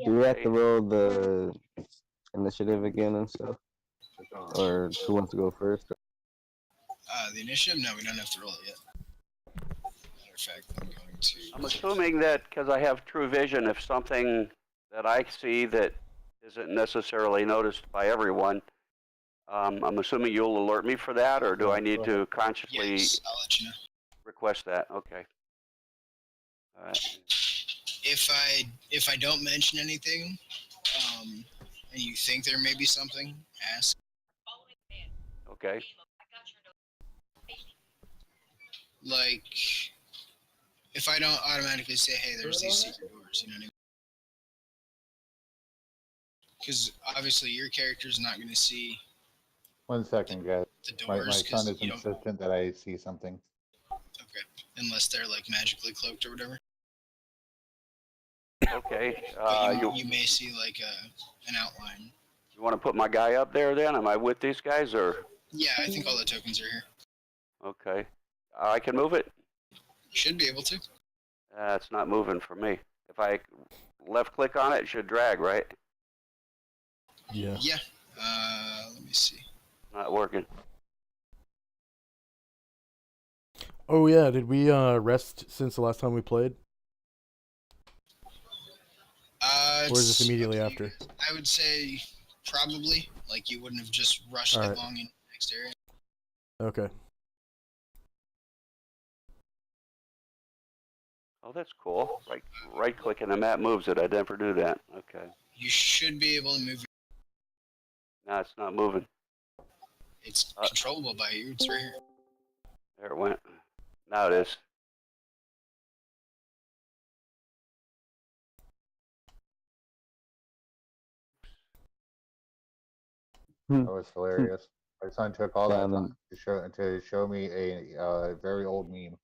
Do we have to roll the initiative again and stuff? Or who wants to go first? The initiative? No, we don't have to roll it yet. Matter of fact, I'm going to... I'm assuming that because I have true vision, if something that I see that isn't necessarily noticed by everyone, I'm assuming you'll alert me for that, or do I need to consciously I'll let you know. request that? Okay. All right. If I don't mention anything, and you think there may be something, ask. Okay. Like, if I don't automatically say, hey, there's these secret doors, you know what I mean? Because obviously your character's not going to see 1 second, guys. the doors. My son is insistent that I see something. Okay, unless they're like magically cloaked or whatever. Okay. You may see like an outline. You want to put my guy up there then? Am I with these guys or? Yeah, I think all the tokens are here. Okay. I can move it? Should be able to. It's not moving for me. If I left click on it, it should drag, right? Yeah. Yeah. Let me see. Not working. Oh yeah, did we rest since the last time we played? Or is this immediately after? I would say probably. Like you wouldn't have just rushed headlong in the next area. Okay. Oh, that's cool. Right click and the map moves it. I never do that. Okay. You should be able to move. No, it's not moving. It's controllable by you. It's right here. There it went. Now it is. That was hilarious. My son took all that time to show me a very old meme.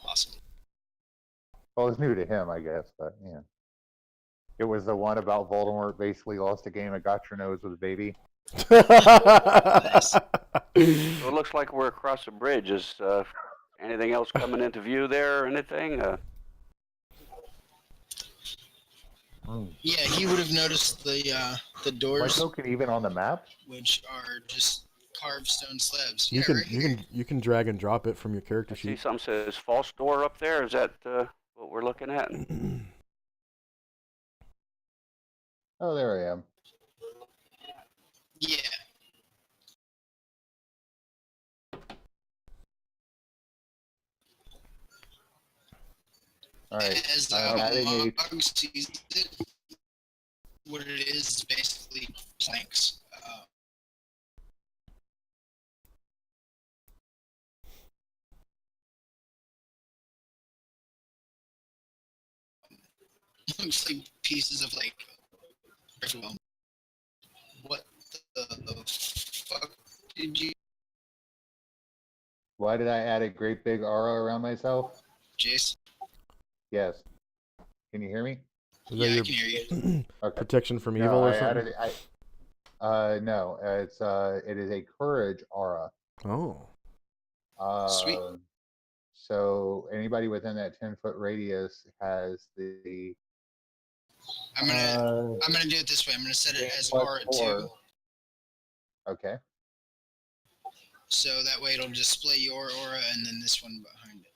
Awesome. Well, it's new to him, I guess, but yeah. It was the one about Voldemort basically lost a game and got your nose with a baby. Nice. So it looks like we're across a bridge. Is anything else coming into view there or anything? Yeah, he would have noticed the doors. My token even on the map, which are just carved stone slabs. You can drag and drop it from your character sheet. See, something says false door up there. Is that what we're looking at? Oh, there I am. Yeah. All right. As Mog sees it, what it is basically planks. Looks like pieces of like. What the fuck did you? Why did I add a great big aura around myself? Jace? Yes. Can you hear me? Is that I can hear you. Okay. Protection from evil or something? No, it is a courage aura. Oh. Sweet. So anybody within that 10-foot radius has the. I'm gonna do it this way. I'm gonna set it as aura 2. Okay. So that way it'll display your aura and then this one behind it.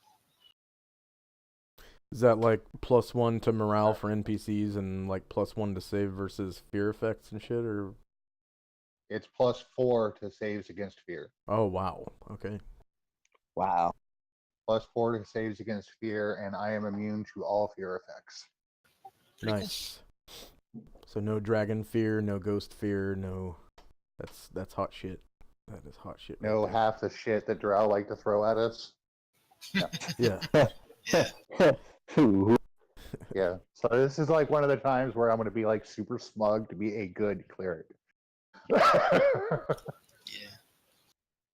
Is that like +1 to morale for NPCs and like +1 to save versus fear effects and shit, or? It's +4 to saves against fear. Oh wow. Okay. Wow. +4 to saves against fear, and I am immune to all fear effects. Nice. So no dragon fear, no ghost fear, no. That's hot shit. That is hot shit. Right No there. half the shit that Drow like to throw at us. Yeah. Yeah. So this is like one of the times where I'm going to be like super smug to be a good cleric. Yeah.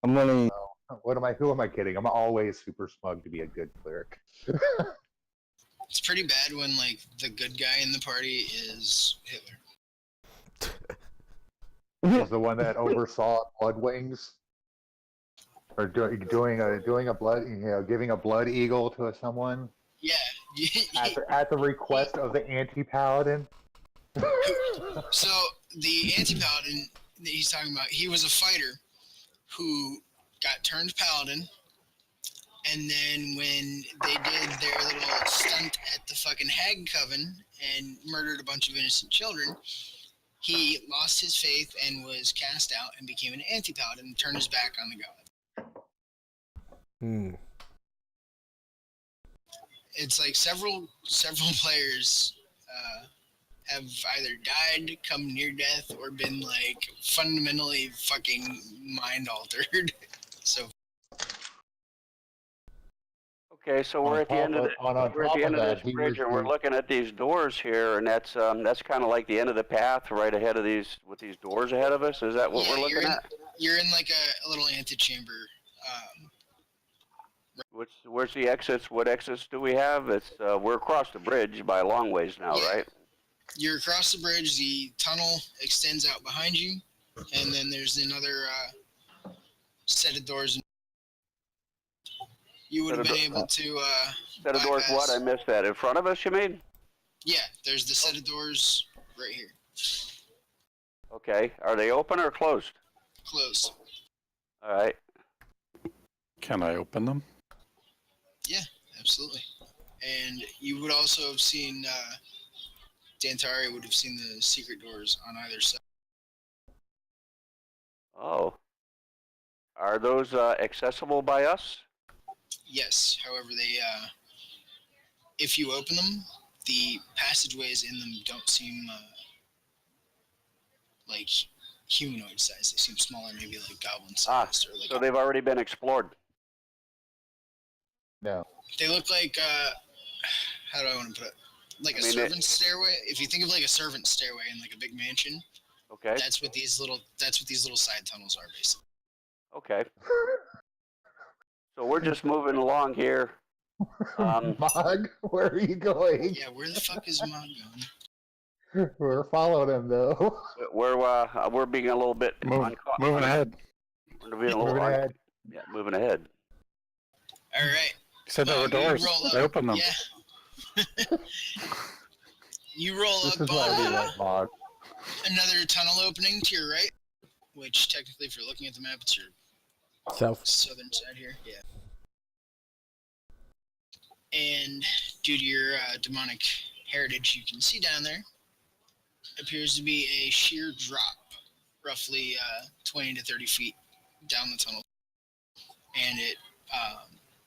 I'm gonna. Who am I kidding? I'm always super smug to be a good cleric. It's pretty bad when like the good guy in the party is Hitler. He's the one that oversaw blood wings, or doing a blood, giving a blood eagle to someone. Yeah, at the request of the anti-paladin. So the anti-paladin that he's talking about, he was a fighter who got turned paladin, and then when they did their little stunt at the fucking Hag Coven and murdered a bunch of innocent children, he lost his faith and was cast out and became an anti-paladin and turned his back on the god. Hmm. It's like several players have either died, come near death, or been like fundamentally fucking mind altered. So Okay, so we're at the end of this bridge, and we're the, looking at these doors here, and that's kind of like the end of the path, right ahead of these with these doors ahead of us. Is that what we're looking at? You're in like a little antechamber. Where's the exits? What exits do we have? It's we're across the bridge by a long ways now, Yeah. right? You're across the bridge. The tunnel extends out behind you, and then there's another set of doors. You would have been able to. Set of doors. What? I missed that. In front of us, you mean? Yeah, there's the set of doors right here. Okay. Are they open or closed? Closed. All right. Can I open them? Yeah, absolutely. And you would also have seen, Dantari would have seen the secret doors on either side. Oh. Are those accessible by us? Yes, however, they, if you open them, the passageways in them don't seem, like humanoid size. They seem smaller, maybe like goblin size. Or like so they've already been explored. no. They look like, how do I want to put it? Like a servant's stairway. If you think of like a servant's stairway in like a big mansion, Okay. that's what these little side tunnels are basically. Okay. So we're just moving along here. Mog, where are you going? Yeah, where the fuck is Mod going? We're following him though. We're being a little bit Moving ahead. We're being a little Moving ahead. Yeah, moving ahead. All right. You said there were doors. I opened them. Yeah. You roll This up is why we on like Mog. another tunnel opening to your right, which technically, if you're looking at the map, it's your South. southern side here. Yeah. And due to your demonic heritage, you can see down there appears to be a sheer drop, roughly 20 to 30 feet down the tunnel, and it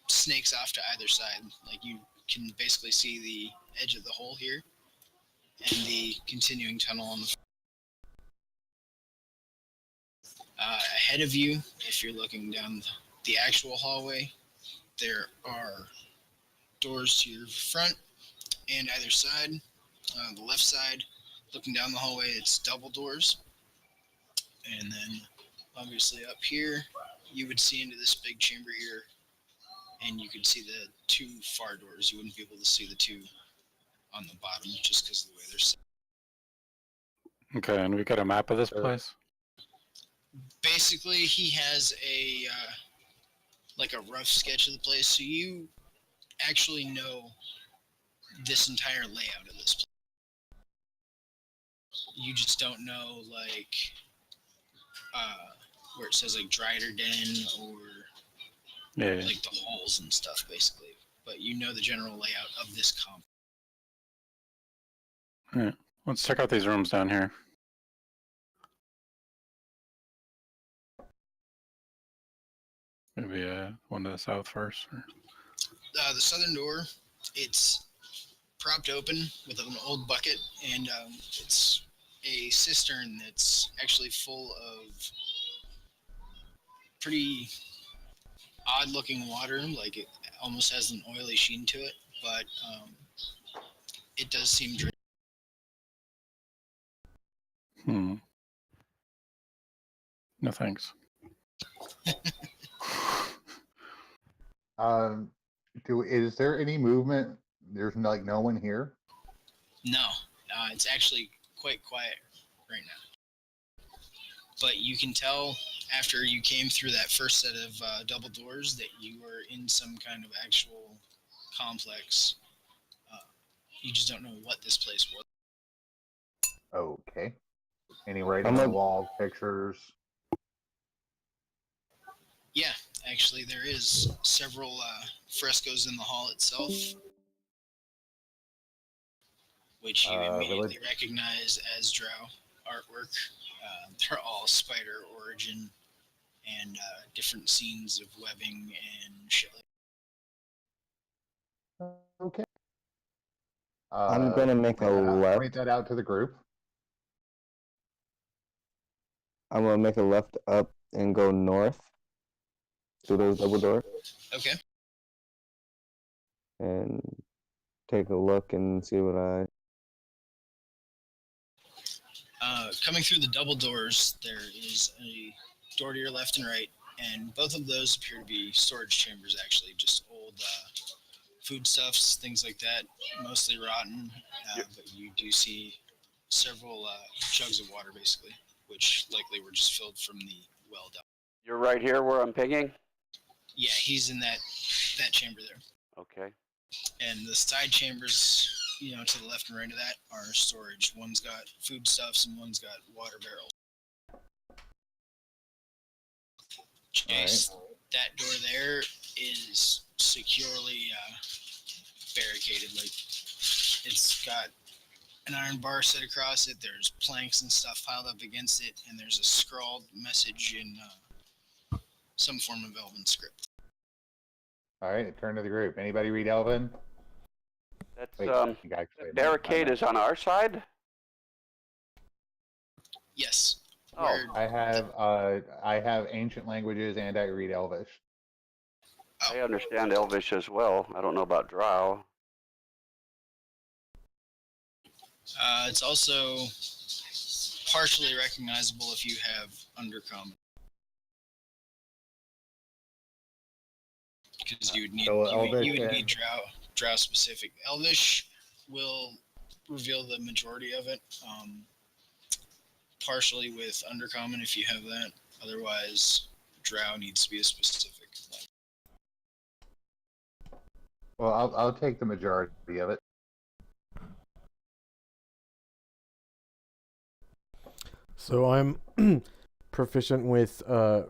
snakes off to either side. Like you can basically see the edge of the hole here, and the continuing tunnel on the ahead of you. If you're looking down the actual hallway, there are doors to your front and either side. The left side, looking down the hallway, it's double doors. And then, obviously up here, you would see into this big chamber here, and you could see the two far doors. You wouldn't be able to see the two on the bottom just because of the way they're set. Okay, and we got a map of this place? Basically, he has a like a rough sketch of the place, so you actually know this entire layout of this place. You just don't know like where it says like Drider Den or Yeah. like the holes and stuff, basically. But you know the general layout of this comp. Alright, let's check out these rooms down here. Maybe one to the south first. Or... The southern door, it's propped open with an old bucket, and it's a cistern that's actually full of pretty odd-looking water. Like it almost has an oily sheen to it, but it does seem dry. No thanks. Is there any movement? There's like no one here. No, it's actually quite quiet right now. But you can tell after you came through that first set of double doors that you were in some kind of actual complex You just don't know what this place was. Okay. Any writing I'm on a- the wall, pictures? Yeah, actually, there is several frescoes in the hall itself, which you immediately recognize as Drow artwork. They're all spider origin and different scenes of webbing and shit. Okay. I'm gonna make a left. Point that out to the group. I'm gonna make a left up and go north through those double doors Okay. and take a look and see what I. Coming through the double doors, there is a door to your left and right, and both of those appear to be storage chambers, actually, just old foodstuffs, things like that, mostly rotten, but you do see several jugs of water, basically, which likely were just filled from the well down. You're right here where I'm pinging? Yeah, he's in that chamber there. Okay. And the side chambers, to the left and right of that are storage. One's got foodstuffs and one's got water barrels. Jace, that door there is securely barricaded. Like, it's got an iron bar set across it. There's planks and stuff piled up against it, and there's a scrawled message in some form of Elven script. All right, turn to the group. Anybody read Elven? That's Wait, the barricade is on our side? Yes. Oh. I have ancient languages and I read Elvish. I understand Elvish as well. I don't know about Drow. It's also partially recognizable if you have Undercommon. Because you would need you would need Drow specific. Elvish will reveal the majority of it, partially with Undercommon if you have that. Otherwise, Drow needs to be a specific. Well, I'll take the majority of it. So I'm proficient with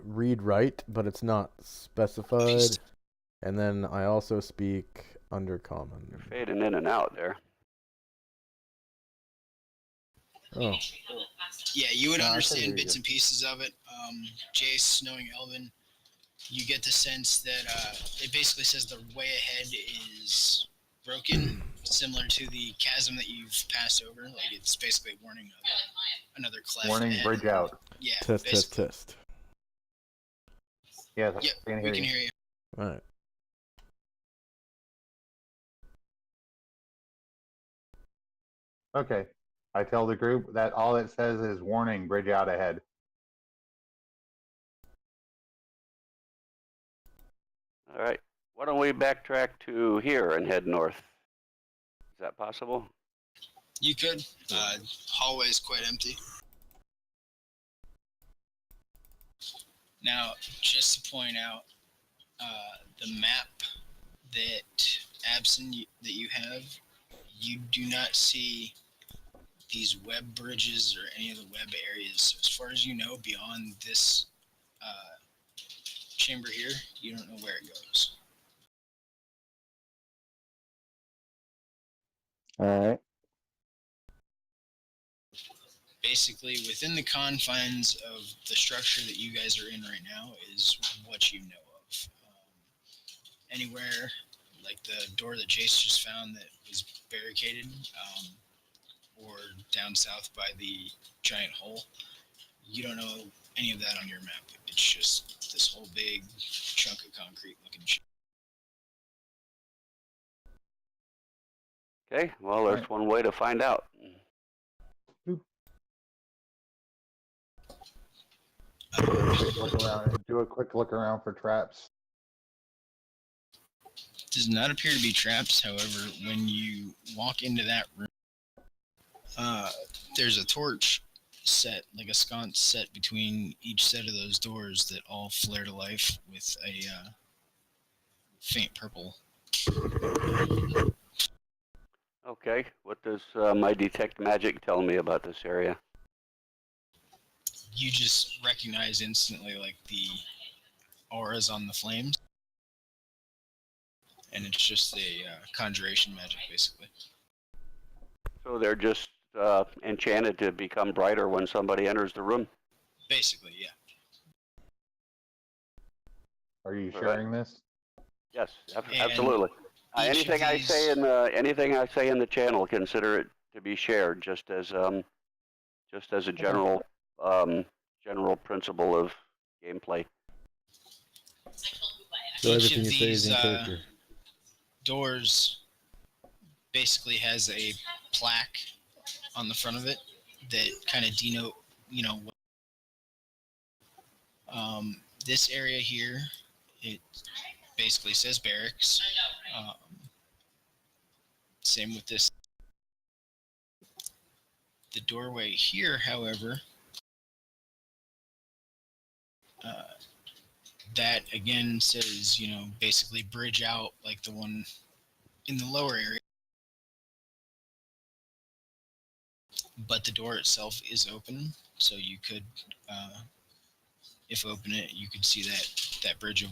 read write, but it's not specified. And then I also speak Undercommon. You're fading in and out there. Oh. Yeah, you would understand bits and pieces of it. Jace, knowing Elven, you get the sense that it basically says the way ahead is broken, similar to the chasm that you've passed over. Like, it's basically warning another cleft. Warning, ahead. bridge out. Yeah. Test. Yes, Yep, we can hear you. All right. Okay. I tell the group that all it says is warning, bridge out ahead. All right. Why don't we backtrack to here and head north? Is that possible? You could. Hallway is quite empty. Now, just to point out, the map that Abson that you have, you do not see these web bridges or any of the web areas. So as far as you know, beyond this chamber here, you don't know where it goes. All right. Basically, within the confines of the structure that you guys are in right now is what you know of. Anywhere, like the door that Jace just found that was barricaded, or down south by the giant hole, you don't know any of that on your map. It's just this whole big chunk of concrete looking shit. Okay, well, there's one way to find out. Do a quick look around for traps. Does not appear to be traps. However, when you walk into that room, there's a torch set, like a sconce set between each set of those doors that all flare to life with a faint purple. Okay, what does my detect magic tell me about this area? You just recognize instantly like the auras on the flames, and it's just a conjuration magic basically. So they're just enchanted to become brighter when somebody enters the room. Basically, yeah. Are you Right. sharing this? Yes, And absolutely. each Anything of I these- say in the channel, consider it to be shared, just as a general general principle of gameplay. So Each everything of you say is these in character. doors basically has a plaque on the front of it that kind of denote, you know, this area here, it basically says barracks. Same with this. The doorway here, however, that again says, you know, basically bridge out like the one in the lower area. But the door itself is open, so you could, if open it, you could see that bridge of.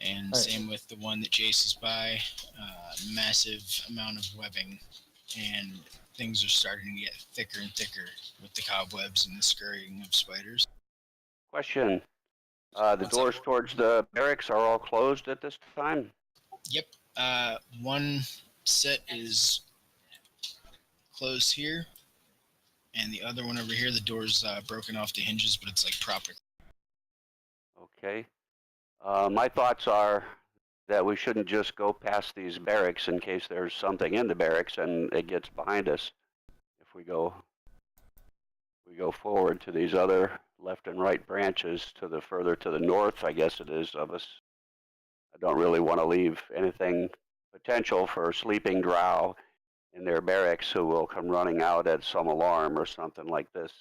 And Right. same with the one that Jace is by, massive amount of webbing, and things are starting to get thicker and thicker with the cobwebs and the scurrying of spiders. Question: the doors towards the barracks are all closed at this time? Yep. One set is closed here, and the other one over here, the door's broken off the hinges, but it's like proper. Okay. My thoughts are that we shouldn't just go past these barracks in case there's something in the barracks and it gets behind us. If we go forward to these other left and right branches to the further to the north, I guess it is, of us. I don't really want to leave anything potential for sleeping drow in their barracks who will come running out at some alarm or something like this.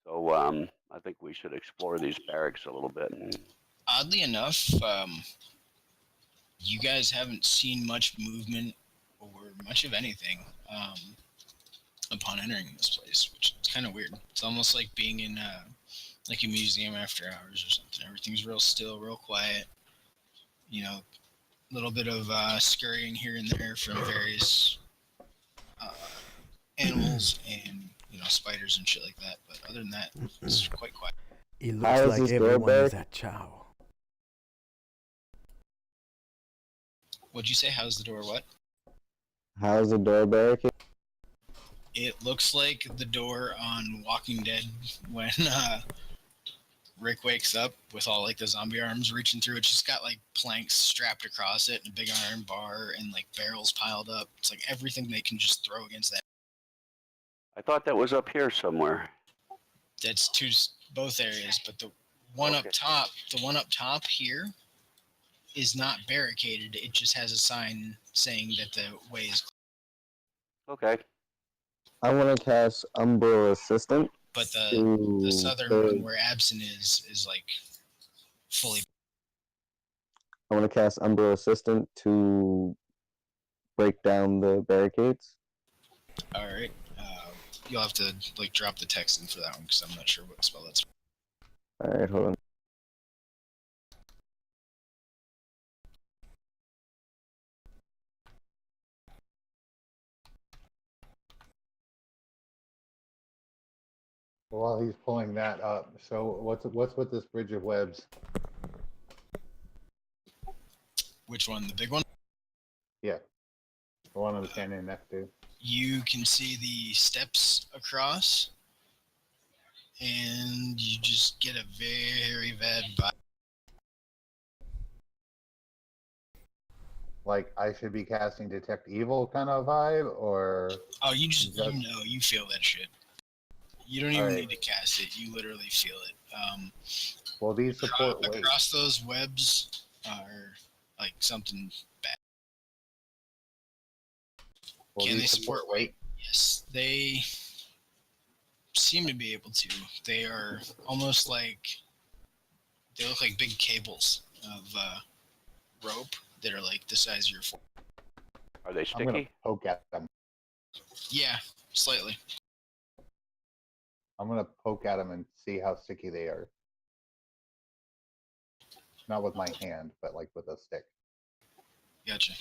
So I think we should explore these barracks a little bit. Oddly enough, you guys haven't seen much movement or much of anything upon entering this place, which is kind of weird. It's almost like being in like a museum after hours or something. Everything's real still, real quiet. You know, a little bit of scurrying here and there from various animals and, you know, spiders and shit like that. But other than that, it's quite quiet. It How looks is like this door everyone is back? at Chow. What'd you say? How's the door? What? How's the door barricade? It looks like the door on Walking Dead when Rick wakes up with all like the zombie arms reaching through. It's just got like planks strapped across it and a big iron bar and like barrels piled up. It's like everything they can just throw against that. I thought that was up here somewhere. That's both areas, but the one Okay. up top here is not barricaded. It just has a sign saying that the way is closed. Okay. I want to cast Umbral Assistant. But the to southern the- one where Absent is like fully. I want to cast Umbral Assistant to break down the barricades. All right. You'll have to like drop the text in for that one because I'm not sure what spell that's. All right, hold on. While he's pulling that up, so what's with this bridge of webs? Which one? The big one? Yeah, the one I'm standing next to. You can see the steps across, and you just get a very bad vibe. Like I should be casting Detect Evil kind of vibe, or Oh, you just That- you know you feel that shit. You don't even Alright. need to cast it. You literally feel it. will these support weight? Across those webs are like something bad. Will Can these they support weight? Yes, they seem to be able to. They are almost like they look like big cables of rope that are like the size of your foot. Are they I'm gonna sticky? poke at them. Yeah, slightly. I'm gonna poke at them and see how sticky they are. Not with my hand, but like with a stick. Gotcha.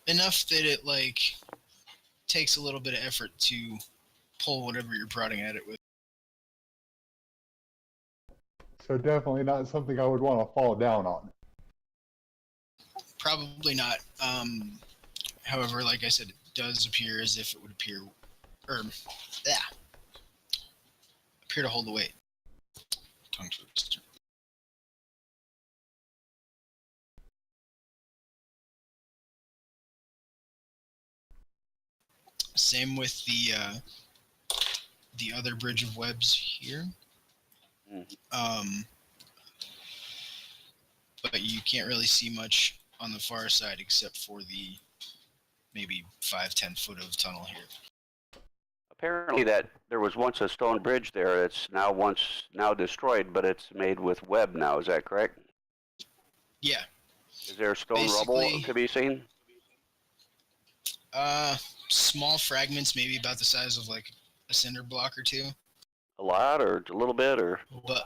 Enough that it like takes a little bit of effort to pull whatever you're prodding at it with. So definitely not something I would want to fall down on. Probably not. However, like I said, it does appear as if it would appear, or appear to hold the weight. Tongue twister. Same with the other bridge of webs here. But you can't really see much on the far side except for the maybe 5-10 foot of tunnel here. Apparently, that there was once a stone bridge there. It's now destroyed, but it's made with web now. Is that correct? Yeah. Is there stone rubble to be seen? Small fragments, maybe about the size of like a cinder block or two. A lot, or a little bit, or? But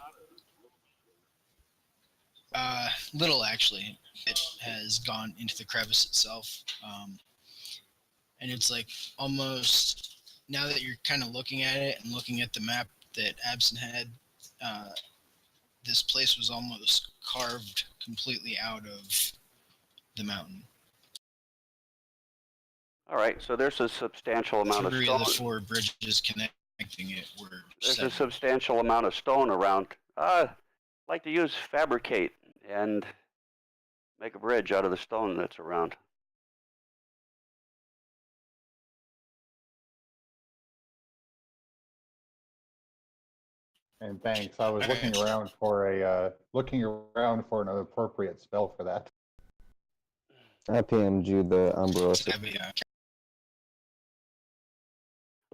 little actually. It has gone into the crevice itself, and it's like almost now that you're kind of looking at it and looking at the map that Abson had, this place was almost carved completely out of the mountain. All right, so there's a substantial amount of stone. 3 of the 4 bridges connecting it were There's severed. a substantial amount of stone around. I'd like to use fabricate and make a bridge out of the stone that's around. And thanks. I was looking around for an appropriate spell for that. I PM'd you the umbrella.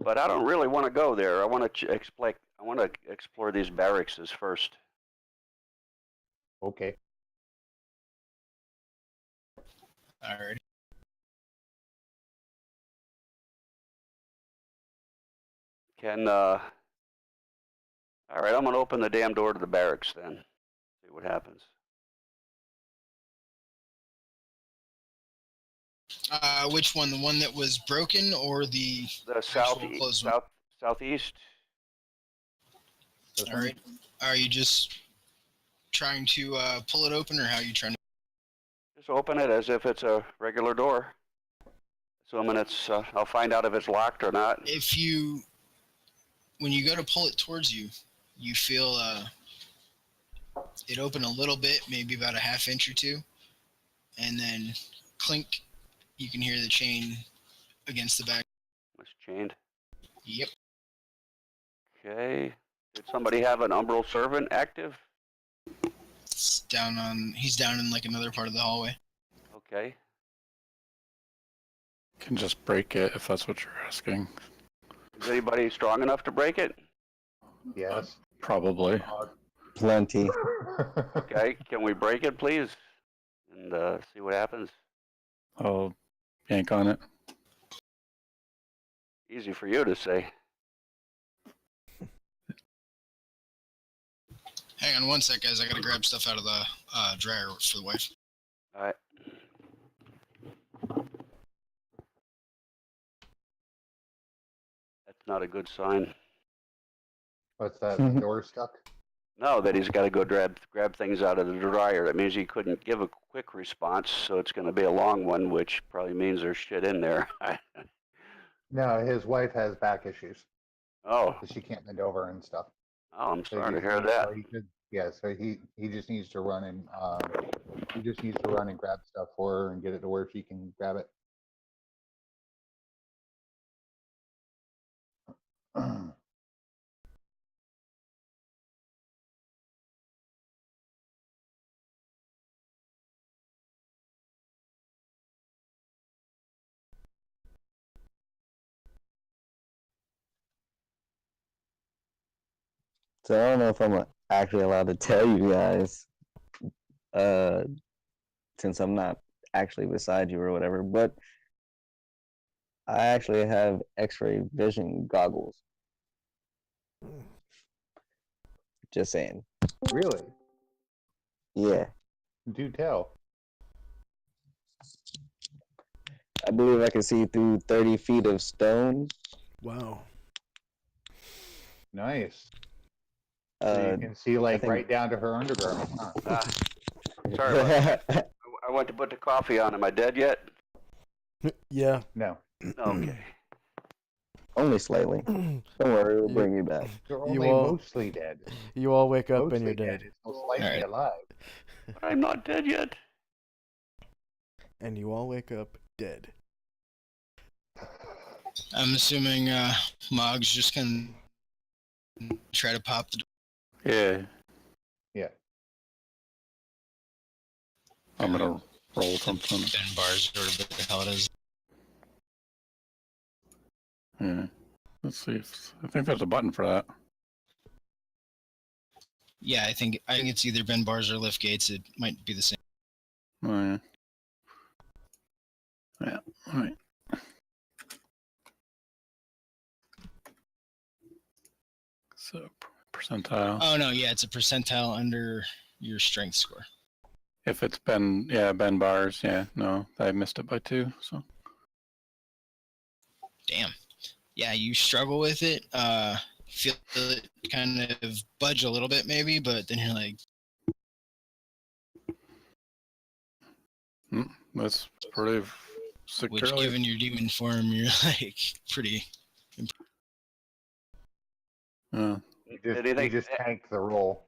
But I don't really want to go there. I want to explore these barracks first. Okay. Alright. All right, I'm going to open the damn door to the barracks then. See what happens. Which one? The one that was broken or the southeast? All right. Are you just trying to pull it open, or how are you trying to? Just open it as if it's a regular door. Assuming it's, I'll find out if it's locked or not. When you go to pull it towards you, you feel it open a little bit, maybe about a half inch or two, and then clink. You can hear the chain against the back. It's chained. Yep. Okay. Did somebody have an umbral servant active? He's down in like another part of the hallway. Okay. Can just break it if that's what you're asking. Is anybody strong enough to break it? Yes. Probably. Plenty. Okay. Can we break it, please? And see what happens. I'll yank on it. Easy for you to say. Hang on one sec, guys. I gotta grab stuff out of the dryer for the wife. All right. That's not a good sign. What's that? Door stuck? No, that he's got to go grab things out of the dryer. That means he couldn't give a quick response, so it's going to be a long one, which probably means there's shit in there. No, his wife has back issues. Oh. So she can't bend over and stuff. Oh, I'm sorry to hear that. So he just needs to run and grab stuff for her and get it to where she can grab it. So I don't know if I'm actually allowed to tell you guys. since I'm not actually beside you or whatever, but I actually have X-ray vision goggles. Just saying. Really? Yeah, Do tell. I believe I can see through 30 feet of stone. Wow. Nice. So you can see I like think- right down to her undergarment, huh? Ah, sorry about that. I went to put the coffee on. Am I dead yet? Yeah. No. Okay. Only slightly. Don't worry, we'll bring you back. You're You only all- mostly dead. You all wake up Mostly and you're dead. dead. It's most likely Alright. alive. But I'm not dead yet. And you all wake up dead. I'm assuming Mog's just gonna try to pop the. Yeah, Yeah. I'm gonna roll something. Ben bars or whatever the hell it is. Yeah. Let's see if I think there's a button for that. Yeah, I think it's either Ben bars or lift gates. It might be the same. Oh, yeah. Yeah. All right. So percentile. Oh no, yeah, it's a percentile under your strength score. If it's Ben bars, yeah, no, I missed it by 2. So Damn. Yeah, you struggle with it. Feel it kind of budge a little bit maybe, but then you're like, that's pretty which securely. given your demon form, you're like pretty. Yeah. You just tanked the roll.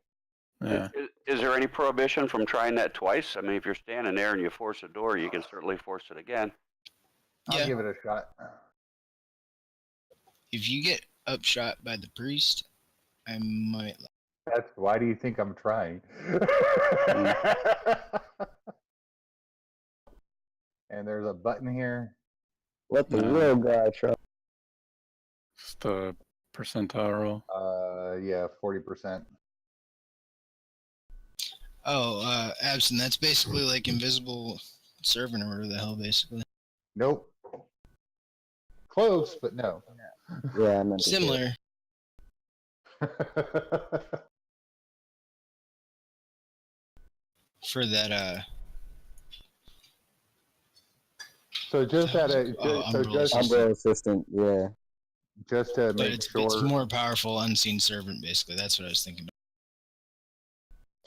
Yeah. Is there any prohibition from trying that twice? I mean, if you're standing there and you force a door, you can certainly force it again. I'll Yeah. give it a shot. If you get upshot by the priest, I might. That's why do you think I'm trying? And there's a button here. Let the No. real guy try. Just a percentile roll. Yeah, 40%. Oh, Absent. That's basically like invisible servant or whatever the hell, basically. Nope. Close, but no. Yeah, I meant to say. Similar. For that. So just at a Umbrella assistant, yeah. just to But make it's sure. more powerful unseen servant, basically. That's what I was thinking.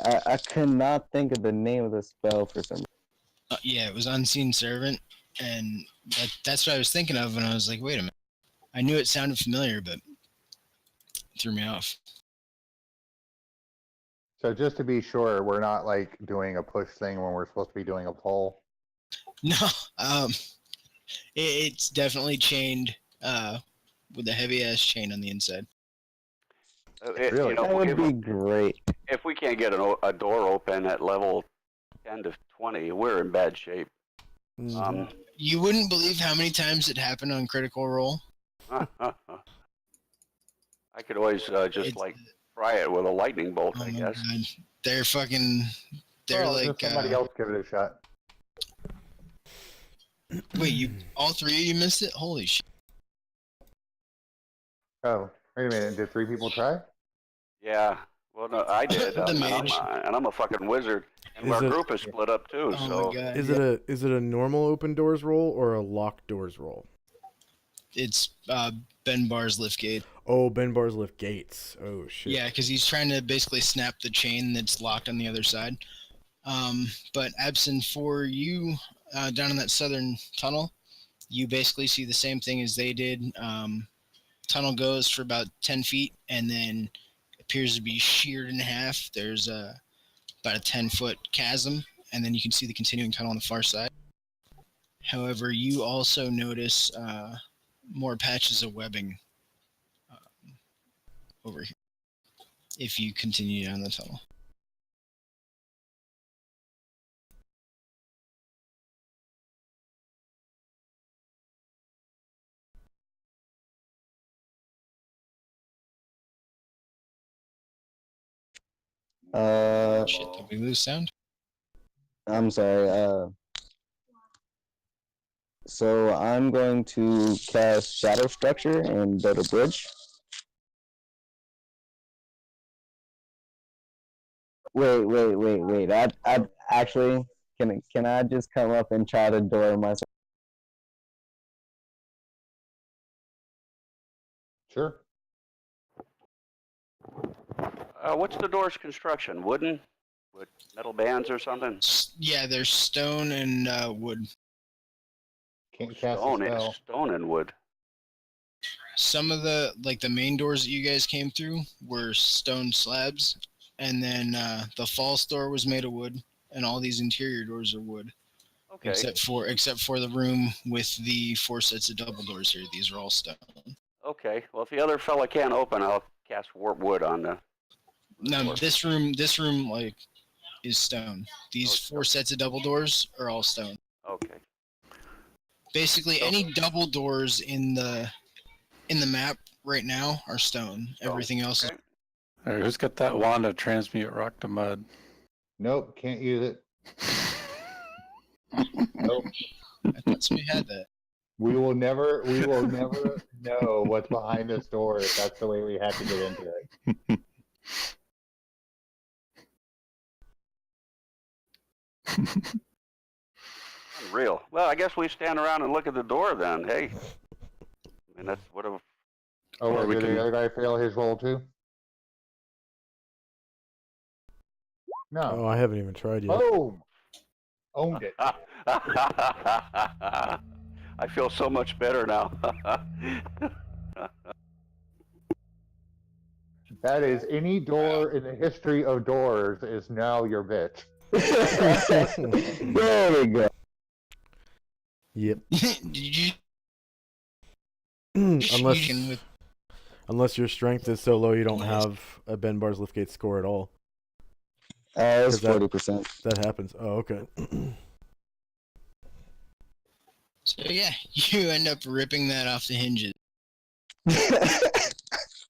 I could not think of the name of the spell for some reason. Yeah, it was unseen servant, and that's what I was thinking of, and I was like, wait a minute. I knew it sounded familiar, but it threw me off. So just to be sure, we're not like doing a push thing when we're supposed to be doing a pull. No, it's definitely chained with a heavy ass chain on the inside. Really? That would be great. If we can't get a door open at level 10 to 20, we're in bad shape. You wouldn't believe how many times it happened on Critical Role. I could always just fry it with a lightning bolt, Oh I my guess. God. They're fucking. They're Well, like. just somebody else give it a shot. Wait, all three of you missed it? Holy shit! Oh, wait a minute. Did 3 people try? Yeah. Well, no, I did. The mage. And I'm a fucking wizard. And Is our it- group is split up too. Oh so my God! Is it a normal open doors roll or a locked doors roll? It's Ben Barr's lift gate. Oh, Ben Bar's lift gates. Oh shit. Yeah, because he's trying to basically snap the chain that's locked on the other side. But Absent, for you down in that southern tunnel, you basically see the same thing as they did. Tunnel goes for about 10 feet and then appears to be sheared in half. There's about a 10-foot chasm, and then you can see the continuing tunnel on the far side. However, you also notice more patches of webbing over here if you continue down the tunnel. Shit, did we lose sound? I'm sorry. So I'm going to cast Shadow Structure and build a bridge. Wait. I actually can I just come up and try to door myself? Sure. What's the door's construction? Wooden? With metal bands or something? Yeah, there's stone and wood. Can't cast a spell. Stone and wood. Some of the main doors that you guys came through were stone slabs, and then the false door was made of wood, and all these interior doors are wood. Okay. Except for the room with the 4 sets of double doors here. These are all stone. Okay. Well, if the other fella can't open, I'll cast warp wood on the. No, door. this room is stone. These 4 sets of double doors are all stone. Okay. Basically, any double doors in the map right now are stone. Everything else is. All right, who's got that wand to transmute rock to mud? Nope, can't use it. Nope. I thought somebody had that. We will never know what's behind this door if that's the way we have to get into it. Unreal. Well, I guess we stand around and look at the door then. Hey. I mean, that's what a. Oh, Or we did can- the other guy fail his roll too? Oh, No. I haven't even tried yet. Boom! Owned it. I feel so much better now. That is, any door in the history of doors is now your bitch. There we go. Yep. Did you? Unless your strength is so low you don't have a Ben Bar's Liftgate score at all. It's 'Cause 40%. That happens. Oh, okay. So yeah, you end up ripping that off the hinges.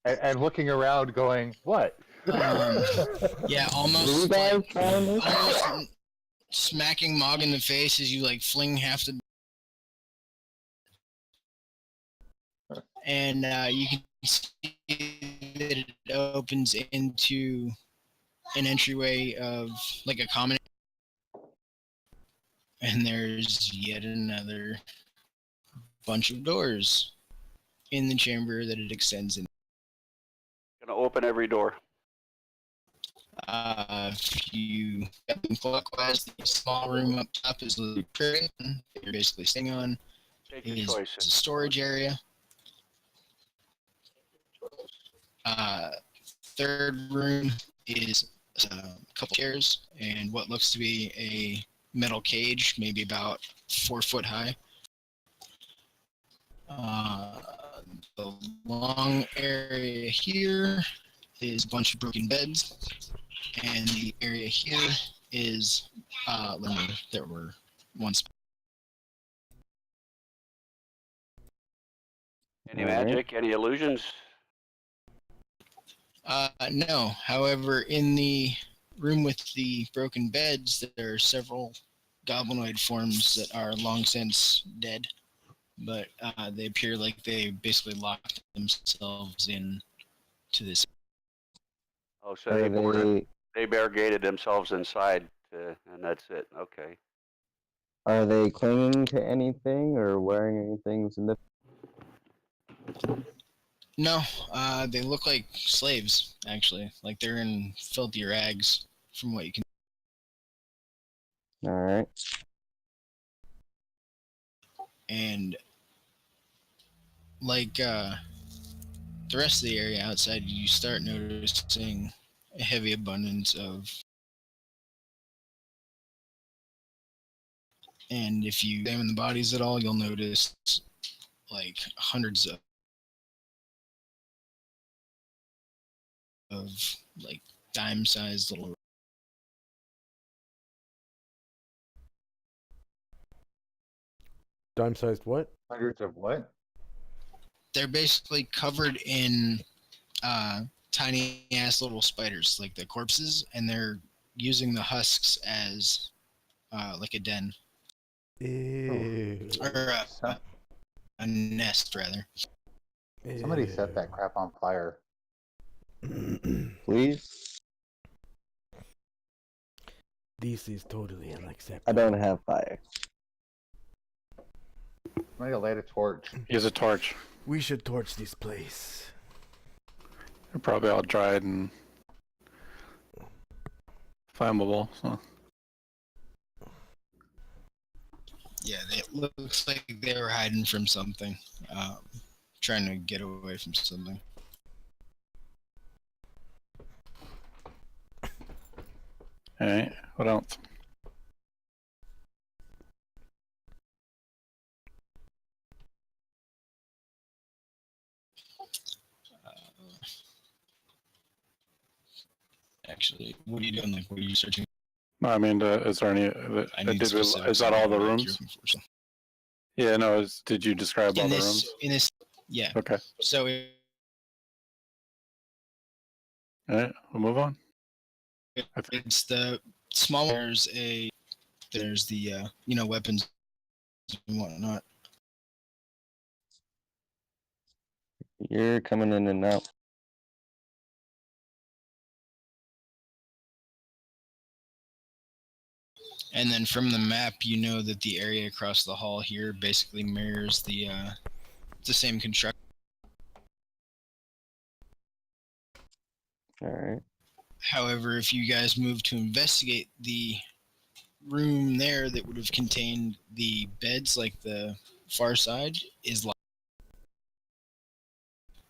And looking around going, what? Yeah, You almost guys trying this? almost smacking Mog in the face as you fling half the. And you can see that it opens into an entryway of a common. And there's yet another bunch of doors in the chamber that it extends in. Gonna open every door. If you step in clockwise, the small room up top is the curtain that you're basically sitting on. Take your Is a choice. storage area. Third room is a couple chairs and what looks to be a metal cage, maybe about 4 foot high. The long area here is a bunch of broken beds, and the area here is lumber that were once. Any All right. magic? Any illusions? No. However, in the room with the broken beds, there are several goblinoid forms that are long since dead, but they appear like they basically locked themselves in to this. Oh, so Are they barricaded themselves inside, and that's it. Okay. they clinging to anything or wearing anything significant? No, they look like slaves, actually. Like they're in filthy rags, from what you can. All right. And the rest of the area outside, you start noticing a heavy abundance of. And if you examine the bodies at all, you'll notice hundreds of dime-sized little. Dime-sized what? Hundreds of what? They're basically covered in tiny ass little spiders, like the corpses, and they're using the husks as like a den Ew. or a nest rather. Somebody set that crap on fire. Please. This is totally I unacceptable. don't have fire. Somebody light a torch. Use a torch. We should torch this place. They're probably all dried and flammable. So Yeah, it looks like they were hiding from something, trying to get away from something. all right. What else? Actually, what are you doing? Like, what are you searching? No, I mean, is there any? I need Is specifics that all on the what you're rooms? looking for, so. Yeah. No. Did you describe all In the this, rooms? yeah. Okay. So All right. We'll move on. I think. it's the small. There's the weapons and whatnot. You're coming in and out. And then from the map, you know that the area across the hall here basically mirrors the same construction. All right. However, if you guys move to investigate the room there that would have contained the beds, like the far side, is locked.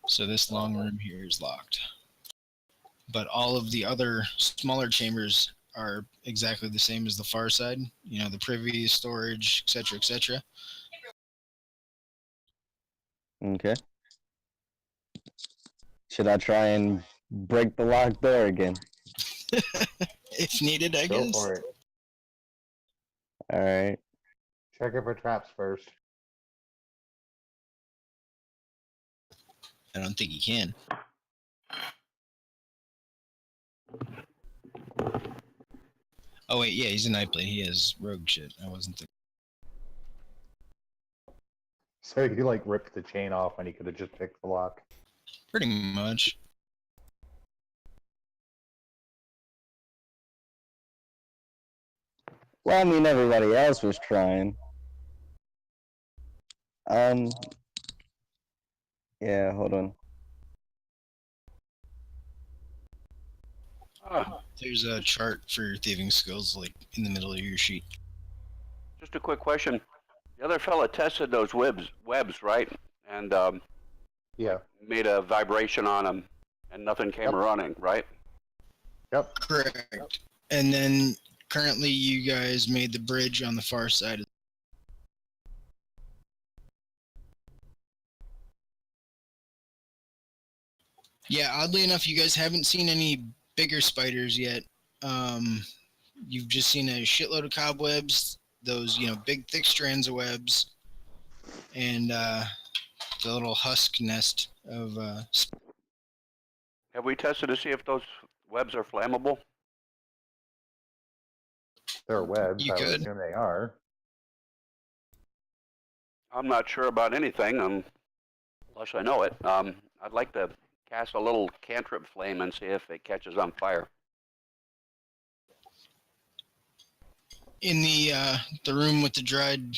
So this long room here is locked. But all of the other smaller chambers are exactly the same as the far side. You know, the privy, storage, etc., etc. Okay. Should I try and break the locked door again? If needed, I Go guess. for it. All right. Check it for traps first. I don't think he can. Oh wait, yeah, he's a Nightblade. He has rogue shit. I wasn't thinking. So he like ripped the chain off when he could have just picked the lock. Pretty much. Well, I mean, everybody else was trying. Yeah, hold on. There's a chart for your thieving skills, like in the middle of your sheet. Just a quick question. The other fella tested those webs, right? And Yeah. made a vibration on them, and nothing came Yep. running, right? Yep. Correct. And then currently you guys made the bridge on the far side. Yeah, oddly enough, you guys haven't seen any bigger spiders yet. You've just seen a shitload of cobwebs, those, big thick strands of webs, and the little husk nest of Have we tested to see if those webs are flammable? They're webs. You I would could. assume they are. I'm not sure about anything, unless I know it. I'd like to cast a little cantrip flame and see if it catches on fire. in the room with the dried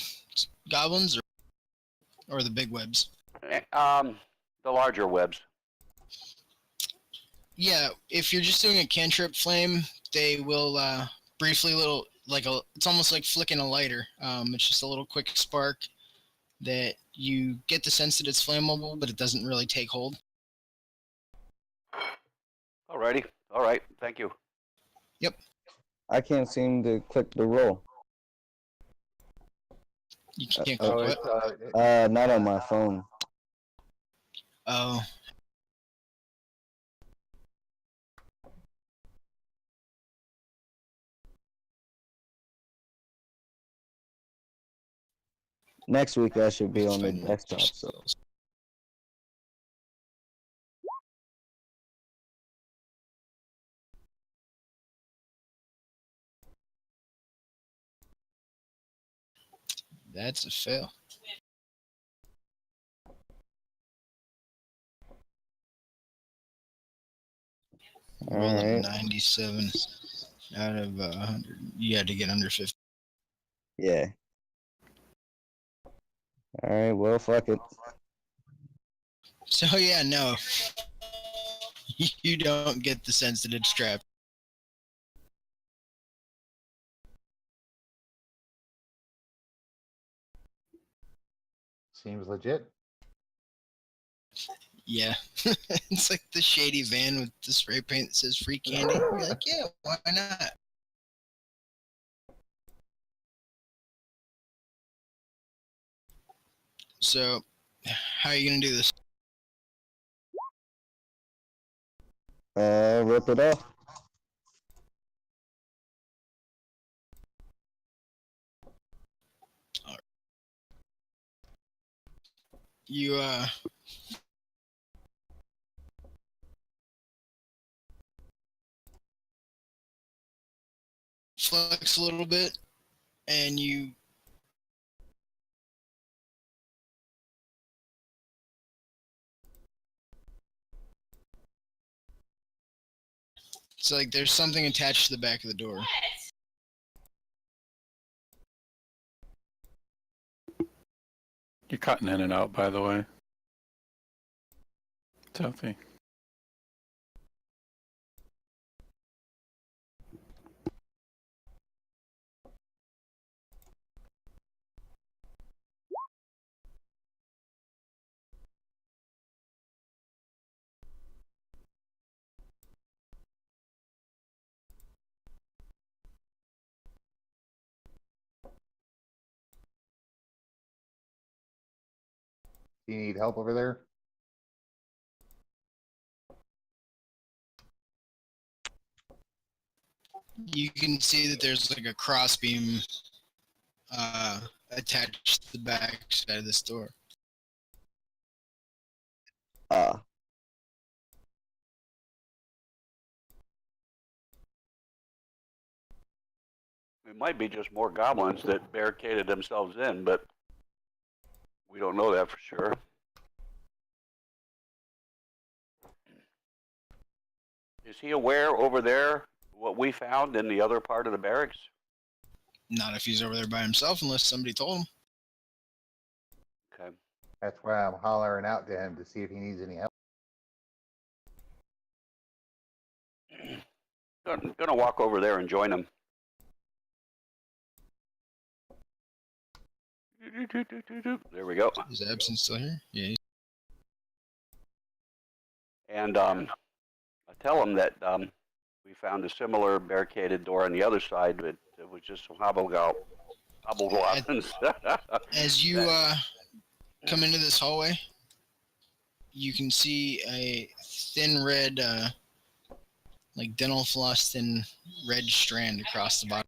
goblins, or the big webs. The larger webs. Yeah, if you're just doing a cantrip flame, they will briefly it's almost like flicking a lighter. It's just a little quick spark that you get the sense that it's flammable, but it doesn't really take hold. Alrighty. All right. Thank you. Yep. I can't seem to click the roll. You can't Oh, click it's, what? Not on my phone. Oh. Next week I should be It's on the fine. desktop. So That's a fail. Roll a Alright. 97 out of 100. You had to get under 50. Yeah. Alright, well, fuck it. So yeah, no. You don't get the sense that it's trapped. Seems legit. Yeah. It's like the shady van with the spray paint that says free candy. You're like, yeah, why not? So, how are you gonna do this? Rip it off. You flex a little bit, and you it's like there's something attached to the back of the door. You're cutting in and out, by the way. Southie. Do you need help over there? You can see that there's like a crossbeam attached to the back side of this door. Ah. It might be just more goblins that barricaded themselves in, but we don't know that for sure. Is he aware over there what we found in the other part of the barracks? Not if he's over there by himself, unless somebody told him. Okay. That's why I'm hollering out to him to see if he needs any help. Gonna walk over there and join him. There we go. Is Absinthe still here? Yeah. And I tell him that we found a similar barricaded door on the other side, but it was just some hobgoblins. As you come into this hallway, you can see a thin red, like dental floss thin red strand across the bottom.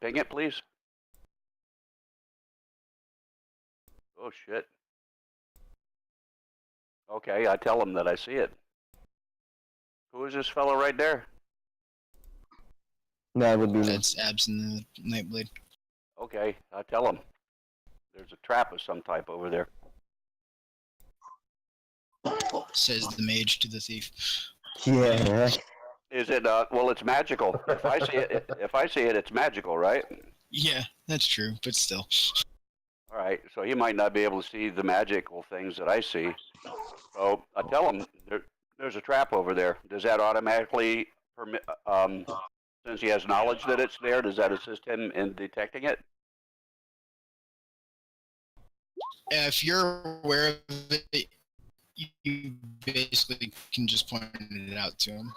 Ping it, please. Oh, shit. Okay, I tell him that I see it. Who is this fellow right there? That would be me. That's Absinthe the Nightblade. Okay, I tell him. There's a trap of some type over there. Says the mage to the thief. Yeah. Is it, well, it's magical. If I see it, it's magical, right? Yeah, that's true, but still. All right, so he might not be able to see the magical things that I see. So I tell him there's a trap over there. Does that automatically permit, since he has knowledge that it's there, does that assist him in detecting it? If you're aware of it, you basically can just point it out to him.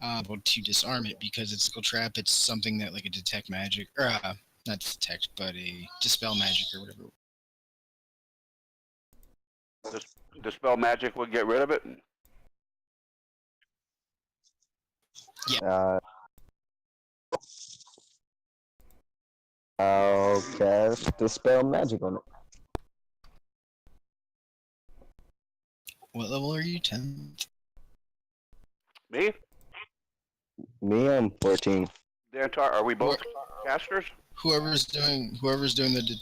Able to disarm it because it's a trap. It's something that like a detect magic, or not detect, but a dispel magic or whatever. Dispel magic would get rid of it? I'll cast Dispel Magic on it. What level are you? 10? Me? Me, I'm 14. Dantar, are we both casters? Whoever's doing the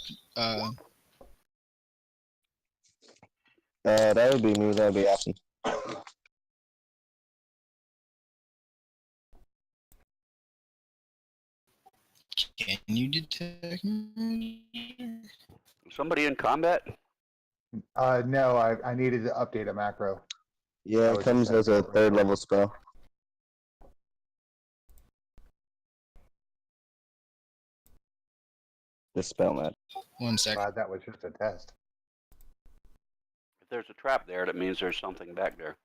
That would be me. That would be awesome. can you detect me? Somebody in combat? No, I needed to update a macro. Yeah, it comes as a 3rd level spell. The spell mat. 1 second. Glad that was just a test. If there's a trap there, that means there's something back there.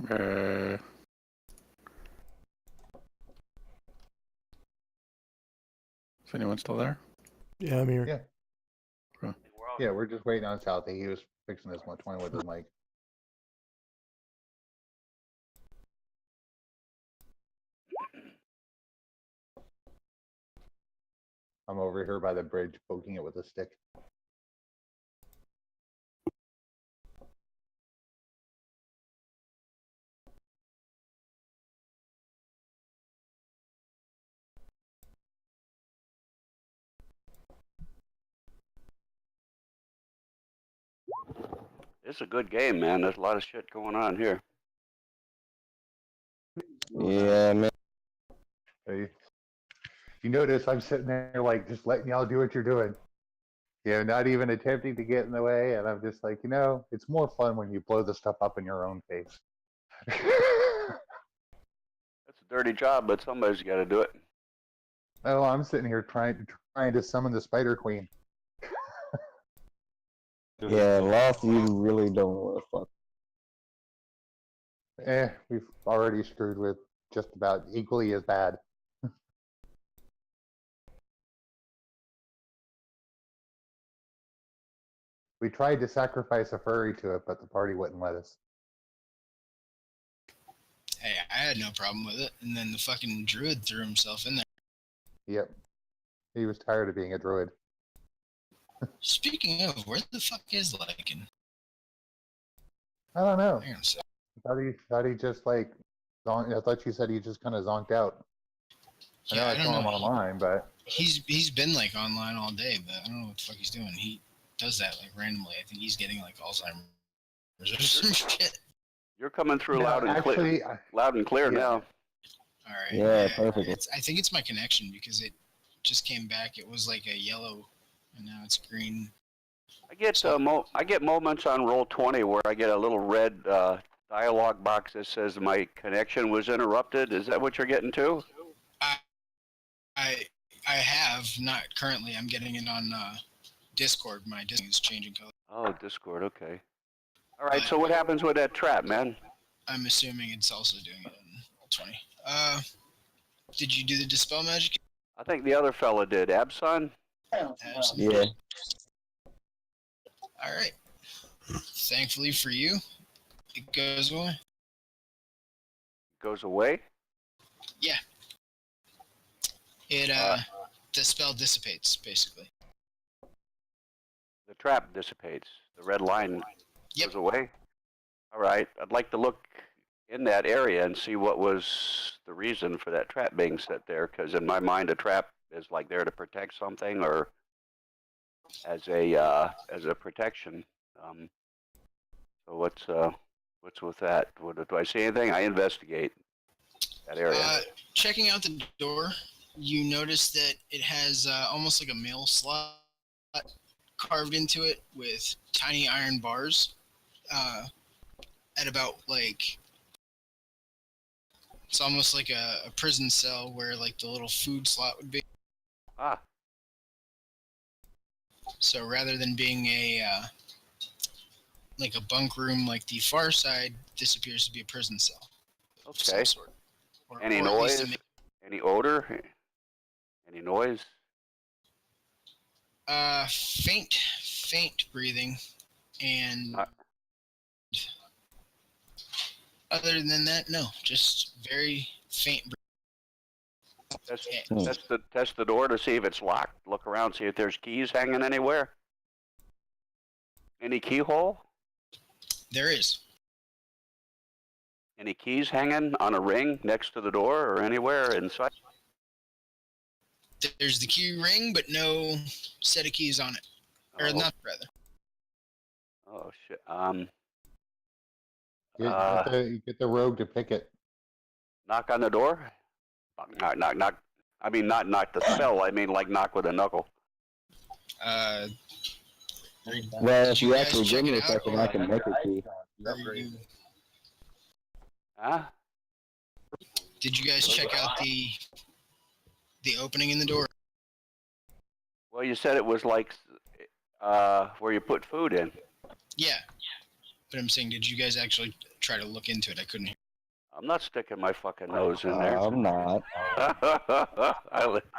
Uh, is anyone still there? Yeah, I'm here. Yeah. Yeah, we're just waiting on Southie. He was fixing this 120 with his mic. I'm over here by the bridge poking it with a stick. It's a good game, man. There's a lot of shit going on here. Yeah, man. Hey, you notice I'm sitting there like just letting y'all do what you're doing. You know, not even attempting to get in the way, and I'm just like, it's more fun when you blow the stuff up in your own face. That's a dirty job, but somebody's got to do it. Oh, I'm sitting here trying to summon the Spider Queen. Yeah, Loth, you really don't want to fuck. We've already screwed with just about equally as bad. We tried to sacrifice a furry to it, but the party wouldn't let us. Hey, I had no problem with it, and then the fucking druid threw himself in there. Yep. He was tired of being a druid. Speaking of, where the fuck is Lycan? I don't know. Hang on a sec. I thought he just like I thought you said he just kind of zonked out. Yeah, I saw him online, but he's been like online all day, but I don't know what the fuck he's doing. He does that like randomly. I think he's getting like Alzheimer's or some shit. You're coming through no, loud and actually, clear. Loud and clear now. All right. Yeah, perfect. I think it's my connection because it just came back. It was like a yellow, and now it's green. I get moments on Roll20 where I get a little red dialogue box that says my connection was interrupted. Is that what you're getting too? I have not currently. I'm getting it on Discord. My Discord is changing color. Oh, Discord. Okay. All right. So what happens with that trap, man? I'm assuming it's also doing it in Roll20. Did you do the dispel magic? I think the other fella did. Abson? Yeah. All right. Thankfully for you, it goes away. Goes away? Yeah. It the spell dissipates, basically. The trap dissipates. The red line Yep. goes away. All right. I'd like to look in that area and see what was the reason for that trap being set there. Because in my mind, a trap is like there to protect something or as a protection. So what's with that? Do I see anything? I investigate that area. Checking out the door, you notice that it has almost like a mail slot carved into it with tiny iron bars at about like it's almost like a prison cell where like the little food slot would be. Ah. So rather than being a like a bunk room like the far side, this appears to be a prison cell. Okay. Of some sort. Any noise? Any odor? Any noise? Faint breathing, and other than that, no, just very faint breathing. Test the door to see if it's locked. Look around, see if there's keys hanging anywhere. Any keyhole? There is. Any keys hanging on a ring next to the door or anywhere inside? There's the key ring, but no set of keys on it. Or not, rather. Oh, shit. You get the rogue to pick it. Knock on the door? Knock. I mean, not knock the spell. I mean, like knock with a knuckle. Well, if you actually give me a second, I can make a key. Huh? Did you guys check out the opening in the door? Well, you said it was like where you put food in. Yeah. But I'm saying, did you guys actually try to look into it? I couldn't hear. I'm not sticking my fucking nose in there. I'm not.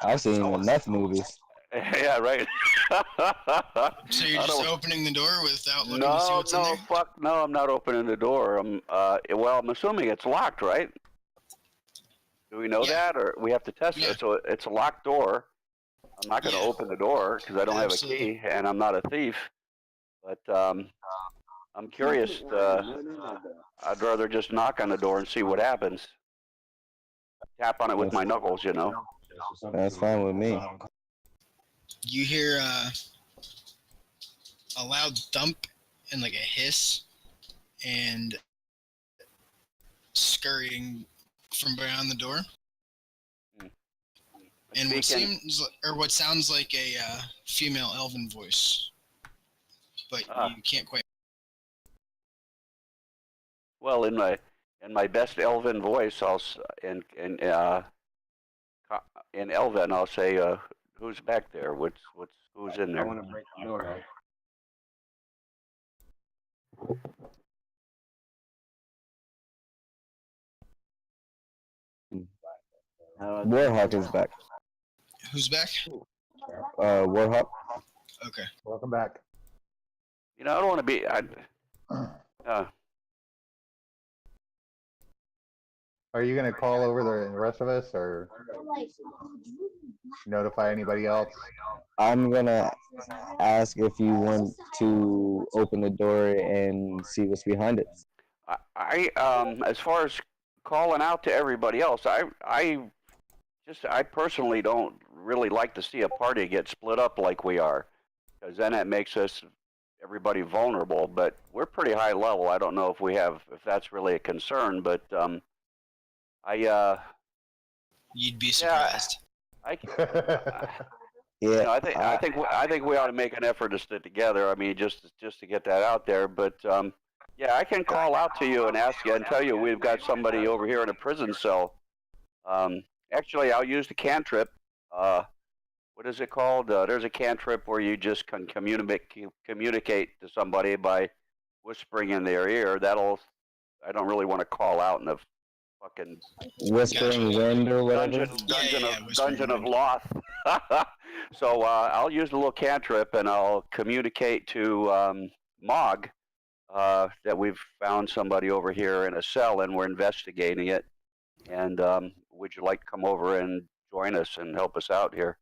I've seen enough movies. Yeah, right. So you're just opening the door without looking to see what's in there? No, I'm not opening the door. I'm assuming it's locked, right? Do we know that, or we have to test it? So it's a locked door. I'm not going to open the door because I don't have a key, and I'm not a thief. But I'm curious. I'd rather just knock on the door and see what happens. Tap on it with my knuckles, you know. That's fine with me. You hear a loud thump and like a hiss and scurrying from behind the door. And what sounds like a female elven voice, but you can't quite. Well, in my best elven voice, in elven, I'll say, "Who's back there? Who's in there?" I want to break the door. Warhawk is back. Who's back? Warhawk. Okay. Welcome back. You know, I don't want to be. Are you going to call over the rest of us or notify anybody else? I'm gonna ask if you want to open the door and see what's behind it. As far as calling out to everybody else, I personally don't really like to see a party get split up like we are, because then it makes everybody vulnerable. But we're pretty high level. I don't know if that's really a concern, but you'd be surprised. Yeah, I think we ought to make an effort to stick together. I mean, just to get that out there. But yeah, I can call out to you and ask you and tell you we've got somebody over here in a prison cell. Actually, I'll use the cantrip. What is it called? There's a cantrip where you just can communicate to somebody by whispering in their ear. I don't really want to call out in the fucking Whispering Wind or whatever. Dungeon of Loth. So I'll use the little cantrip and I'll communicate to Mog that we've found somebody over here in a cell and we're investigating it. And would you like to come over and join us and help us out here?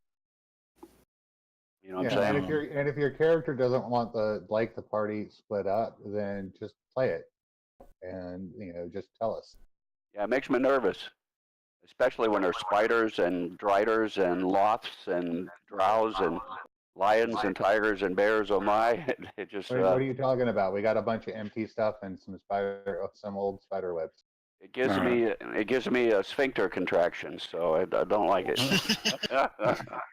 You know what Yeah, I'm and saying? if your character doesn't want the party split up, then just play it, and just tell us. Yeah, it makes me nervous, especially when there's spiders and driders and loths and drows and lions and tigers and bears. Oh my! It just What are you talking about? We got a bunch of empty stuff and some old spider webs. it gives me a sphincter contraction, so I don't like it.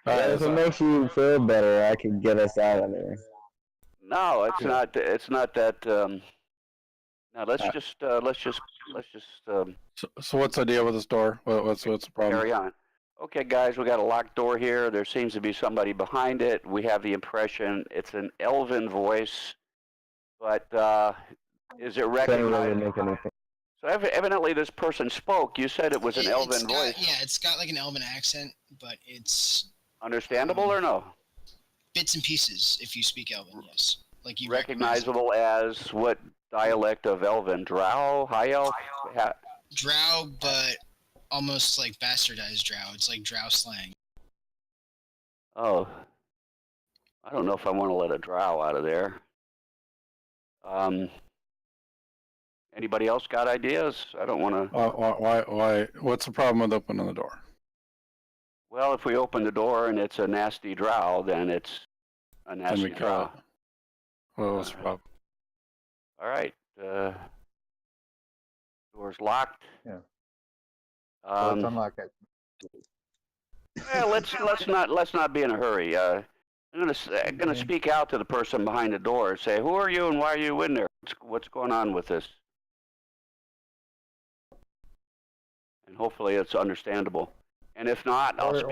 Well, if it makes you feel better, I could get us out of there. No, it's not. It's not that. No, let's just So what's the deal with this door? What's the problem? carry on. Okay, guys, we got a locked door here. There seems to be somebody behind it. We have the impression it's an elven voice, but is it Can't really recognized? make anything. So evidently, this person spoke. You said it was an elven voice. Yeah, it's got like an elven accent, but it's Understandable or no? bits and pieces if you speak elven, yes. Like you Recognizable as what dialect of elven? Drow, high elf? Drow, but almost like bastardized Drow. It's like Drow slang. Oh, I don't know if I want to let a drow out of there. Anybody else got ideas? I don't want to. Why? What's the problem with opening the door? Well, if we open the door and it's a nasty drow, then it's a Then nasty we kill drow. it. Well, what's the problem? All right. Door's locked. Yeah. Let's Um, unlock it. well, let's not be in a hurry. I'm gonna speak out to the person behind the door and say, "Who are you and why are you in there? What's going on with this?" And hopefully it's understandable. And if not, I'll speak.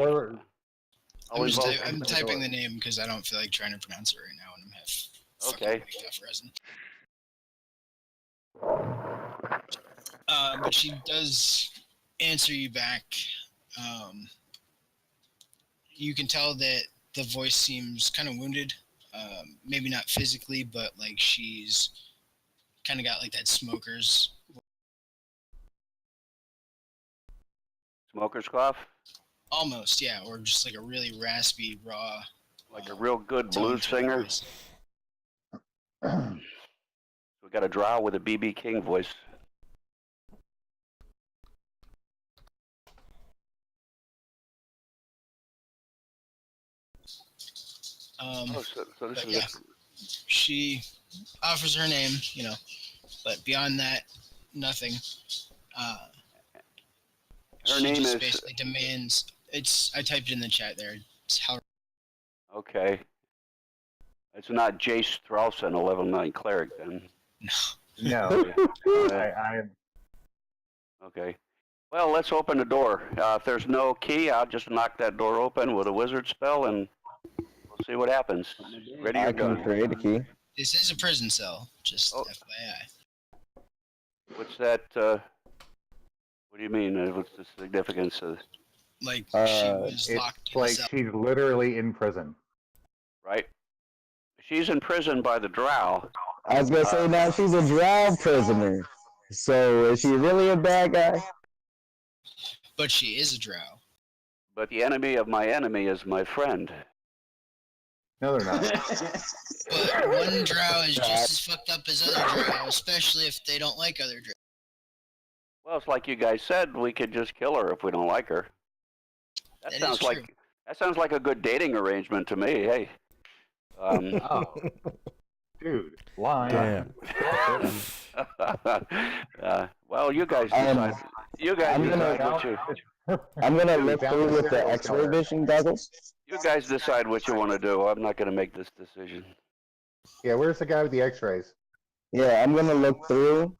I'm typing the name because I don't feel like trying to pronounce it right now, and I'm half Okay. resin. But she does answer you back. You can tell that the voice seems kind of wounded. Maybe not physically, but like she's kind of got like that smoker's. Smoker's cough? Almost, yeah, or just like a really raspy, raw. Like a real good tone blues to her singer? voice. We got a drow with a BB King voice. So this is yeah. She offers her name, but beyond that, nothing. Her She name just is basically demands. I typed it in the chat there. It's how. okay. It's not Jace Straussen, 11-9 cleric, then. No. I Okay. Well, let's open the door. If there's no key, I'll just knock that door open with a wizard spell, and we'll see what happens. Ready or I can done? create a key. This is a prison cell, just Oh. FYI. What's that? What do you mean? What's the significance of? Like she was it's locked in a like cell. she's literally in prison. Right. She's in prison by the drow. I was gonna say now she's a drow prisoner. So is she really a bad guy? But she is a drow. But the enemy of my enemy is my friend. No, they're not. But one drow is just as fucked up as other drow, especially if they don't like other drow. Well, it's like you guys said, we could just kill her if we don't like her. That sounds is true. that sounds like a good dating arrangement to me. Hey. Oh, dude, line. Damn. Well, you guys decide. You guys decide what you. I'm gonna look through with the X-ray vision goggles. You guys decide what you want to do. I'm not going to make this decision. Yeah, where's the guy with the X-rays? Yeah, I'm gonna look through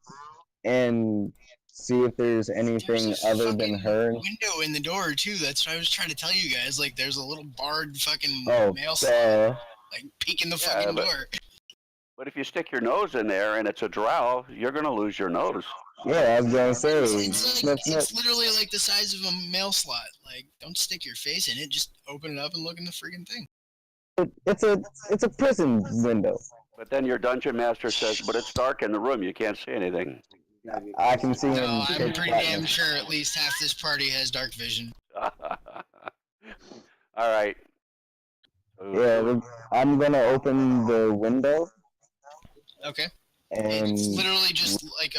and see if there's anything There's a other than fucking her. window in the door too. That's what I was trying to tell you guys. Like, there's a little barred fucking Oh, mail slot, like peeking the fucking door. But if you stick your nose in there and it's a drow, you're going to lose your nose. yeah, I was gonna say. It's literally like the size of a mail slot. Like, don't stick your face in it. Just open it up and look in the friggin' thing. It's a prison window. But then your dungeon master says, but it's dark in the room. You can't see anything. I can see him. No, I'm pitch pretty black. damn sure at least half this party has dark vision. All right. Yeah, I'm gonna open the window Okay. and It's literally just like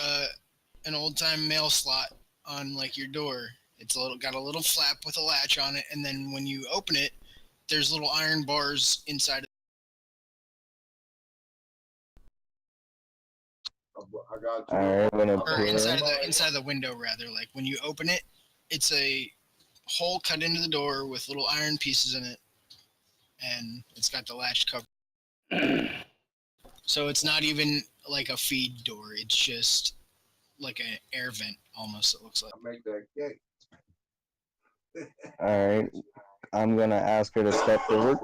an old time mail slot on like your door. It's got a little flap with a latch on it, and then when you open it, there's little iron bars inside. alright, I'm gonna Or peer. inside of the window rather. Like when you open it, it's a hole cut into the door with little iron pieces in it, and it's got the latch cover. So it's not even like a feed door. It's just like an air vent almost. It looks like. Alright, I'm gonna ask her to step forward.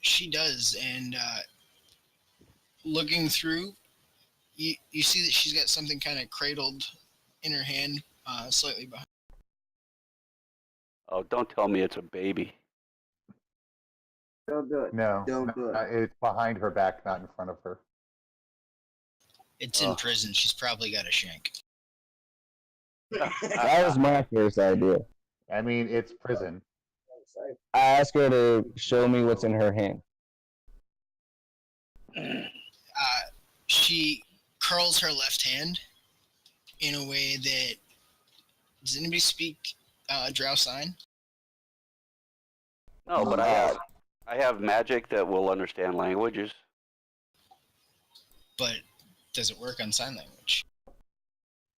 She does, and looking through, you see that she's got something kind of cradled in her hand, slightly behind. Oh, don't tell me it's a baby. No, it's behind her back, not in front of her. It's in prison. She's probably got a shank. That was my first idea. I mean, it's prison. I asked her to show me what's in her hand. She curls her left hand in a way that. Does anybody speak Drow sign? No, but I have magic that will understand languages. But does it work on sign language?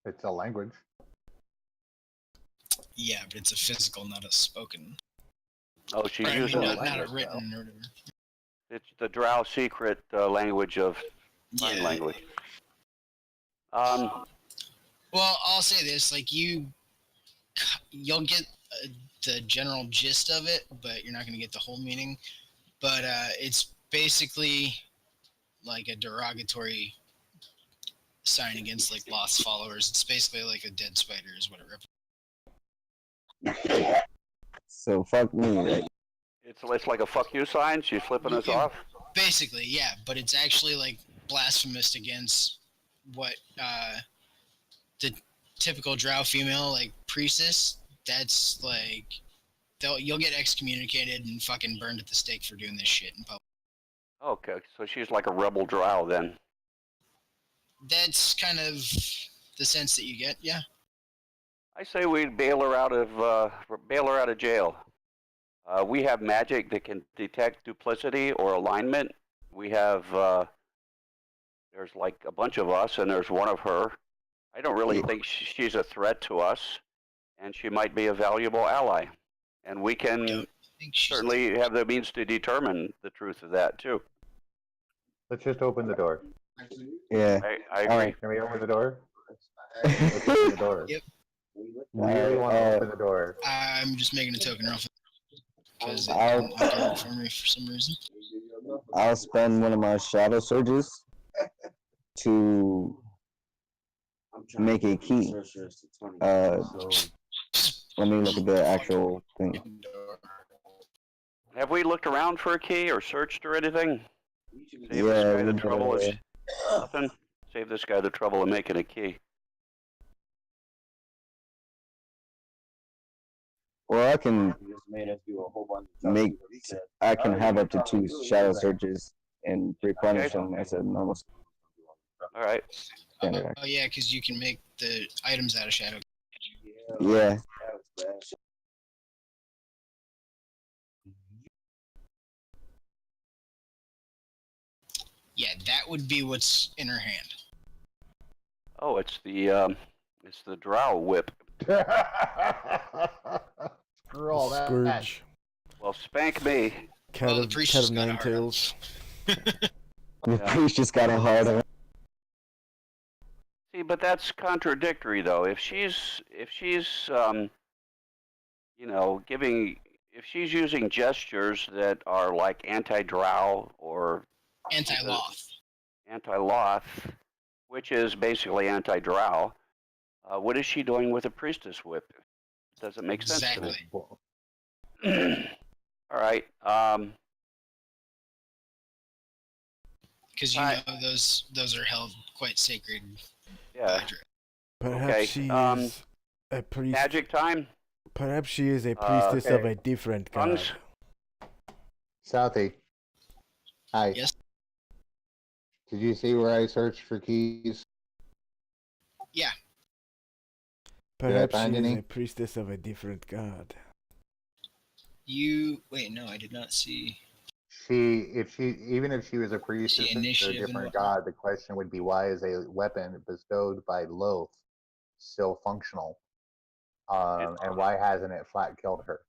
It's a language. Yeah, but it's a physical, not a spoken. Oh, she's Or, I mean, using not, it. not a written or whatever. It's the Drow secret language of sign language. Well, I'll say this: like you'll get the general gist of it, but you're not going to get the whole meaning. But it's basically like a derogatory sign against like lost followers. It's basically like a dead spider is what it represents. So fuck me, right? It's like a fuck you sign. She's flipping us off. Basically, yeah, but it's actually like blasphemous against what the typical Drow female like priestess. That's like you'll get excommunicated and fucking burned at the stake for doing this shit in public. Okay, so she's like a rebel Drow then. That's kind of the sense that you get, yeah. I say we bail her out of jail. We have magic that can detect duplicity or alignment. We have there's like a bunch of us, and there's one of her. I don't really think she's a threat to us, and she might be a valuable ally. And we can certainly have the means to determine the truth of that too. Let's just open the door. Yeah. I agree. Can we open the door? Let's open the door. Yep. Really want to open the door. I'm just making a token off because it I'll- didn't work for me for some reason. I'll spend one of my shadow surges to make a key. Let me look at the actual thing. Have we looked around for a key or searched or anything? Save Yeah, this guy the we trouble of did. nothing. Save this guy the trouble of making a key. Well, I can make. I can have up to 2 shadow surges and replenish them as a normal All right. standard action. Oh yeah, because you can make the items out of shadow. Yeah. Yeah, that would be what's in her hand. Oh, it's the Drow whip. Screw all that. Scourge. Well, spank me. Cat Well, of, the priest cat just of got a nine hard on. tails. The priest just got a hard on. See, but that's contradictory, though. If she's if she's using gestures that are like anti-Drow or Anti-Loth. anti-Loth, which is basically anti-Drow, what is she doing with a priestess whip? Doesn't make sense to me. Exactly. All right. Because you know those are held quite sacred. Yeah. Perhaps Okay, she um, is a priest. Magic time. Perhaps she is a priestess of okay. a different god. Tongues. Southie. Hi. Yes. Did you see where I searched for keys? Yeah. Perhaps find she is any? a priestess of a different god. Wait, no, I did not see. Even if she was a priestess See of a initiative and different whatnot. god, the question would be, why is a weapon bestowed by Loth still functional? And why hasn't it flat killed her?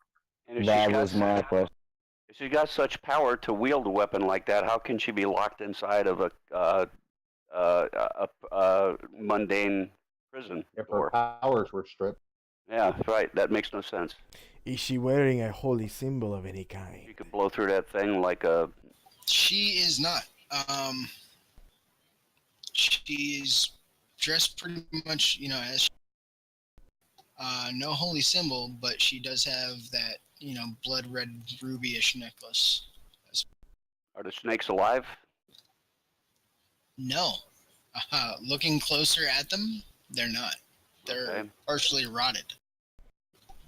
And if That was my question. if she's got such power to wield a weapon like that, how can she be locked inside of a mundane prison If her door? powers were stripped, Yeah, right. That makes no sense. Is she wearing a holy symbol of any You kind? could blow through that thing like a. She is not. She's dressed pretty much, as no holy symbol, but she does have that, blood red ruby-ish necklace. Are the snakes alive? No. Looking closer at them, they're not. They're Okay. partially rotted,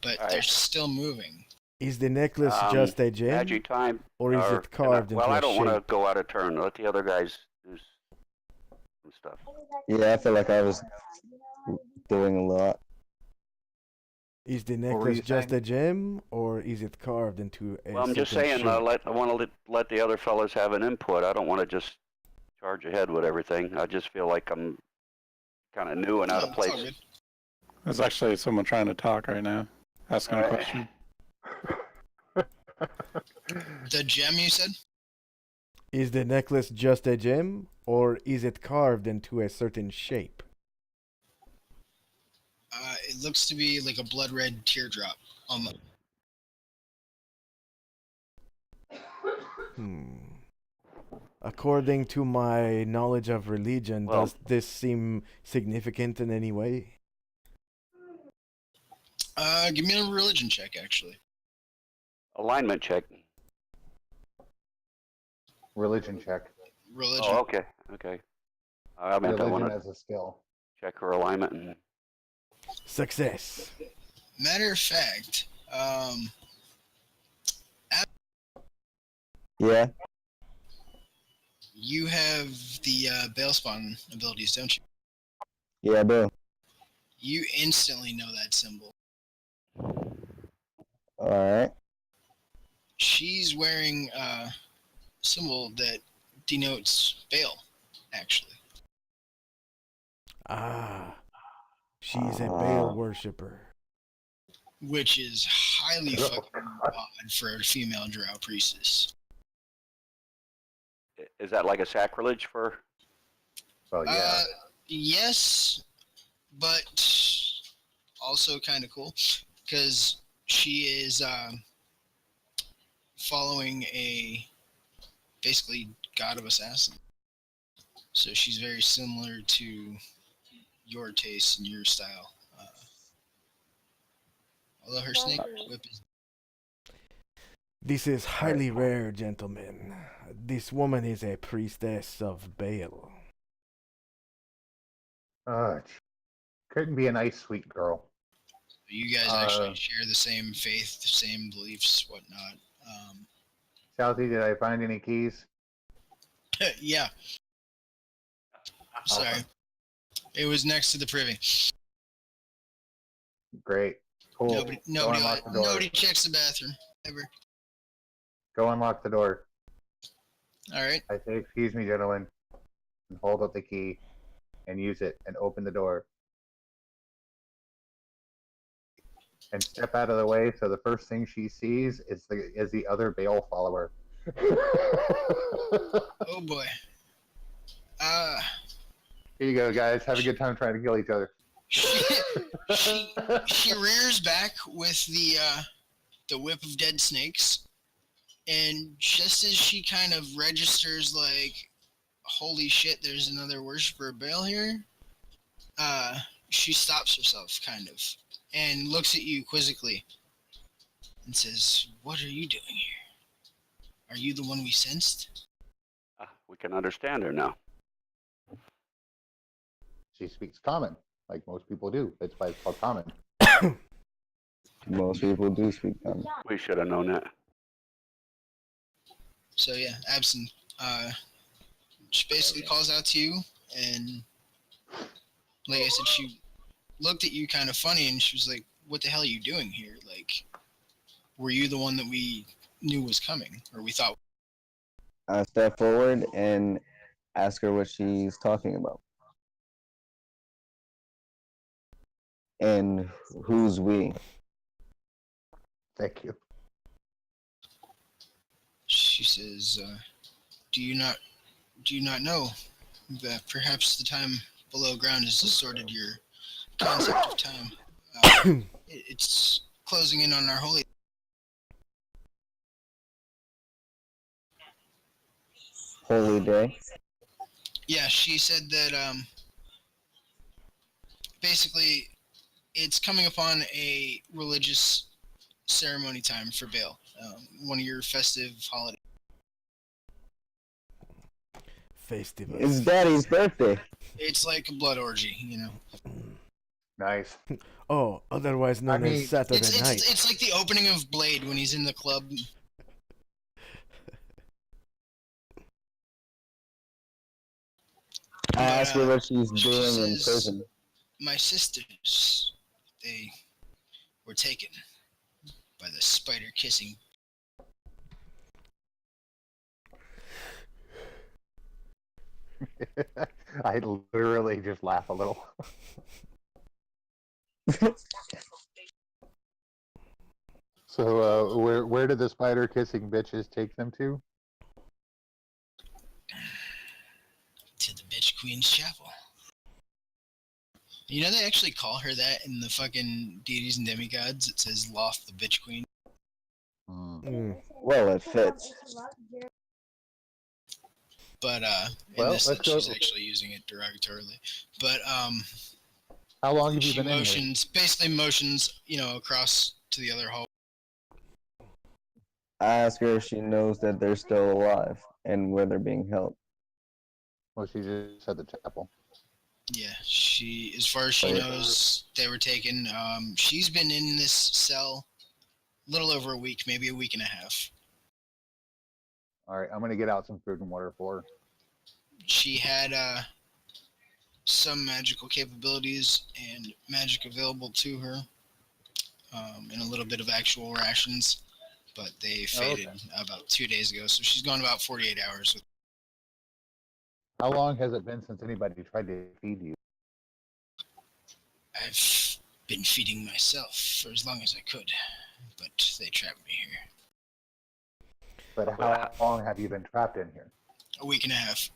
but All they're right. still moving. Is the necklace just a gem, Magic time. or is it carved into I a don't want to shape? go out of turn. Let the other guys do some stuff. Yeah, I feel like I was doing a lot. Is the were necklace you just saying? a gem, or is it carved into a Well, I'm just certain saying. shape? I want to let the other fellas have an input. I don't want to just charge ahead with everything. I just feel like I'm kind of new and out No, of it's all place. good. There's actually someone trying to talk right now, asking a All right. question. The gem, you said? Is the necklace just a gem, or is it carved into a certain shape? It looks to be like a blood red teardrop. According to my knowledge of religion, Well- does this seem significant in any way? Give me a religion check, actually. Alignment check. religion check. Religion. Oh, okay. Okay. I meant I want Religion to as a skill. check her alignment and. Success. Matter of fact, Yeah. you have the bail spawn abilities, don't you? Yeah, I do. You instantly know that symbol. All right. She's wearing a symbol that denotes bail, actually. Ah, she's a Baal worshipper. Which is highly fucking odd for a female drow priestess. Is that like a sacrilege for? Well, yeah. Yes, but also kind of cool because she is following a basically god of assassin. So she's very similar to your taste and your style. Although her snake whip is. This is highly rare, gentlemen. This woman is a priestess of Baal. Couldn't be a nice, sweet girl. You guys actually share the same faith, the same beliefs, whatnot. Southie, did I find any keys? Yeah. Sorry. Awesome. It was next to the privy. Great. Cool. Nobody checks the bathroom ever. Go unlock the door. All right. I say, excuse me, gentlemen, and hold up the key and use it and open the door. And step out of the way so the first thing she sees is the other Baal follower. Oh boy. Here you go, guys. Have a good time trying to kill each other. She rears back with the whip of dead snakes, and just as she kind of registers like, holy shit, there's another worshiper of Baal here, she stops herself kind of and looks at you quizzically and says, "What are you doing here? Are you the one we sensed?" We can understand her now. She speaks common, like most people do. That's why it's called common. Most people do speak common. We should have known that. So yeah, Absinthe. She basically calls out to you, and like I said, she looked at you kind of funny, and she was like, "What the hell are you doing here? Like, were you the one that we knew was coming, or we thought?" I step forward and ask her what she's talking about. And who's we? Thank you. She says, "Do you not know that perhaps the time below ground has distorted your concept of time? It's closing in on our holy." Holy day. Yeah, she said that basically it's coming upon a religious ceremony time for Baal, one of your festive holidays. Festival. It's Daddy's birthday. It's like a blood orgy, you know. Nice. Oh, otherwise known mean, as Saturday night. It's like the opening of Blade when he's in the club. I ask her what she's she doing in says, prison. "My sisters, they were taken by the spider-kissing." I literally just laugh a little. So, where did the spider kissing bitches take them to? To the bitch queen's chapel. You know they actually call her that in the fucking deities and demigods. It says Loth the bitch queen. Well, it fits. But in Well, this let's sense, go. she's actually using it derogatorily. But How long have you she been in here? basically motions, across to the other hall. I ask her if she knows that they're still alive and where they're being held. Well, she just said the chapel. Yeah, she, as far as she knows, they were taken. She's been in this cell a little over a week, maybe a week and a half. All right, I'm gonna get out some food and water for her. She had some magical capabilities and magic available to her, and a little bit of actual rations, but they faded about 2 days ago. So she's gone about 48 hours. How long has it been since anybody tried to feed you? I've been feeding myself for as long as I could, but they trapped me here. But how long have you been trapped in here? A week and a half.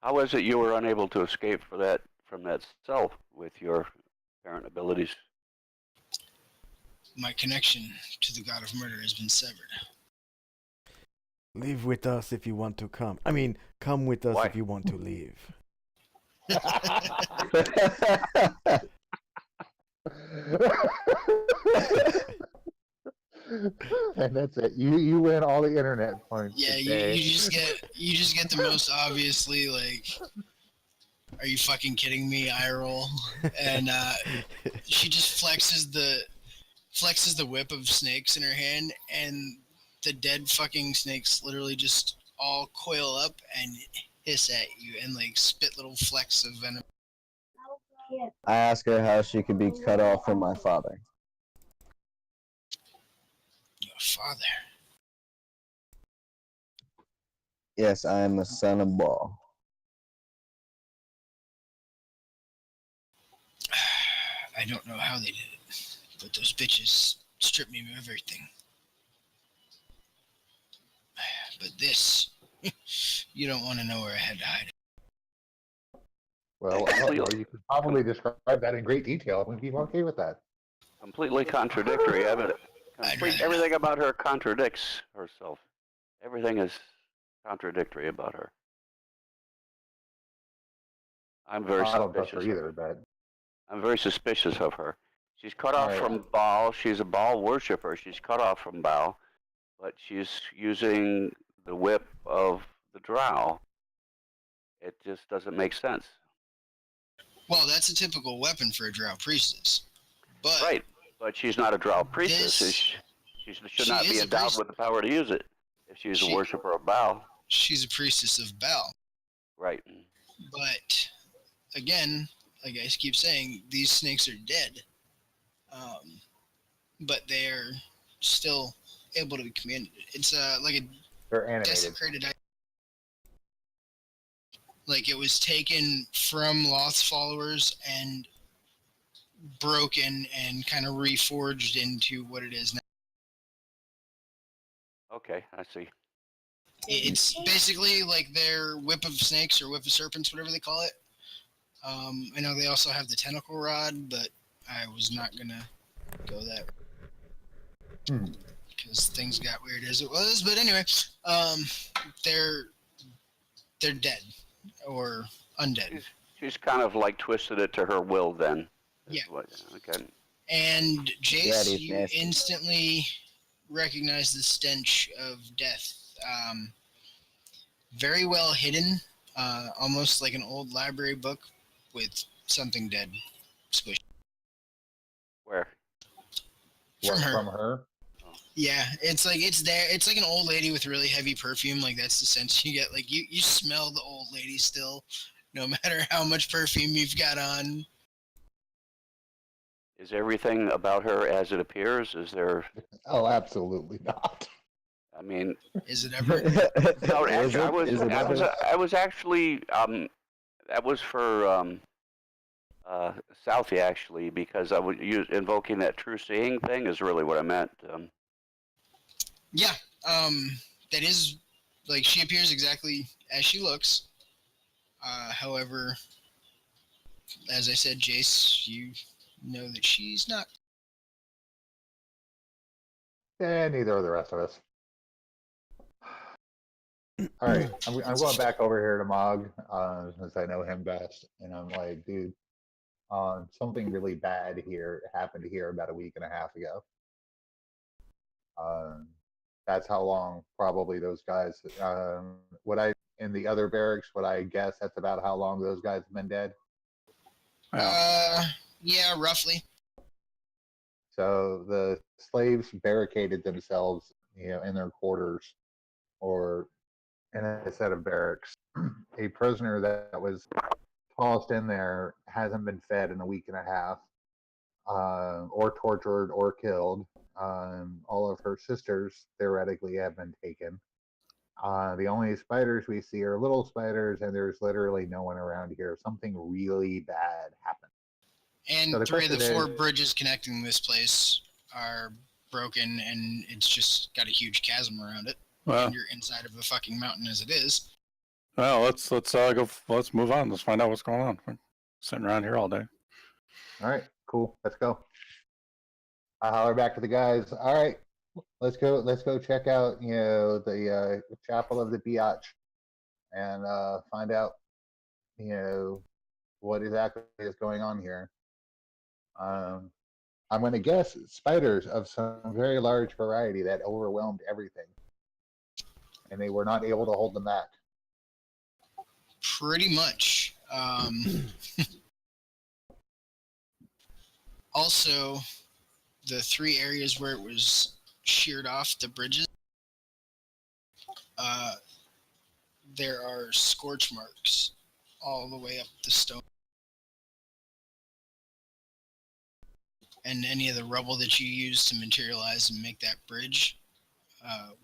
How is it you were unable to escape from that cell with your apparent abilities? My connection to the god of murder has been severed. Leave with us if you want to come. I mean, come with us Why? if you want to leave. And that's it. You win all the internet points. Yeah, you just get the most obviously like, are you fucking kidding me? Eye roll, and she just flexes the whip of snakes in her hand, and the dead fucking snakes literally just all coil up and hiss at you and like spit little flecks of venom. I ask her how she could be cut off from my father. Your father. Yes, I am the son of Baal. I don't know how they did it, but those bitches stripped me of everything. But this, you don't want to know where I had to hide it. Well, I don't know. You could probably describe that in great detail. We'd be okay with that. Completely contradictory, haven't it? I'd rather Everything about her contradicts herself. Everything is contradictory about her. I'm very I don't trust her suspicious. either, but I'm very suspicious of her. She's cut off Right. from Baal. She's a Baal worshiper. She's cut off from Baal, but she's using the whip of the Drow. It just doesn't make sense. Well, that's a typical weapon for a drow priestess. But Right, but she's not a Drow priestess. This- She should she not be is a endowed priest- with the power to use it. If she's a worshiper of Baal. She's a priestess of Baal. Right. But again, like I keep saying, these snakes are dead. But they're still able to be commanded. It's like a They're animated. desecrated. Like it was taken from Loth's followers and broken and kind of reforged into what it is now. Okay, I see. It's basically like their whip of snakes or whip of serpents, whatever they call it. I know they also have the tentacle rod, but I was not gonna go that because things got weird as it was. But anyway, they're dead or undead. She's kind of like twisted it to her will then. Yeah. Okay. And Jace, Daddy's you nasty. instantly recognize the stench of death. Very well hidden, almost like an old library book with something dead squished. Where? From her. From her? Yeah, it's like it's there. It's like an old lady with really heavy perfume. Like that's the sense you get. Like you smell the old lady still, no matter how much perfume you've got on. Is everything about her as it appears? Is there? Oh, absolutely not. I mean, Is it ever? no. Is Actually, it? I was actually that was for Southie actually because I was invoking that true seeing thing is really what I meant. Yeah. That is like she appears exactly as she looks. However, as I said, Jace, you know that she's not. And neither are the rest of us. All right, I'm going back over here to Mog, since I know him best, and I'm like, dude, something really bad here happened here about a week and a half ago. That's how long probably those guys. In the other barracks? Would I guess that's about how long those guys have been dead? Yeah, roughly. So the slaves barricaded themselves, in their quarters or in a set of barracks. A prisoner that was tossed in there hasn't been fed in a week and a half, or tortured or killed. All of her sisters theoretically have been taken. The only spiders we see are little spiders, and there's literally no one around here. Something really bad happened. And So the 3 of the question 4 is- bridges connecting this place are broken, and it's just got a huge chasm around it. Well, And you're inside of a fucking mountain as it is. well, let's go. Let's move on. Let's find out what's going on. We're sitting around here all day. All right, cool. Let's go. I holler back to the guys. All right, let's go. Let's go check out, the chapel of the Biatch, and find out, what exactly is going on here. I'm going to guess spiders of some very large variety that overwhelmed everything, and they were not able to hold them back. Pretty much. Also, the 3 areas where it was sheared off the bridges, there are scorch marks all the way up the stone. And any of the rubble that you used to materialize and make that bridge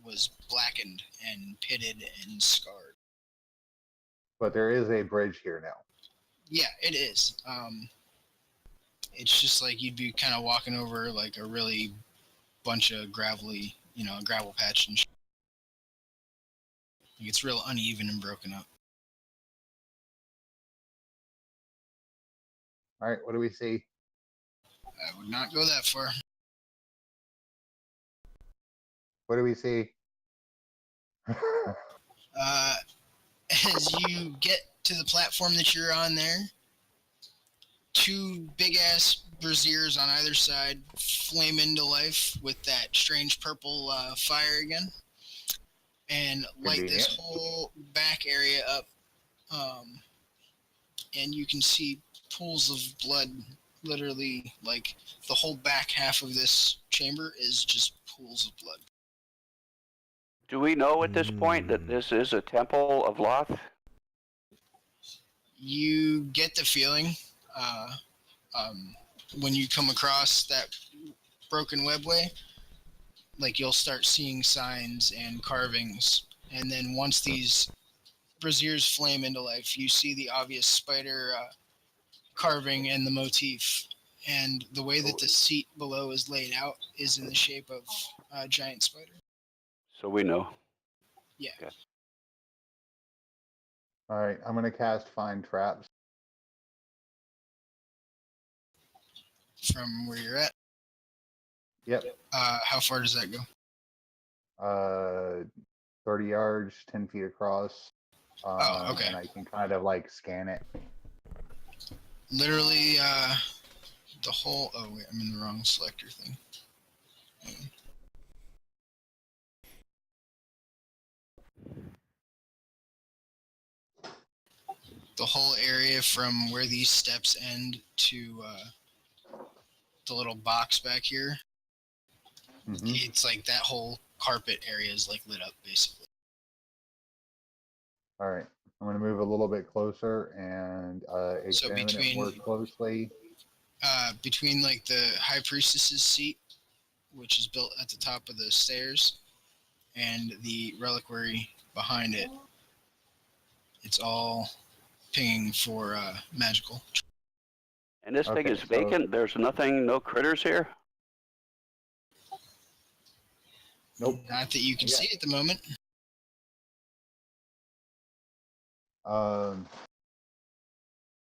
was blackened and pitted and scarred. But there is a bridge here now. Yeah, it is. It's just like you'd be kind of walking over like a really bunch of gravelly, a gravel patch and shit. Like it's real uneven and broken up. All right, what do we see? I would not go that far. What do we see? As you get to the platform that you're on there, 2 big-ass braziers on either side flame into life with that strange purple fire again, and light this Convenient. whole back area up. And you can see pools of blood, literally, like the whole back half of this chamber is just pools of blood. Do we know at this point that this is a temple of Loth? You get the feeling when you come across that broken webway, like you'll start seeing signs and carvings, and then once these braziers flame into life, you see the obvious spider carving and the motif. And the way that the seat below is laid out is in the shape of a giant spider. So we know. Yeah. Okay. All right, I'm gonna cast Find Traps. From where you're at. Yep. How far does that go? 30 yards, 10 feet across. Okay. And I can kind of like scan it. Literally, the whole. Oh wait, I'm in the wrong selector thing. The whole area from where these steps end to the little box back here. Mm-hmm. It's like that whole carpet area is like lit up basically. All right, I'm gonna move a little bit closer and examine it more closely. Between like the high priestess's seat, which is built at the top of the stairs, and the reliquary behind it, it's all pinging for magical. And this thing Okay, is so- vacant? There's nothing, no critters here? Nope. Not that you can Yeah. see at the moment.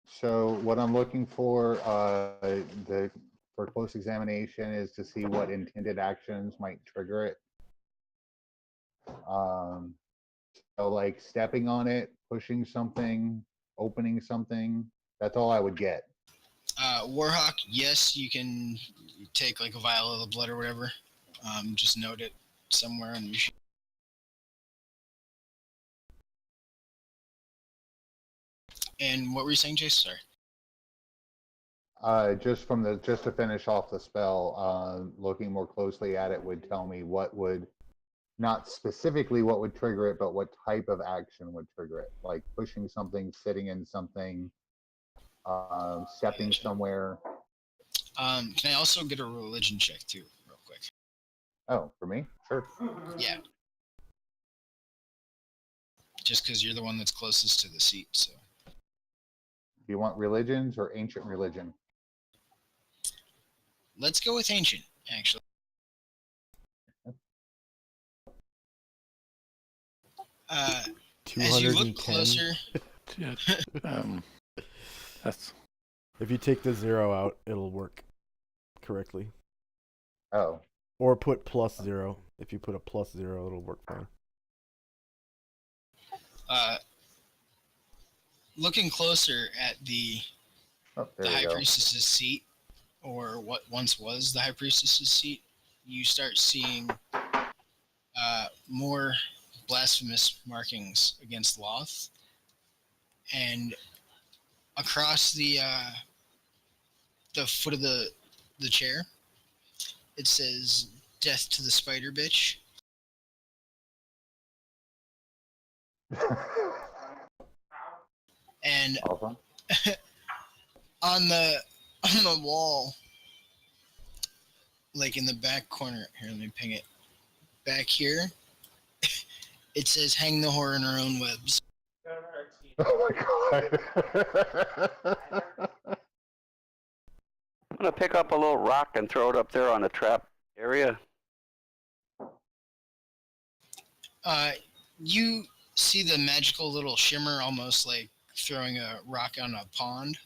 So what I'm looking for, for close examination is to see what intended actions might trigger it. So like stepping on it, pushing something, opening something. That's all I would get. Warhawk, yes, you can take like a vial of the blood or whatever. Just note it somewhere and you should. And what were you saying, Chase? Sorry. Just to finish off the spell, looking more closely at it would tell me what would, not specifically what would trigger it, but what type of action would trigger it, like pushing something, sitting in something, stepping somewhere. Can I also get a religion check too, real quick? Oh, for me? Sure. Yeah. Just because you're the one that's closest to the seat, so. Do you want religions or ancient religion? Let's go with ancient, actually. As you look 210. closer, Yeah. That's If you take the 0 out, it'll work correctly. Oh, Or put +0. If you put a +0, it'll work fine. looking closer at the there High you go. Priestess's seat, or what once was the High Priestess's seat, you start seeing more blasphemous markings against Loth, and across the foot of the chair, it says "Death to the Spider Bitch." And Awesome. on the wall, like in the back corner, here, let me ping it. Back here, it says "Hang the whore in her own webs." Oh my god. I'm gonna pick up a little rock and throw it up there on the trap area. You see the magical little shimmer, almost like throwing a rock on a pond.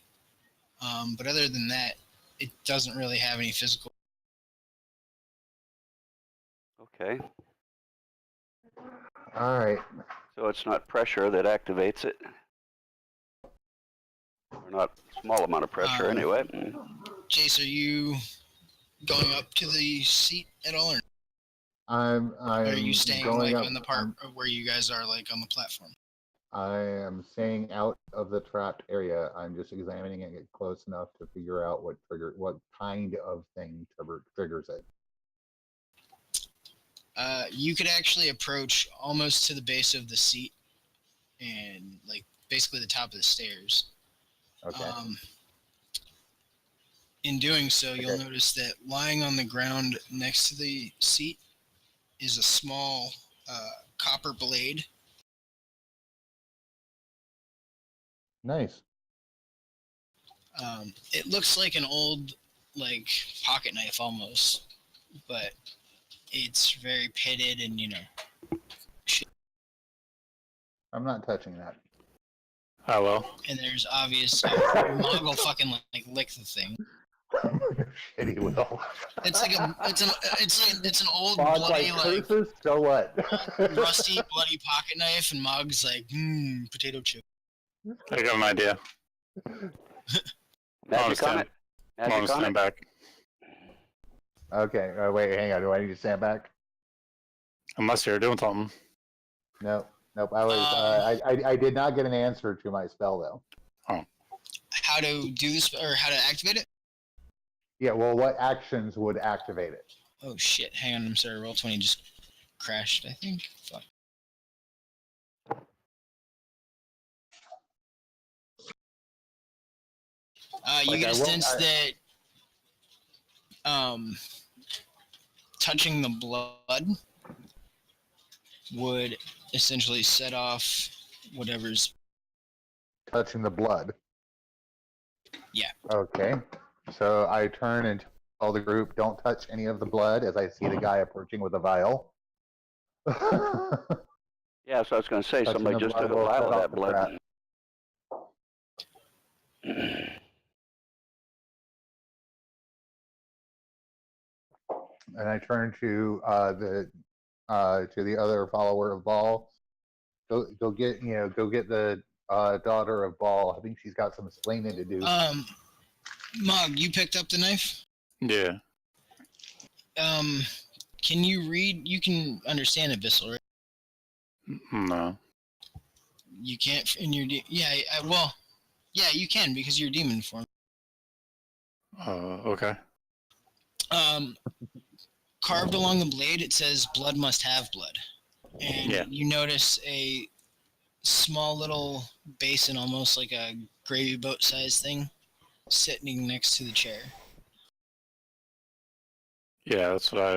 But other than that, it doesn't really have any physical. Okay. All right. So it's not pressure that activates it. Or not a small amount of pressure anyway. Jace, are you going up to the seat at all, or are you staying going like up, on the part where you guys are like on the platform? I am staying out of the trapped area. I'm just examining it close enough to figure out what kind of thing triggers it. You could actually approach almost to the base of the seat and like basically the top of the stairs. Okay. In doing so, you'll Okay. notice that lying on the ground next to the seat is a small copper blade. Nice. It looks like an old like pocket knife almost, but it's very pitted and I'm not touching that. I will. and there's obvious Mog will fucking like lick the thing. Shitty will. It's like it's an old Bog bloody like curses, so what? rusty bloody pocket knife, and Mog's like potato chip. I got an idea. Magic on it. I'm Magic on stand it. back. Okay. Wait, hang on. Do I need to stand back? Unless you're doing something. Nope. I was. I did not get an answer to my spell though. How to do this or how to activate it? Yeah. Well, what actions would activate it? Oh shit! Hang on, I'm sorry. Roll20 just crashed. I think. Fuck. You Like, get I a won't- sense that touching the blood would essentially set off whatever's. Touching the blood. Yeah. Okay. So I turn and tell the group, don't touch any of the blood as I see the guy approaching with a vial. Yeah, so I was going to say, Touching somebody the just blood took a will vial of set that off the blood. And I turn to the other follower of Baal. Go get the daughter of Baal. I think she's got some explaining to do. Mog, you picked up the knife. Yeah. Can you read? You can understand Abyssal, right? No. You can't in your well, yeah, you can because you're demon form. Okay. Carved along the blade, it says "Blood must have blood," and Yeah. you notice a small little basin, almost like a gravy boat size thing, sitting next to the chair. Yeah, that's what I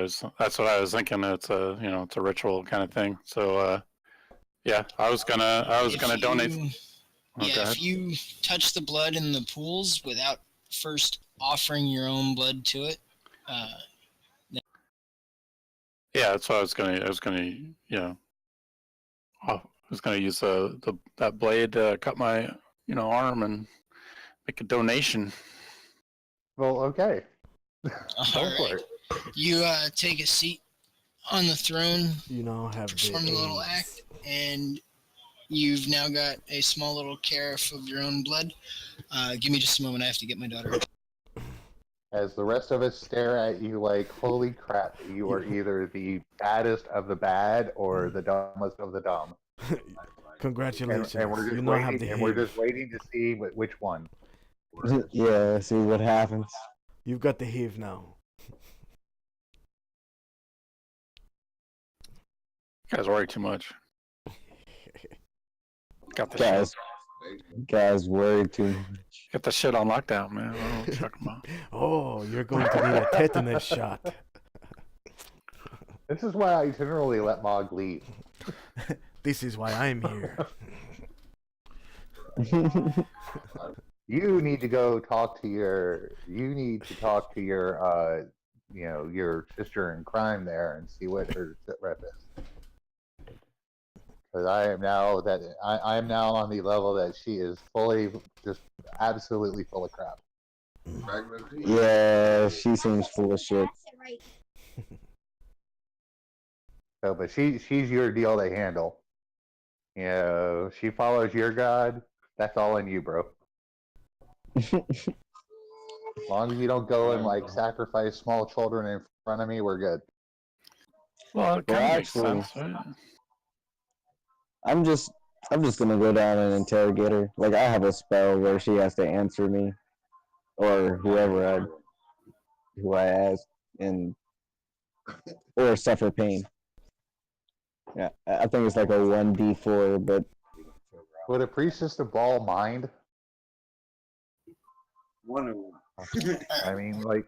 was thinking. It's a ritual kind of thing. So yeah, I was gonna donate. Oh, Yeah, go ahead. if you touch the blood in the pools without first offering your own blood to it, Yeah, that's what I was gonna use that blade to cut my arm and make a donation. Well, okay. all Go for right. it. You take a seat on the throne, You now have the perform the little AIDS. act, and you've now got a small little carafe of your own blood. Give me just a moment. I have to get my daughter. As the rest of us stare at you like, holy crap, you are either the baddest of the bad or the dumbest of the dumb. Congratulations. And we're just you now have the waiting. And we're HIV. just waiting to see which one. Yeah, see what happens. You've got the HIV now. You guys worry too much. Got the Guys, shit. guys worry too much. Got the shit on lockdown, man. I don't know what you're talking about. Oh, you're going to need a tetanus shot. This is why I generally let Mog leave. This is why I'm here. You need to go talk to your. You need to talk to your. Your sister in crime there and see what her sit rep is. Because I am now on the level that she is fully, just absolutely full of crap. Yeah, she seems full of shit. So, but she's your deal to handle. She follows your god. That's all on you, bro. As long as you don't go and like sacrifice small children in front of me, we're good. Well, it Well, kind of makes actually- sense, right? I'm just gonna go down and interrogate her. Like I have a spell where she has to answer me, or who I ask, or suffer pain. Yeah, I think it's like a 1d4, but Would a priestess of ball mind? I mean, like,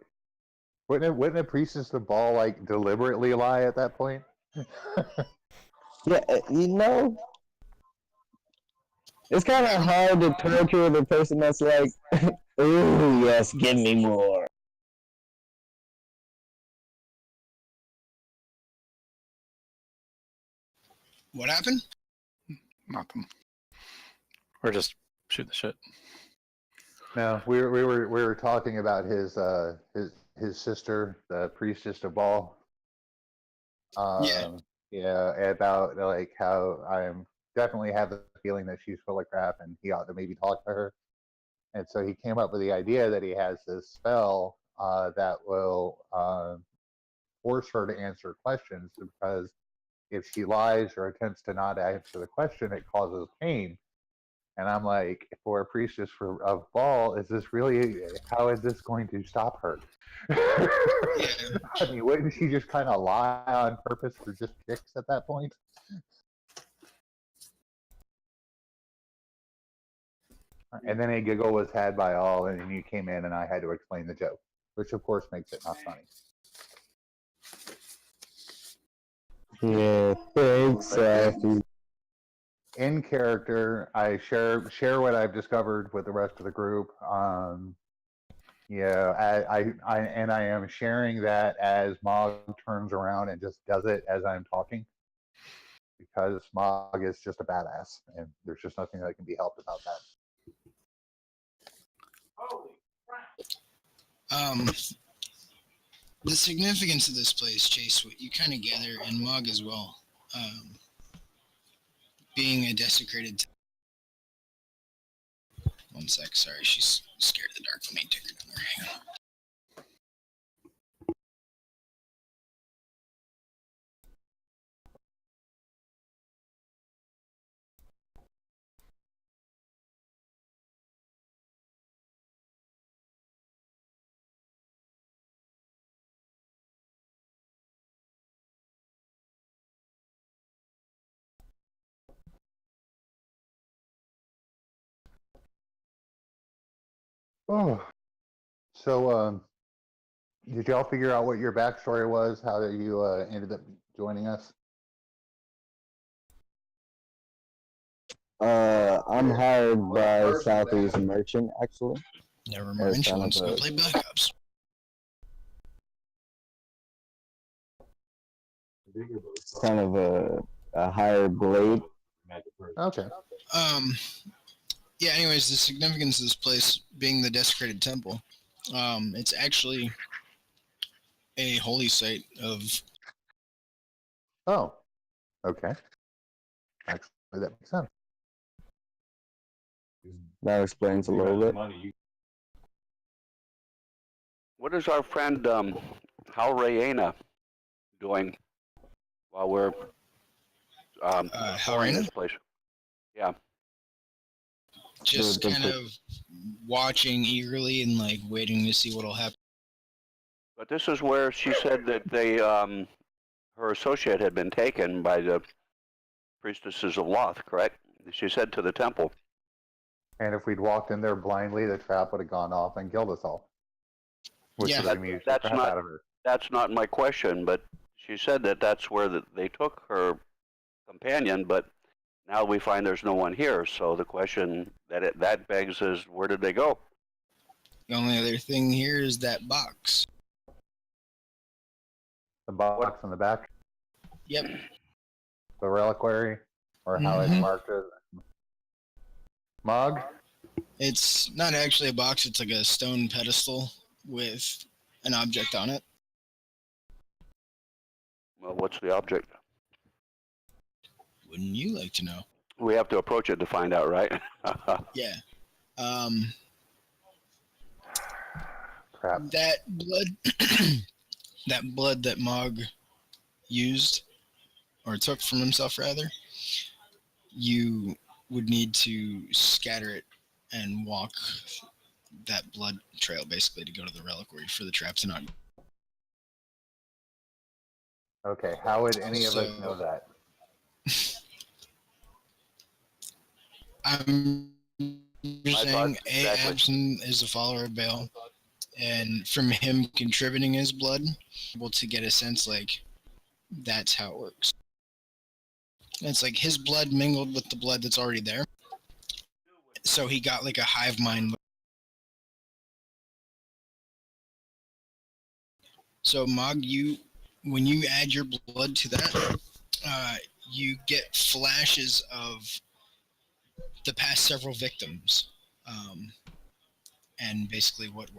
wouldn't a priestess of ball like deliberately lie at that point? yeah, it's kind of hard to torture the person that's like, ooh, yes, give me more. What happened? Nothing. We're just shooting the shit. No, we were talking about his sister, the priestess of ball. Yeah. Yeah, about like how I'm definitely have the feeling that she's full of crap, and he ought to maybe talk to her. And so he came up with the idea that he has this spell that will force her to answer questions, because if she lies or attempts to not answer the question, it causes pain. And I'm like, for a priestess of ball, is this really, how is this going to stop her? I mean, wouldn't she just kind of lie on purpose for just kicks at that point? And then a giggle was had by all, and you came in and I had to explain the joke, which of course makes it not funny. Yeah, thanks, In character, I share what I've discovered with the rest of the group. Yeah, I am sharing that as Mog turns around and just does it as I'm talking, because Mog is just a badass, and there's just nothing that can be helped about that. The significance of this place, Chase, what you kind of gather, and Mog as well, being a desecrated. One sec, sorry, she's scared of the dark. Let me take her down there. Hang on. Oh, so did y'all figure out what your backstory was? How that you ended up joining us? I'm hired by Southeast Merchant, actually. Never mind, she wants to go play Black Ops. It's kind of a hired blade. Okay. Yeah, anyways, the significance of this place being the desecrated temple, it's actually a holy site of. Oh, okay. Actually, that makes sense. That explains a little bit. What is our friend Halrayena doing while we're touring this place? Yeah. Just kind of watching eagerly and like waiting to see what'll happen. But this is where she said that they, her associate had been taken by the priestesses of Loth, correct? She said to the temple. And if we'd walked in there blindly, the trap would have gone off and killed us all. Which Yeah, would amused the crap out of her. That's not my question, but she said that that's where they took her companion, but now we find there's no one here. So the question that begs is, where did they go? The only other thing here is that box. The box on the back? Yep. The reliquary? Or how it's marked as Mog? It's not actually a box, it's like a stone pedestal with an object on it. Well, what's the object? Wouldn't you like to know? We have to approach it to find out, right? Yeah. Crap. That blood that blood that Mog used, or took from himself rather, you would need to scatter it and walk that blood trail basically to go to the reliquary for the trap to not. Okay, how would any of us know that? I'm saying thoughts, exactly. Abson is a follower of Bale, and from him contributing his blood, able to get a sense like that's how it works. It's like his blood mingled with the blood that's already there, so he got like a hive mind. So Mog, when you add your blood to that, you get flashes of the past several victims, and basically what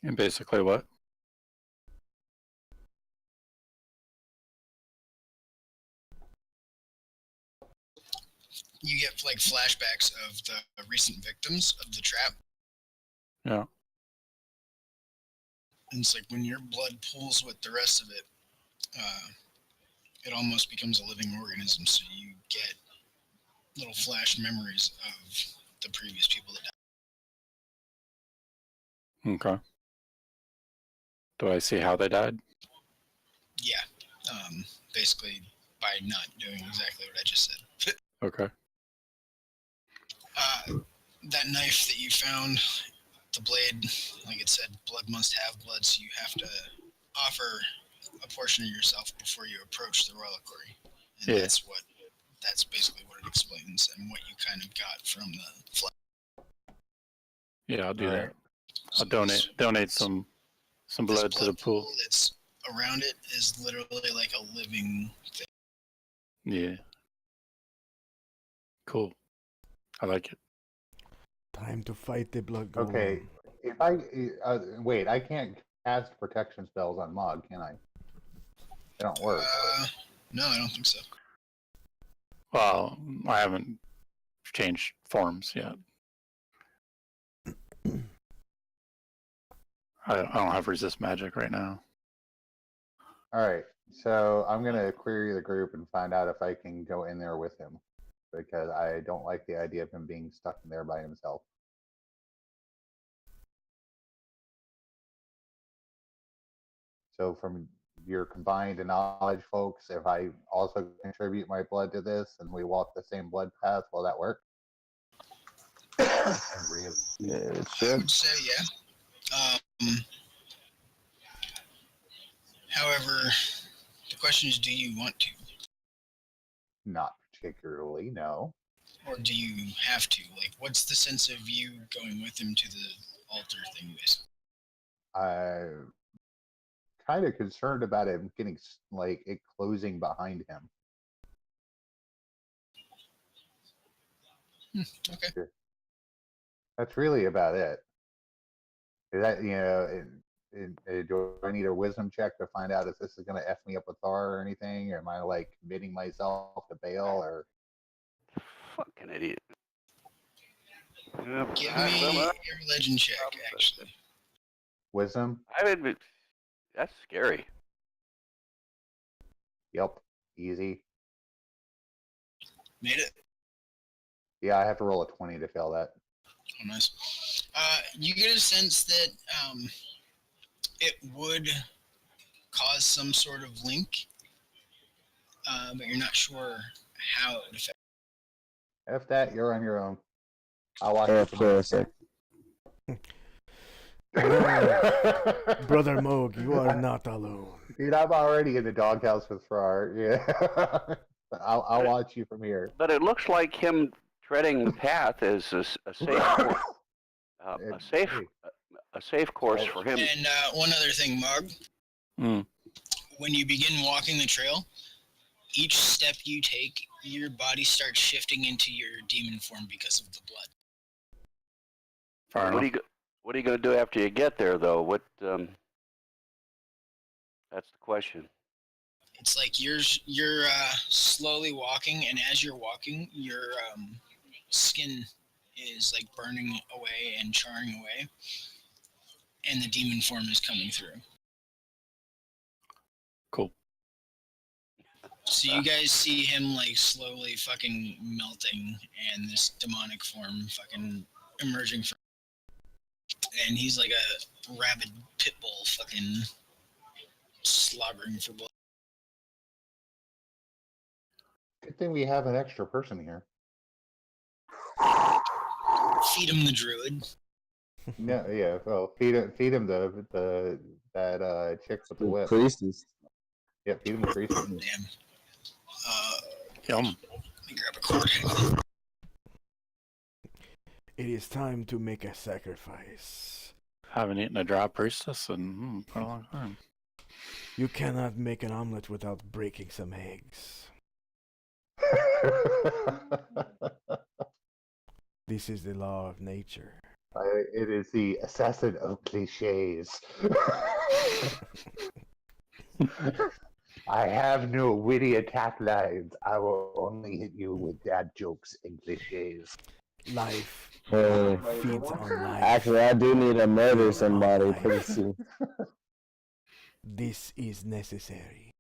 And basically what? you get, like flashbacks of the recent victims of the trap. Yeah. And it's like when your blood pools with the rest of it, it almost becomes a living organism. So you get little flash memories of the previous people that died. Okay. Do I see how they died? Yeah, basically by not doing exactly what I just said. Okay. That knife that you found, the blade, like it said, blood must have blood, so you have to offer a portion of yourself before you approach the reliquary. And Yeah. that's basically what it explains and what you kind of got from the flag. Yeah, I'll do Alright. that. I'll donate some blood to the pool. That's around it is literally like a living thing. Yeah. Cool. I like it. Time to fight the blood golem. Okay, if I wait, I can't cast protection spells on Mog, can I? They don't work. No, I don't think so. Well, I haven't changed forms yet. I don't have resist magic right now. All right, so I'm gonna query the group and find out if I can go in there with him, because I don't like the idea of him being stuck in there by himself. So from your combined knowledge, folks, if I also contribute my blood to this and we walk the same blood path, will that work? Yeah, it I should. would say yeah. However, the question is, do you want to? Not particularly, no. Or do you have to? Like, what's the sense of you going with him to the altar thing, basically? I'm kind of concerned about him getting, like, it closing behind him. Okay. That's really about it. Is that, do I need a wisdom check to find out if this is going to F me up with Thar or anything? Or am I, like, committing myself to Bale? Or Fucking idiot. Give me a religion check, actually. wisdom? That's scary. Yep. Easy. Made it. Yeah, I have to roll a 20 to fail that. Oh, nice. You get a sense that it would cause some sort of link, but you're not sure how it would affect. F that, you're on your own. I'll watch Yeah, you from classic. Brother Moog, you are not alone. Dude, I'm already in the doghouse with Farrar. Yeah. But I'll watch you from here. But it looks like him treading the path is a safe course for him. And one other thing, Mog. Mm. When you begin walking the trail, each step you take, your body starts shifting into your demon form because of the blood. Fair enough. What are you going to do after you get there, though? That's the question. It's like you're slowly walking, and as you're walking, your skin is like burning away and charring away, and the demon form is coming through. Cool. So you guys see him like slowly fucking melting, and this demonic form fucking emerging from, and he's like a rabid pit bull fucking slobbering for blood. Good thing we have an extra person here. Feed him the druid. No, yeah. Well, feed him that chick with the The whip. priestess. Yeah, feed him the priestess. Damn. Yum. Let me grab a cord. It is time to make a sacrifice. Haven't eaten a dry priestess in quite a long time. You cannot make an omelet without breaking some eggs. This is the law of nature. It is the assassin of cliches. I have no witty attack lines. I will only hit you with dad jokes and cliches. Life Hey, feeds on life. actually, I do need to murder somebody pretty soon. This is necessary.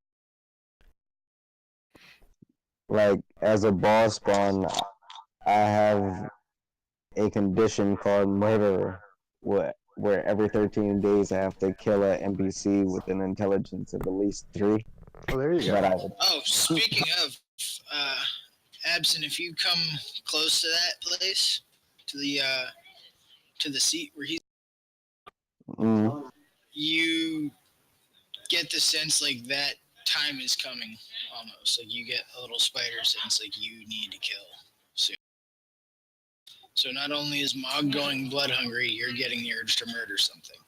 Like, as a boss spawn, I have a condition called murderer, where every 13 days I have to kill an NPC with an intelligence of at least 3. Oh, there you But I go. Oh, speaking of, Abson, if you come close to that place, to the seat where he's, you get the sense like that time is coming almost. Like you get a little spider sense like you need to kill soon. So not only is Mog going blood hungry, you're getting the urge to murder something.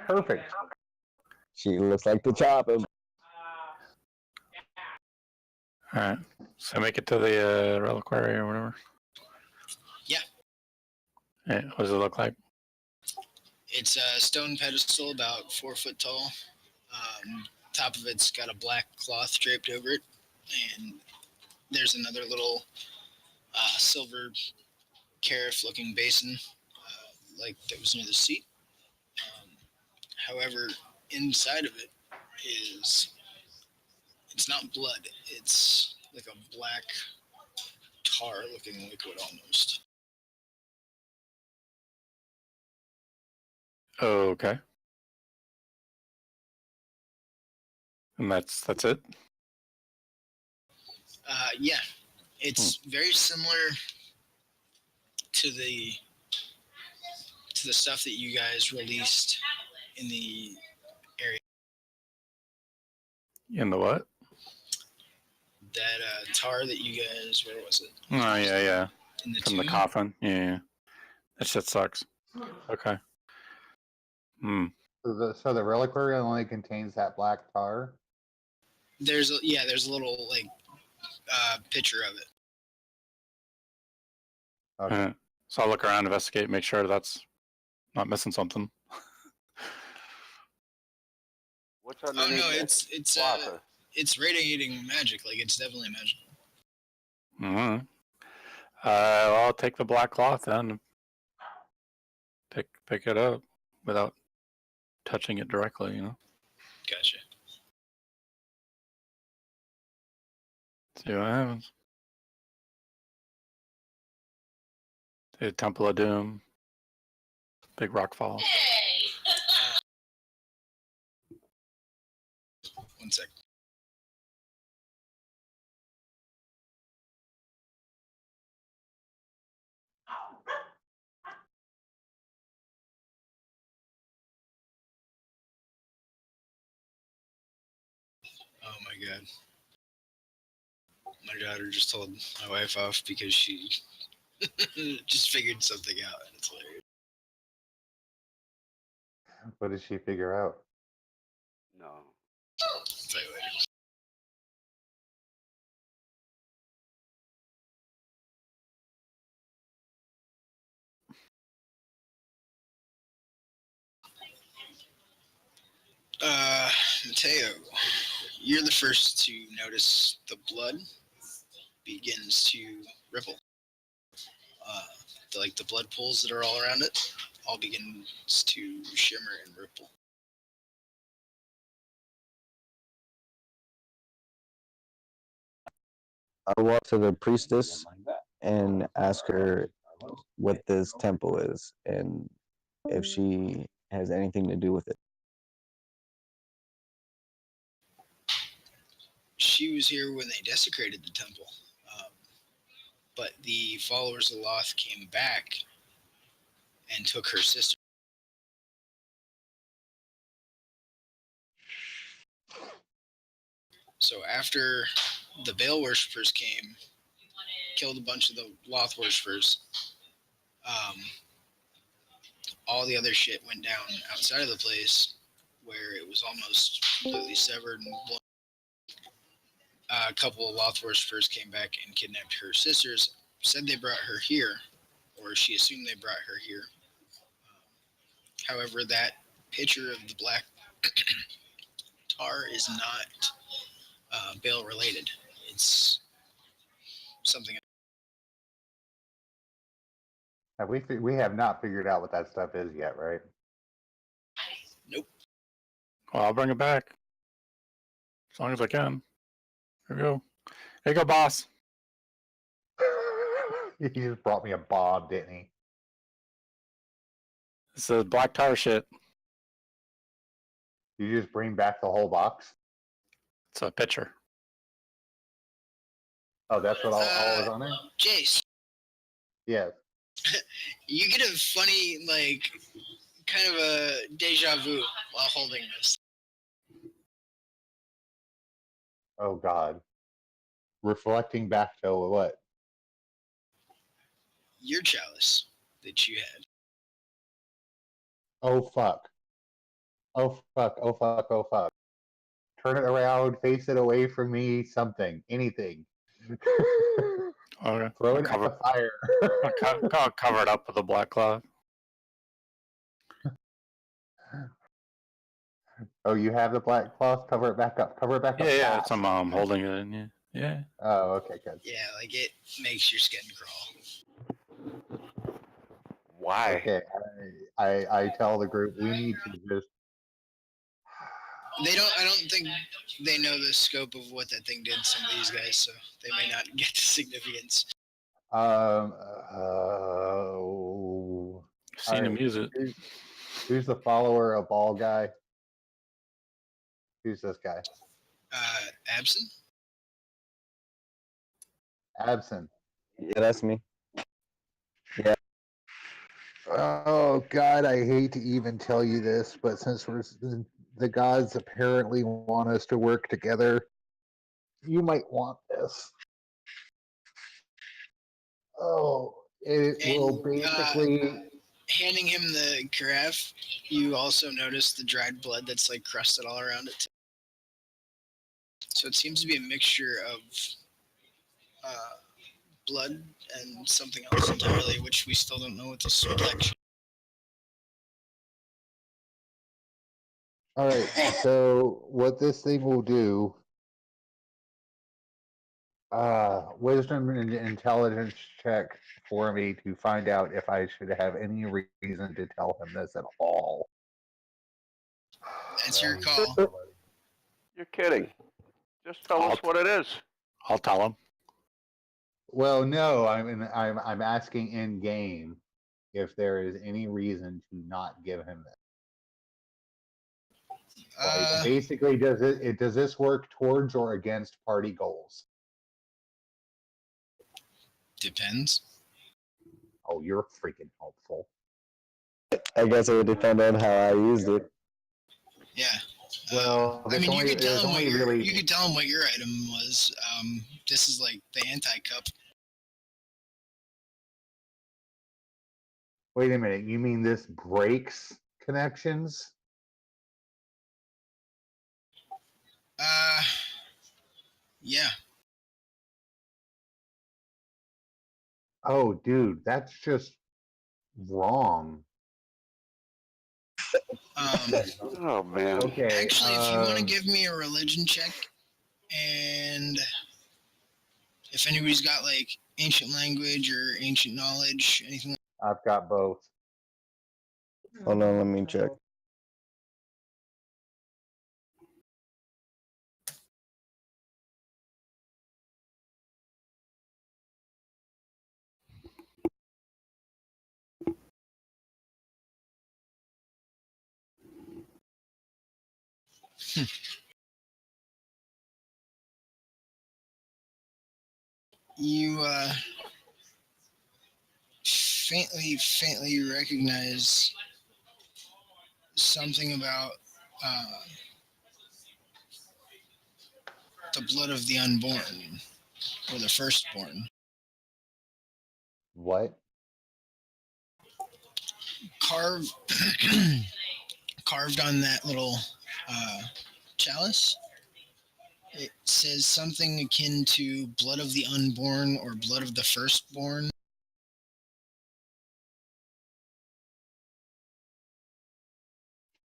Perfect. She looks like the chopper. Alright. So make it to the reliquary or whatever. Yeah. Yeah, what does it look like? It's a stone pedestal about 4 foot tall. Top of it's got a black cloth draped over it, and there's another little silver carafe-looking basin, like that was near the seat. However, inside of it it's not blood. It's like a black tar-looking liquid almost. Okay. And that's it? Yeah, it's very similar to the stuff that you guys released in the area. In the what? That tar that you guys, where was it? Oh, yeah. In the From the tomb? coffin. Yeah. That shit sucks. Okay. So the reliquary only contains that black tar. There's a little like picture of it. Okay. So I'll look around, investigate, make sure that's not missing something. What's Oh underneath no, this it's radiating magic. Like it's definitely magical. Mm-hmm. Well, I'll take the black cloth then. Pick it up without touching it directly, Gotcha. See what happens. The Temple of Doom. Big rock falls. One sec. Oh my god. My daughter just told my wife off because she just figured something out, and it's hilarious. What did she figure out? No. I'll tell you later. Mateo, you're the first to notice the blood begins to ripple. The blood pools that are all around it all begins to shimmer and ripple. I walk to the priestess and ask her what this temple is and if she has anything to do with it. She was here when they desecrated the temple. Um, but the followers of Loth came back and took her sister. So after the Baal worshippers came, killed a bunch of the Loth worshippers, all the other shit went down outside of the place where it was almost completely severed and blown. A couple of Loth worshippers came back and kidnapped her sisters, said they brought her here, or she assumed they brought her here. However, that picture of the black tar is not Baal related. It's something. We have not figured out what that stuff is yet, right? Nope. Well, I'll bring it back as long as I can. Here we go. Here you go, boss. He just brought me a bob, didn't he? This is black tar shit. You just bring back the whole box? It's a picture. Oh, that's what all is on there? Jace, Yes. you get a funny, kind of a deja vu while holding this. Oh, God. Reflecting back to what? Your chalice that you had. Oh, fuck. Oh, fuck. Oh, fuck. Oh, fuck. Turn it around, face it away from me, something. Anything. Okay. Throw it at the fire. I'll cover it up with a black cloth. Oh, you have the black cloth? Cover it back up. Cover it back up. Yeah, fast. I'm holding it in. Yeah. Oh, okay, good. Yeah, it makes your skin crawl. Why? Okay, I tell the group we need to just. I don't think they know the scope of what that thing did to some of these guys, so they may not get the significance. Seen him use it. Who's the follower of Ball Guy? Who's this guy? Absent? Absent. Yeah, that's me. Yeah. Oh God, I hate to even tell you this, but since the gods apparently want us to work together, you might want this. Oh, it will basically. Handing him the carafe, you also notice the dried blood that's crusted all around it. So it seems to be a mixture of blood and something else entirely, which we still don't know what this complexion. All right, so what this thing will do, wisdom and intelligence check for me to find out if I should have any reason to tell him this at all. That's your call. You're kidding. Just tell us what it is. I'll tell him. Well, no, I'm asking in game if there is any reason to not give him this. Basically, does this work towards or against party goals? Depends. Oh, you're freaking helpful. I guess it would depend on how I used it. Yeah. Well, I mean, you could tell him really... what your item was. This is the anti-cup. Wait a minute. You mean this breaks connections? Yeah. Oh, dude, that's just wrong. Oh man. Okay. Actually, if you want to give me a religion check, and if anybody's got ancient language or ancient knowledge, anything. I've got both. Hold on, let me check. You faintly recognize something about uh, the blood of the unborn or the firstborn What? carved carved on that little uh, chalice. It says something akin to blood of the unborn or blood of the firstborn.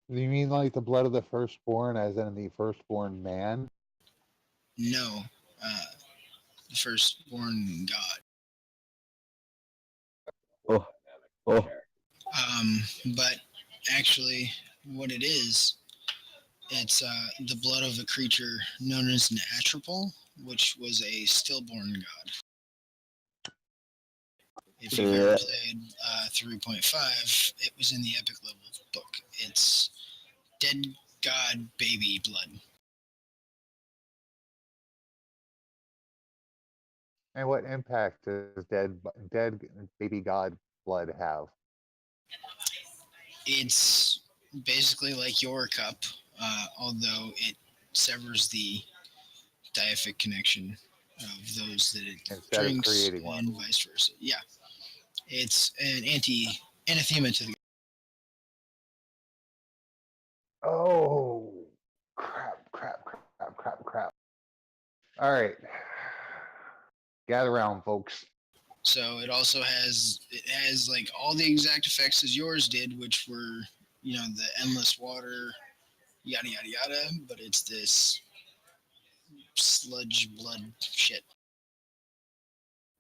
You mean like the blood of the firstborn, as in the firstborn man? No, uh, the firstborn God. Oh, oh. But actually, what it is, it's the blood of a creature known as an Atropol, which was a stillborn god. If you've ever Yeah. played 3.5, it was in the epic level book. It's dead god baby blood. And what impact does dead baby god blood have? It's basically like your cup, although it severs the deific connection of those that it Instead of drinks creating one. and vice versa. Yeah, it's an anathema to the. Oh, crap. All right. Gather round, folks. So it has like all the exact effects as yours did, which were the endless water, yada yada yada. But it's this sludge blood shit.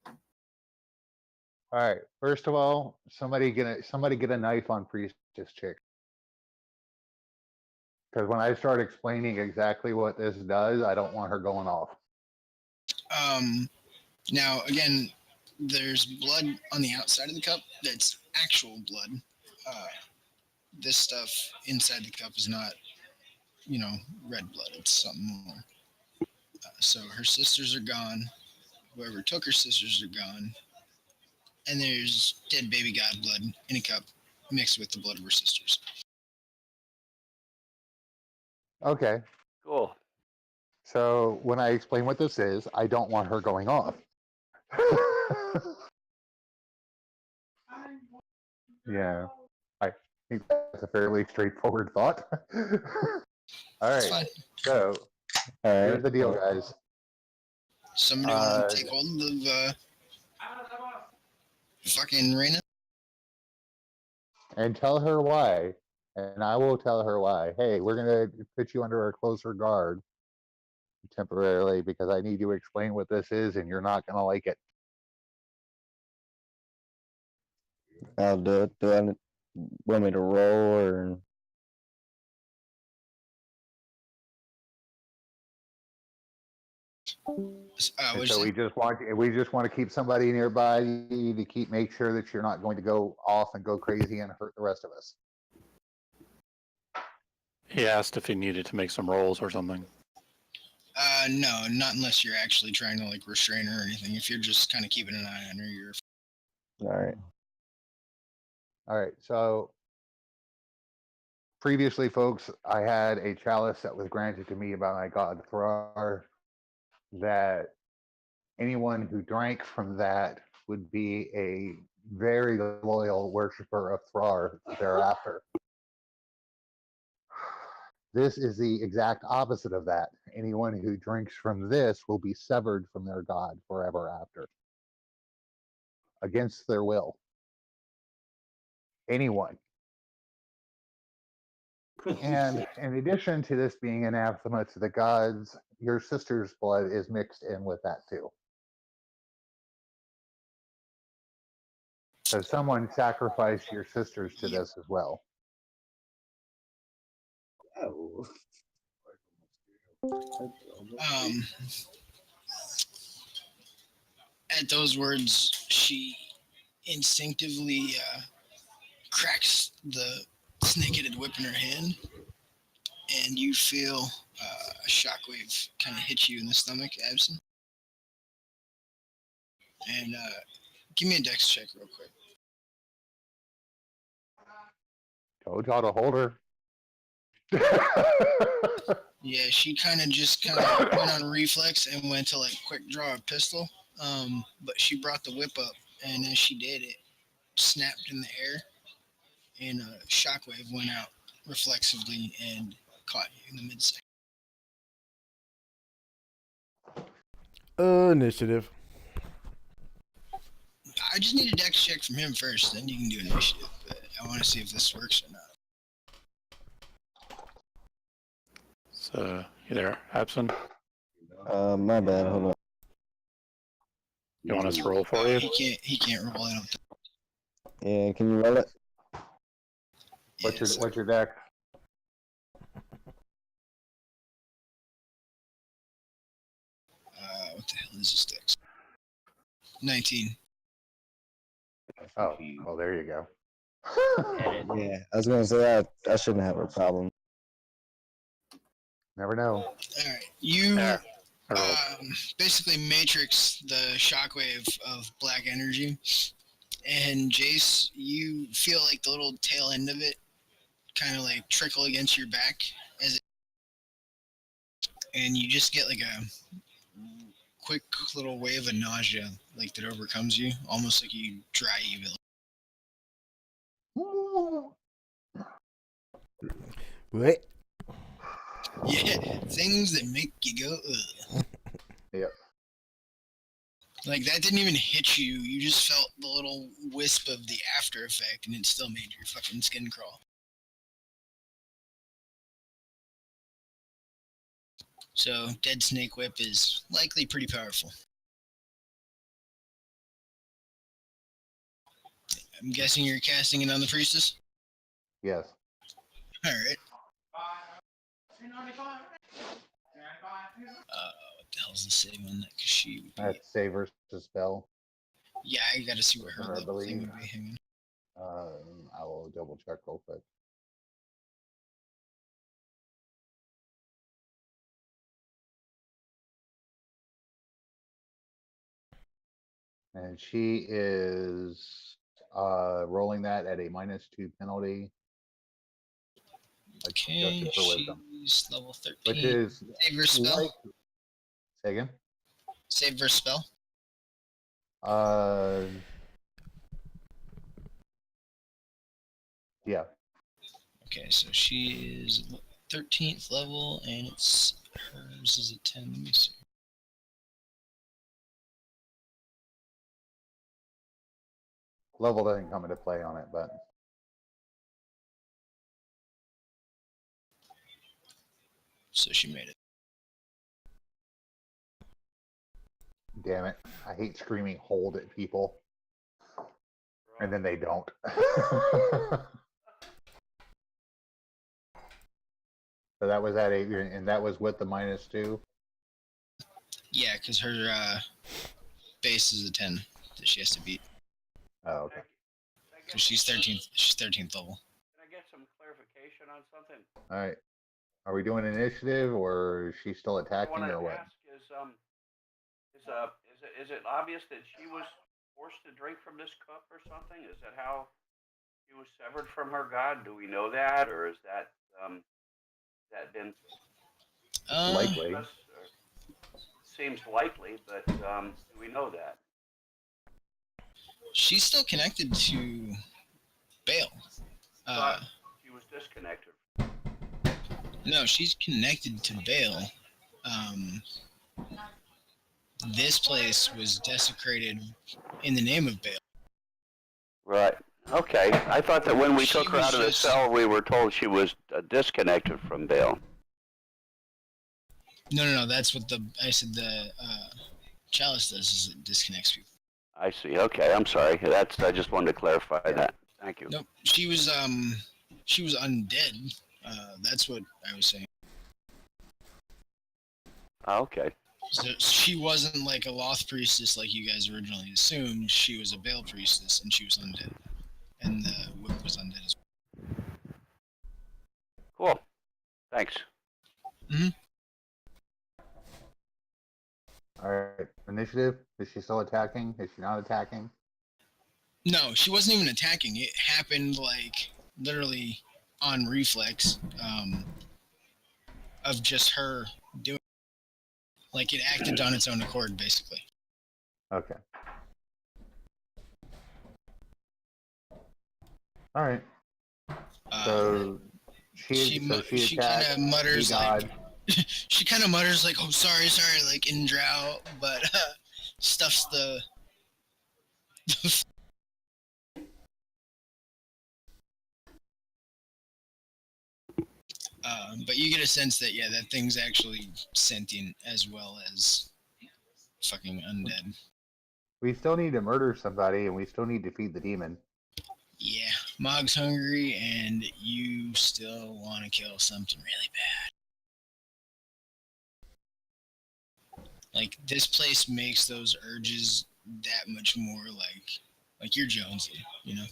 All right. First of all, somebody get a knife on Priestess Chick. Because when I start explaining exactly what this does, I don't want her going off. Now again, there's blood on the outside of the cup that's actual blood. This stuff inside the cup is not, red blood. It's something more. So her sisters are gone. Whoever took her sisters are gone. And there's dead baby god blood in a cup mixed with the blood of her sisters. Okay. Cool. So when I explain what this is, I don't want her going off. Yeah. I think that's a fairly straightforward thought. All It's right. fine. So All here's right. the deal, guys. Somebody want to take hold of fucking Raina? And tell her why. And I will tell her why. Hey, we're going to put you under a closer guard temporarily because I need you to explain what this is and you're not going to like it. I'll do it. Do I want me to roll or? And so we just want to keep somebody nearby to make sure that you're not going to go off and go crazy and hurt the rest of us. He asked if he needed to make some rolls or something. No, not unless you're actually trying to like restrain her or anything. If you're just kind of keeping an eye on her, you're. All right. So previously, folks, I had a chalice that was granted to me by my god Thrar that anyone who drank from that would be a very loyal worshiper of Thrar thereafter. This is the exact opposite of that. Anyone who drinks from this will be severed from their god forever after, against their will. Anyone. And in addition to this being anathema to the gods, your sister's blood is mixed in with that too. So someone sacrificed your sisters to this as well. At those words, she instinctively cracks the snake-headed whip in her hand and you feel a shockwave kind of hit you in the stomach, Absent. And give me a dex check real quick. Told y'all to hold her. Yeah, she kind of went on reflex and went to like quick draw a pistol. But she brought the whip up, and as she did, it snapped in the air, and a shockwave went out reflexively and caught you in the midsection. Initiative. I just need a dex check from him first, then you can do initiative. But I want to see if this works or not. So you there, Abson? My bad. Hold on. You want us to roll for you? He can't roll. I don't think. Yeah, can you roll it? Yes. What's your deck? What the hell is this dex? 19. Oh, well, there you go. Yeah, I was gonna say I shouldn't have a problem. Never know. All right, you There. I rolled. basically matrix the shockwave of black energy, and Jace, you feel like the little tail end of it kind of like trickle against your back as it, and you just get like a quick little wave of nausea, like that overcomes you, almost like you dry evil. What? Yeah, things that make you go ugh. Yep. Like that didn't even hit you. You just felt the little wisp of the after effect, and it still made your fucking skin crawl. So, Dead Snake Whip is likely pretty powerful. I'm guessing you're casting it on the priestess? Yes. Alright. What the hell's the save on that? Because she would be... That's save versus spell. Yeah, I gotta see what her I level thing believe. would be hanging. I will double check real quick. And she is rolling that at a -2 penalty. Okay, Adjusted for wisdom. she's level 13. Which is Save versus spell? like. Say again? Save versus spell? Yeah. Okay, so she is 13th level, and it's hers is a 10. Let me see. Level doesn't come into play on it, but So she made it. damn it. I hate screaming hold at people. And then they don't. So that was at a, and that was with the -2. Yeah, because her base is a 10 that she has to beat. Oh, okay. So she's 13th. She's 13th level. Can I get some clarification on something? All right. Are we doing initiative, or is she still attacking, What or I'd what? ask is it obvious that she was forced to drink from this cup or something? Is that how she was severed from her god? Do we know that, or is that been Likely. seems likely, but do we know that? She's still connected to Bale. She was disconnected. No, she's connected to Bale. This place was desecrated in the name of Bale. Right. Okay. I thought that when we She took her was out of the just- cell, we were told she was disconnected from Bale. No. That's what I said the chalice does, is it disconnects people. I see. Okay. I'm sorry. I just wanted to clarify that. Thank you. Nope. She was undead. That's what I was saying. Okay. So she wasn't like a Loth priestess like you guys originally assumed. She was a Bale priestess, and she was undead. And the whip was undead as well. Cool. Thanks. All right. Initiative. Is she still attacking? Is she not attacking? No, she wasn't even attacking. It happened like literally on reflex, of just her doing. Like it acted on its own accord, basically. Okay. Uh, All right. So she she kind attacked. of mutters He like, dodged. she kind of mutters like, "Oh, sorry," like in drow, but stuffs the. But you get a sense that that thing's actually sentient as well as fucking undead. We still need to murder somebody, and we still need to feed the demon. Yeah, Mog's hungry, and you still want to kill something really bad. Like this place makes those urges that much more like you're Jonesy, you know.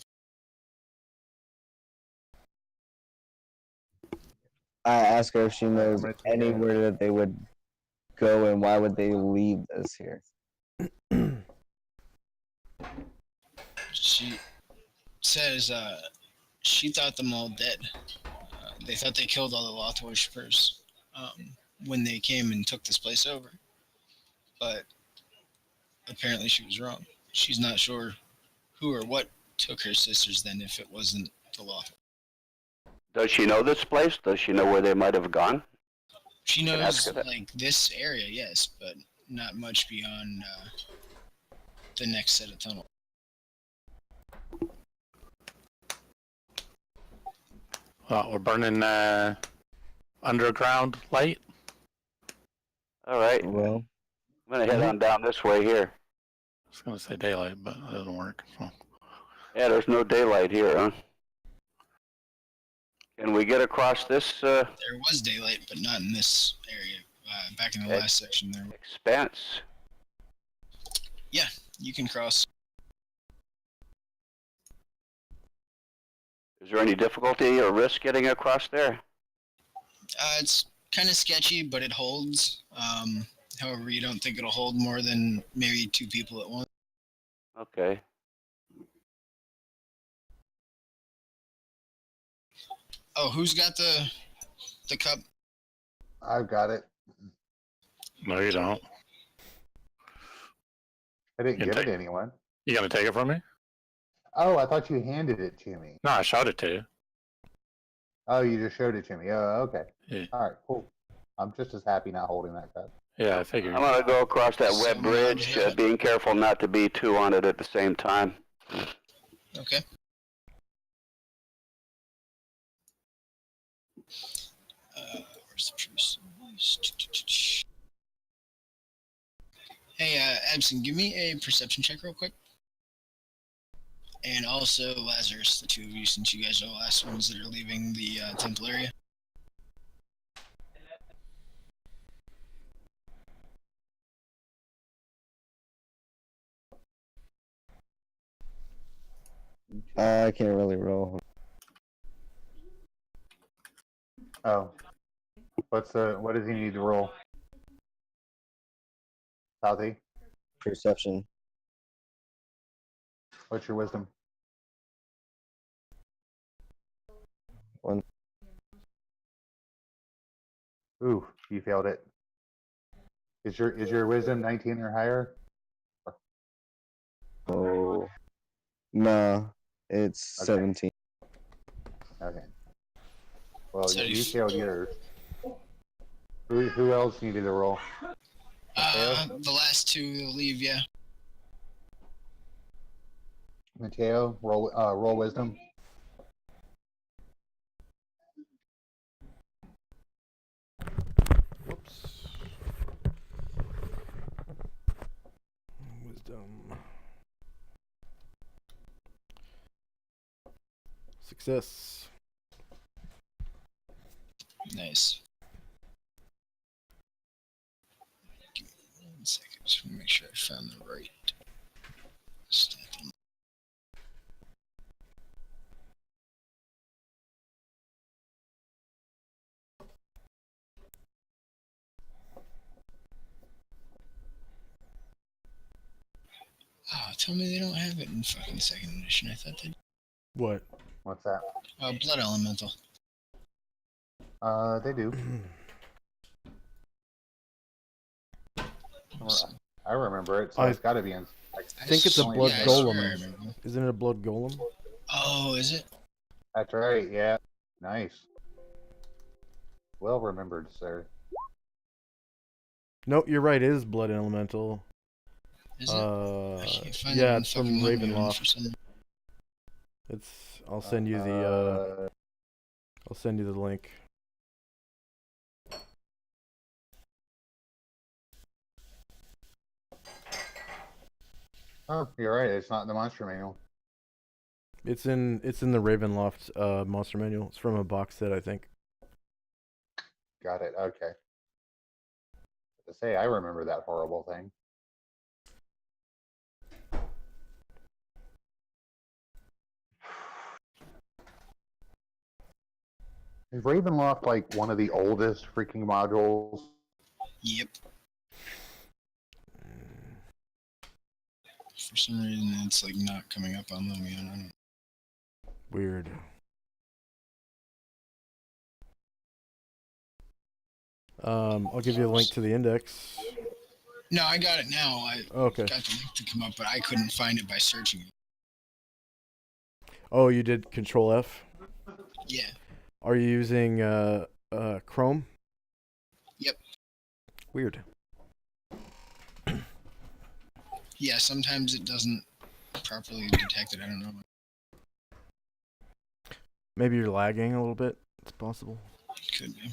I ask her if she All right, I'm knows gonna take anywhere that they would go and why would they leave this here. She says she thought them all dead. They thought they killed all the Loth worshippers when they came and took this place over. But apparently she was wrong. She's not sure who or what took her sisters then if it wasn't the Loth. Does she know this place? Does she know where they might have gone? She Can I ask knows her that? like this area, yes, but not much beyond the next set of tunnels. Well, we're burning underground light. All right. Well, I'm gonna head on down this way here. I was gonna say daylight, but it doesn't work. So. Yeah, there's no daylight here, huh? Can we get across this There was daylight, but not in this area. Back in the last section there. expanse? Yeah, you can cross. Is there any difficulty or risk getting across there? It's kind of sketchy, but it holds. However, you don't think it'll hold more than maybe 2 people at once. Okay. Oh, who's got the cup? I've got it. No, you don't. I didn't You give can it to anyone. You gonna take it from me? Oh, I thought you handed it to me. No, I showed it to you. Oh, you just showed it to me. Oh, okay. Yeah, All right, cool. I'm just as happy not holding that cup. yeah, I figured. I'm gonna go across that web So, bridge, being careful not to be 2 on it at the same time. Okay. Where's the truce? Hey, Abson, give me a perception check real quick. And also Lazarus, the 2 of you, since you guys are the last ones that are leaving the temple area. I can't really roll. Oh, what does he need to roll? Southie, Perception. what's your wisdom? 1. Ooh, you failed it. Is your wisdom 19 or higher? Oh. No, it's Okay. 17. Okay. Well, So you failed yours. Who else needed to roll? The last 2 will leave, yeah. Mateo, roll wisdom. Whoops. Wisdom. Success. Nice. Give me 1 second, just want to make sure I found the right stat. tell me they don't have it in fucking second edition. I thought they. What? What's that? Blood Elemental. They do. I remember it, so it's got to be in. I think it's a blood I golem. swear I remember. Isn't it a blood golem? Oh, is it? That's right. Yeah. Nice. Well remembered, sir. No, you're right. It is blood elemental. Is it? I can't find Yeah, it it's from fucking Lemon Ravenloft. for some- It's. I'll send you the. I'll send you the link. Oh, you're right. It's not in the monster manual. It's in the Ravenloft monster manual. It's from a box set, I think. Got it. Okay. To say, I remember that horrible thing. Is Ravenloft like one of the oldest freaking modules? Yep. For some reason, it's like not coming up on them. I don't know. Weird. I'll give you a link to the index. No, I got it now. I Okay. got the link to come up, but I couldn't find it by searching it. Oh, you did Control F? Yeah. Are you using Chrome? Yep. Weird. Yeah, sometimes it doesn't properly detect it. I don't know. Maybe you're lagging a little bit. It's possible. Could be.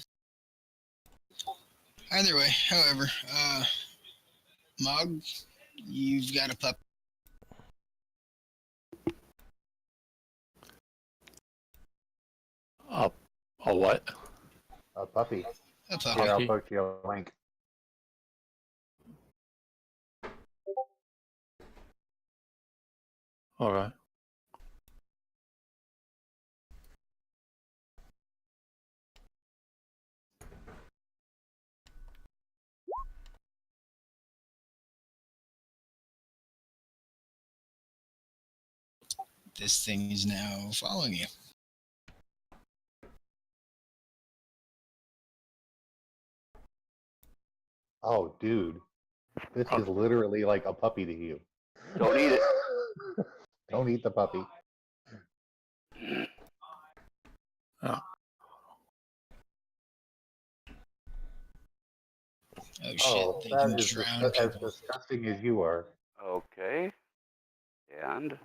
Either way, however, Mog, you've got a pup. A what? A puppy. A pup. Here, I'll Puppy? post you a link. Okay. This thing is now following you. Oh, dude. This is literally like a puppy to you. Don't eat it. Don't eat the puppy. Oh shit, Oh, they that can is drown as people. disgusting as you are. Okay. And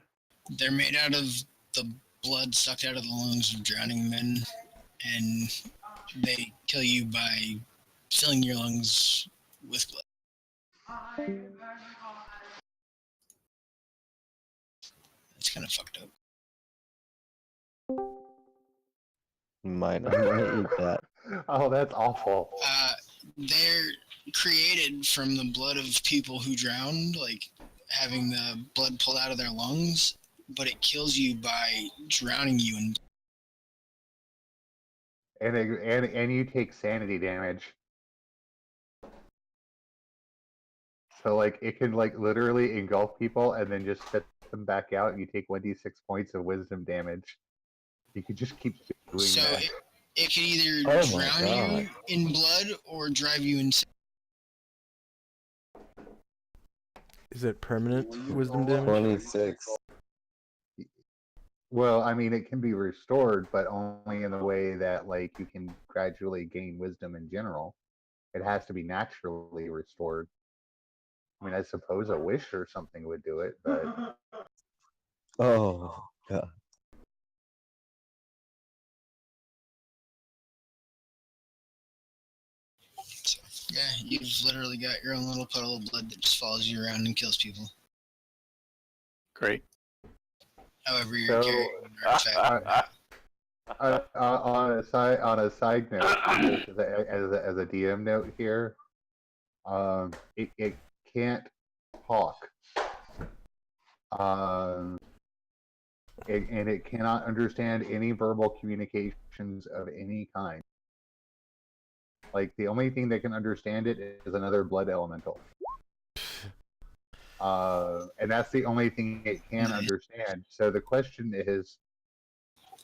They're made out of the blood sucked out of the lungs of drowning men, and they kill you by filling your lungs with blood. It's kind of fucked up. Might not want to eat that. Oh, that's awful. They're created from the blood of people who drowned, like having the blood pulled out of their lungs, but it kills you by drowning you in And you take sanity damage. So like it can like literally engulf people and then just spit them back out, and you take 1d6 points of wisdom damage. You could just keep doing So that. it can either Oh my drown God. you in blood or drive you insane. Is it permanent wisdom damage? 26. Well, I mean, it can be restored, but only in the way that like you can gradually gain wisdom in general. It has to be naturally restored. I mean, I suppose a wish or something would do it, but Oh, God. So, yeah, you've literally got your own little puddle of blood that just follows you around and kills people. Great. However, you're So, carrying an artifact. on a side note, just as a DM note here, it can't talk, and it cannot understand any verbal communications of any kind. Like the only thing that can understand it is another blood elemental. And that's the only thing it can Nice. understand. So the question is,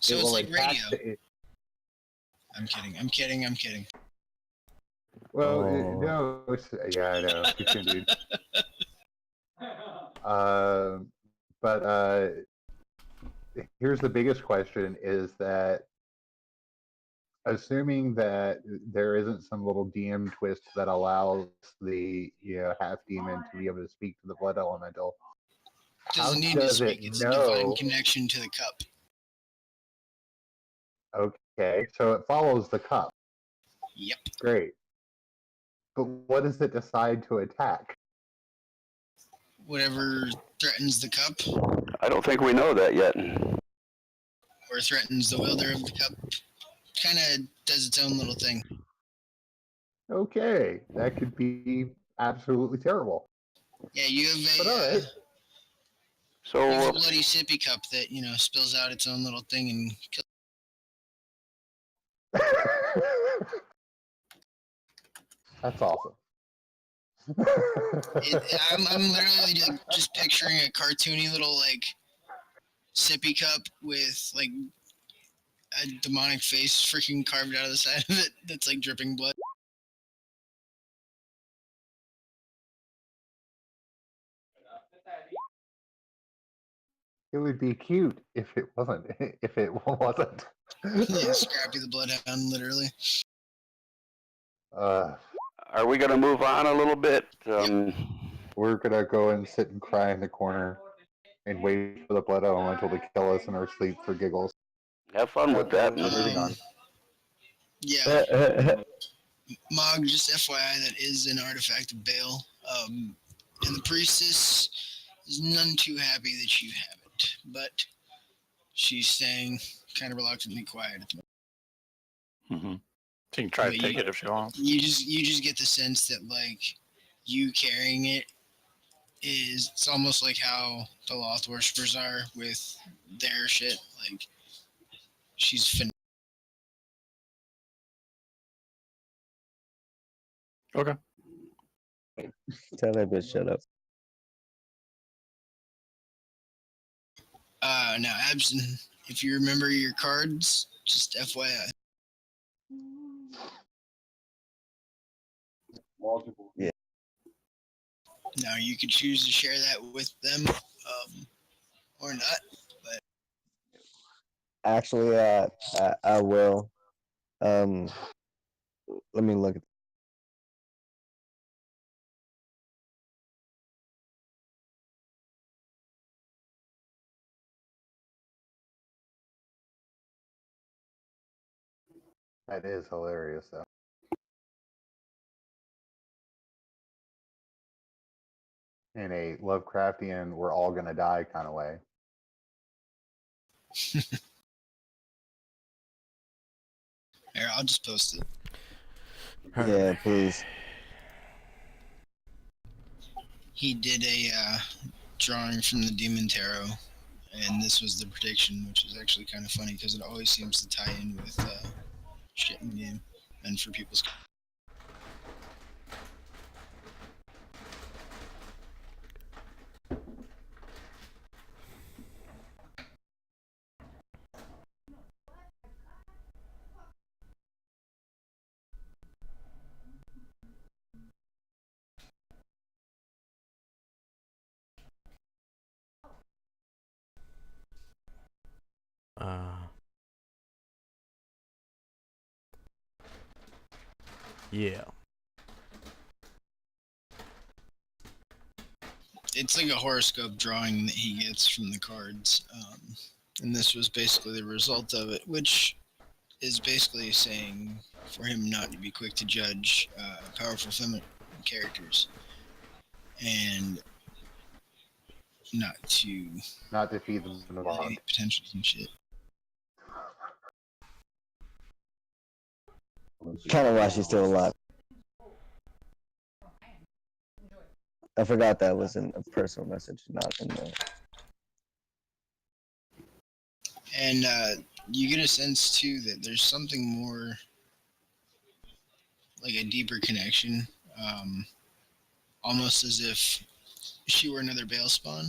So it it's will like attack radio. I'm kidding. well, Oh. no, yeah, I know, it's indeed. But here's the biggest question: is that assuming that there isn't some little DM twist that allows the half demon to be able to speak to the blood elemental, how Doesn't need to does it speak. It's a divine know? connection to the cup. Okay, so it follows the cup. Yep. Great. But what does it decide to attack? Whatever threatens the cup I don't think we know that yet. or threatens the wielder of the cup kind of does its own little thing. Okay, that could be absolutely terrible. Yeah, you have But a all right. So you have a bloody sippy cup that spills out its own little thing and kills. That's awesome. I'm literally just picturing a cartoony little like sippy cup with like a demonic face freaking carved out of the side of it that's like dripping blood. It would be cute if it wasn't. If it wasn't. Yeah, Scrappy the Bloodhound, literally. are we going to move on a little bit? We're gonna go and sit and cry in the corner and wait for the blood elemental to kill us in our sleep for giggles. Have fun with that. We're moving on. Yeah, Mog, just FYI, that is an artifact of Baal. And the priestess is none too happy that you have it, but she's staying kind of reluctantly quiet at the moment. Mm-hmm. She can try But to take it if she wants. You just get the sense that like you carrying it is it's almost like how the Loth worshippers are with their shit. Like she's Okay. Tell that bitch shut up. now Abson, if you remember your cards, just FYI. Yeah. Now you could choose to share that with them, or not. But Actually, I will. Let me look at. That is hilarious, though. In a Lovecraftian, we're all gonna die kind of way. here, I'll just post it. Yeah, please. He did a drawing from the Demon Tarot, and this was the prediction, which is actually kind of funny because it always seems to tie in with shit in the game and for people's. Yeah. It's like a horoscope drawing that he gets from the cards, and this was basically the result of it, which is basically saying for him not to be quick to judge powerful feminine characters and not to Not to feed them in the bog. potentials and shit. Kind of why she's still alive. I forgot that was in a personal message, not in the. And you get a sense too that there's something more, like a deeper connection, almost as if she were another bale spawn,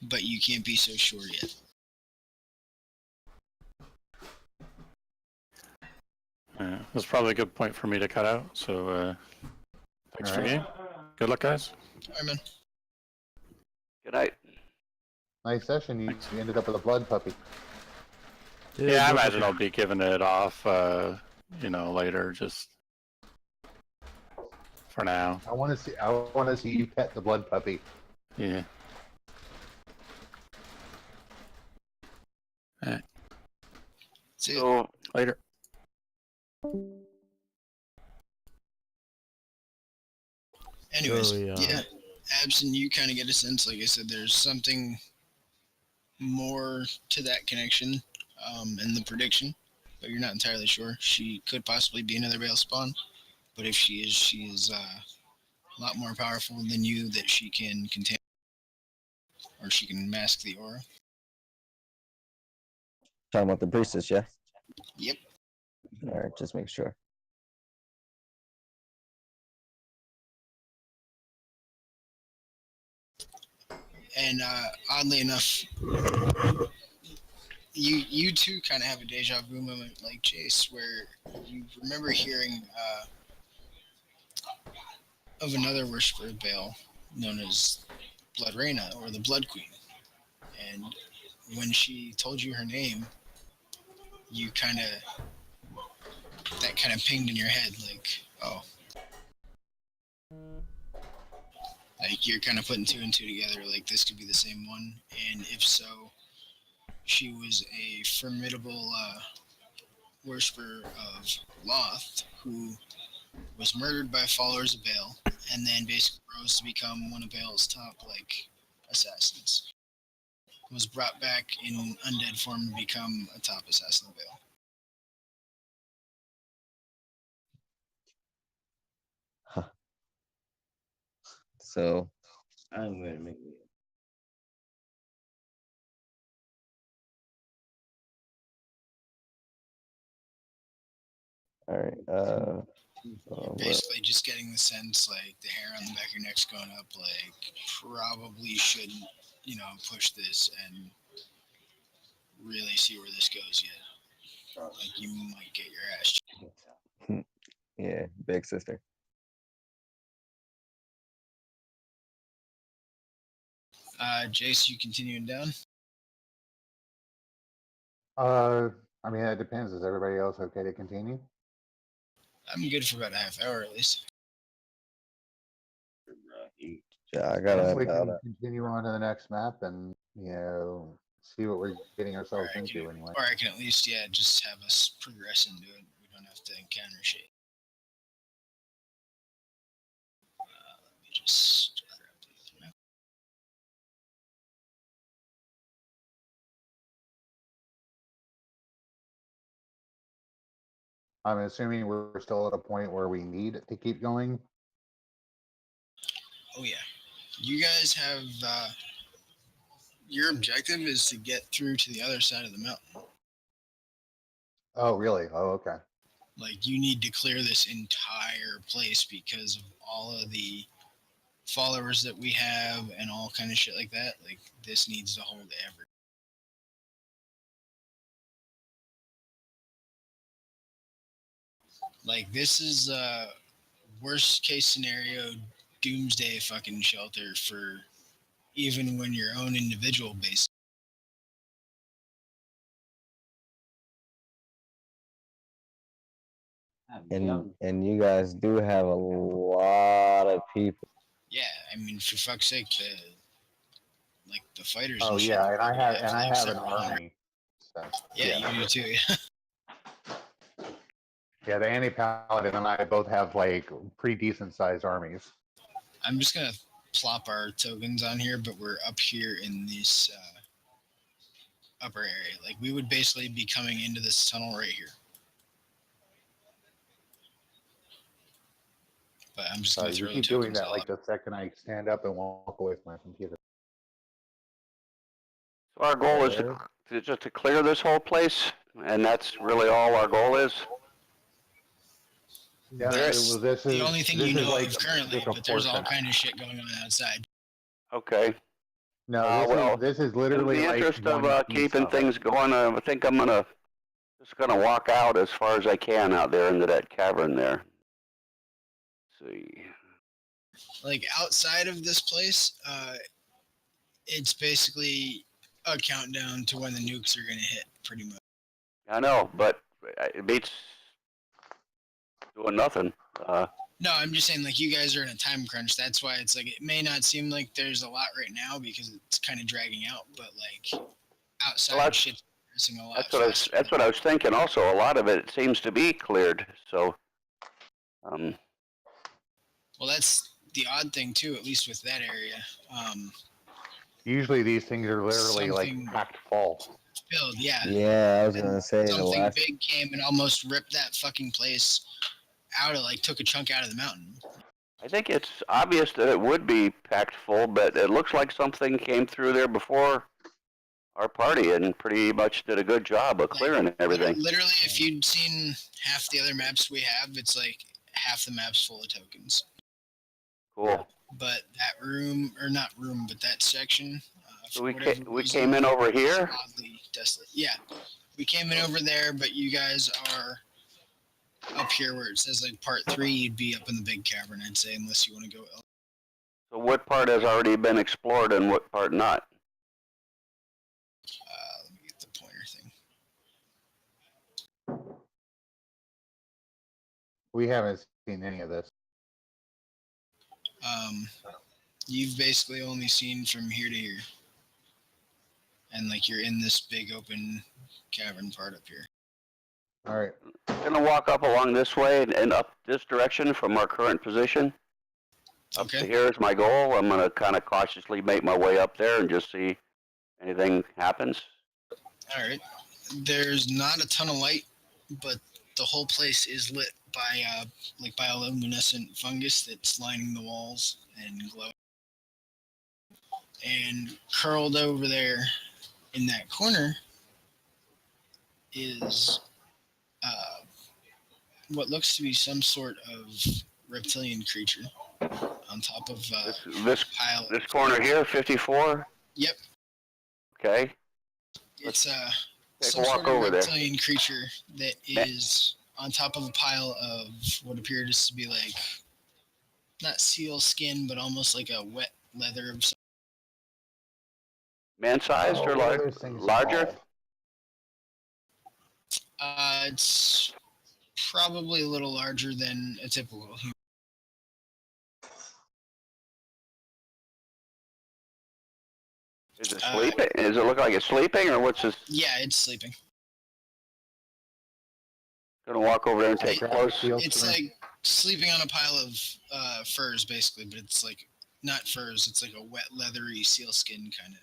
but you can't be so sure yet. That's probably a good point for me to cut out. So thanks for the game. Good luck, guys. All right, man. Good night. Nice session. You ended up with a blood puppy. Yeah, I imagine I'll be giving it off, later, just for now. I want to see you pet the blood puppy. Yeah. All right. See ya. So, Later. Anyways, Really, yeah, Absent, you kind of get a sense, like I said, there's something more to that connection in the prediction, but you're not entirely sure. She could possibly be another bale spawn, but if she is a lot more powerful than you, that she can contain, or she can mask the aura. Talking about the priestess, yeah? Yep. Alright, just make sure. And oddly enough, you two kind of have a deja vu moment like Jace, where you remember hearing of another worshiper of Baal known as Blood Reina, or the Blood Queen. And when she told you her name, you that kind of pinged in your head, like, oh. Like, you're kind of putting two and two together, like, this could be the same one. And if so, she was a formidable worshiper of Loth, who was murdered by followers of Baal, and then basically rose to become one of Baal's top, assassins. Was brought back in undead form to become a top assassin of Baal. So I'm gonna make it. Alright, Basically, just getting the sense, like, the hair on the back of your neck's going up, like, probably shouldn't, push this and really see where this goes yet. Like, you might get your ass. yeah, big sister. Jace, you continuing down? I mean, it depends. Is everybody else okay to continue? I'm good for about a half hour at least. Yeah, I Guess we gotta can continue on to the next map and, see what we're getting ourselves into anyway. Or I can at least, just have us progress into it. We don't have to encounter shit. Let me just grab the map. I'm assuming we're still at a point where we need to keep going. Oh yeah, you guys have your objective is to get through to the other side of the mountain. Oh, really? Oh, okay. Like, you need to clear this entire place because of all of the followers that we have and all kind of shit like that. Like, this needs to hold everything. Like, this is worst case scenario doomsday fucking shelter for even when your own individual base. and you guys do have a lot of people. Yeah, I mean, for fuck's sake, the fighters. Oh and shit, yeah, and I have an several hundred. army. So, Yeah, you do too. Yeah, the anti-paladin and I both have pretty decent sized armies. I'm just gonna plop our tokens on here, but we're up here in this upper area. Like, we would basically be coming into this tunnel right here. But I'm just gonna You throw the keep doing tokens that all like the second I stand up and walk away from my computer. So our goal is to clear this whole place, and that's really all our goal is. Yeah, That's this the is only thing you know of currently, just a but there's all portion. kind of shit going on outside. Okay. No, Well, this is In literally the like interest of one piece keeping of it. things going, I think I'm just gonna walk out as far as I can out there into that cavern there. Let's see. Like outside of this place, it's basically a countdown to when the nukes are gonna hit, pretty much. I know, but it beats doing nothing. No, I'm just saying, like, you guys are in a time crunch. That's why it's like it may not seem like there's a lot right now because it's kind of dragging out. But like outside, Well, shit's progressing a lot that's faster. what I was thinking. Also, a lot of it seems to be cleared. So, Well, that's the odd thing too, at least with that area. Usually these things are literally like Something packed full. filled, yeah. Yeah, I was And gonna say the something last. big came and almost ripped that fucking place out of, like, took a chunk out of the mountain. I think it's obvious that it would be packed full, but it looks like something came through there before our party and pretty much did a good job of clearing everything. Literally, if you'd seen half the other maps we have, it's like half the map's full of tokens. Cool. Yeah. But that room, or not room, but that section, So for we whatever we reason, came in over is here. oddly desolate. Yeah, we came in over there, but you guys are up here where it says like part 3. You'd be up in the big cavern, I'd say, unless you want to go. So what part has already been explored and what part not? Let me get the pointer thing. We haven't seen any of this. You've basically only seen from here to here, and like you're in this big open cavern part up here. All right. I'm gonna walk up along this way and up this direction from our current position. Up to here is my goal. I'm gonna kind of cautiously make my way up there and just see if anything happens. All right. There's not a ton of light, but the whole place is lit by like bioluminescent fungus that's lining the walls and glowing. And curled over there in that corner is what looks to be some sort of reptilian creature on top of This pile. this corner here, 54. Yep. Okay. It's Take a some walk sort of over there. reptilian creature that is on top of a pile of what appears to be like not seal skin, but almost like a wet leather of some. Man-sized or What are those things larger? called? It's probably a little larger than a typical human. Is it sleeping? Does it look like it's sleeping, or what's this? Yeah, it's sleeping. Gonna walk over there and take a close. It's like sleeping on a pile of furs, basically, but it's like not furs. It's like a wet, leathery sealskin kind of.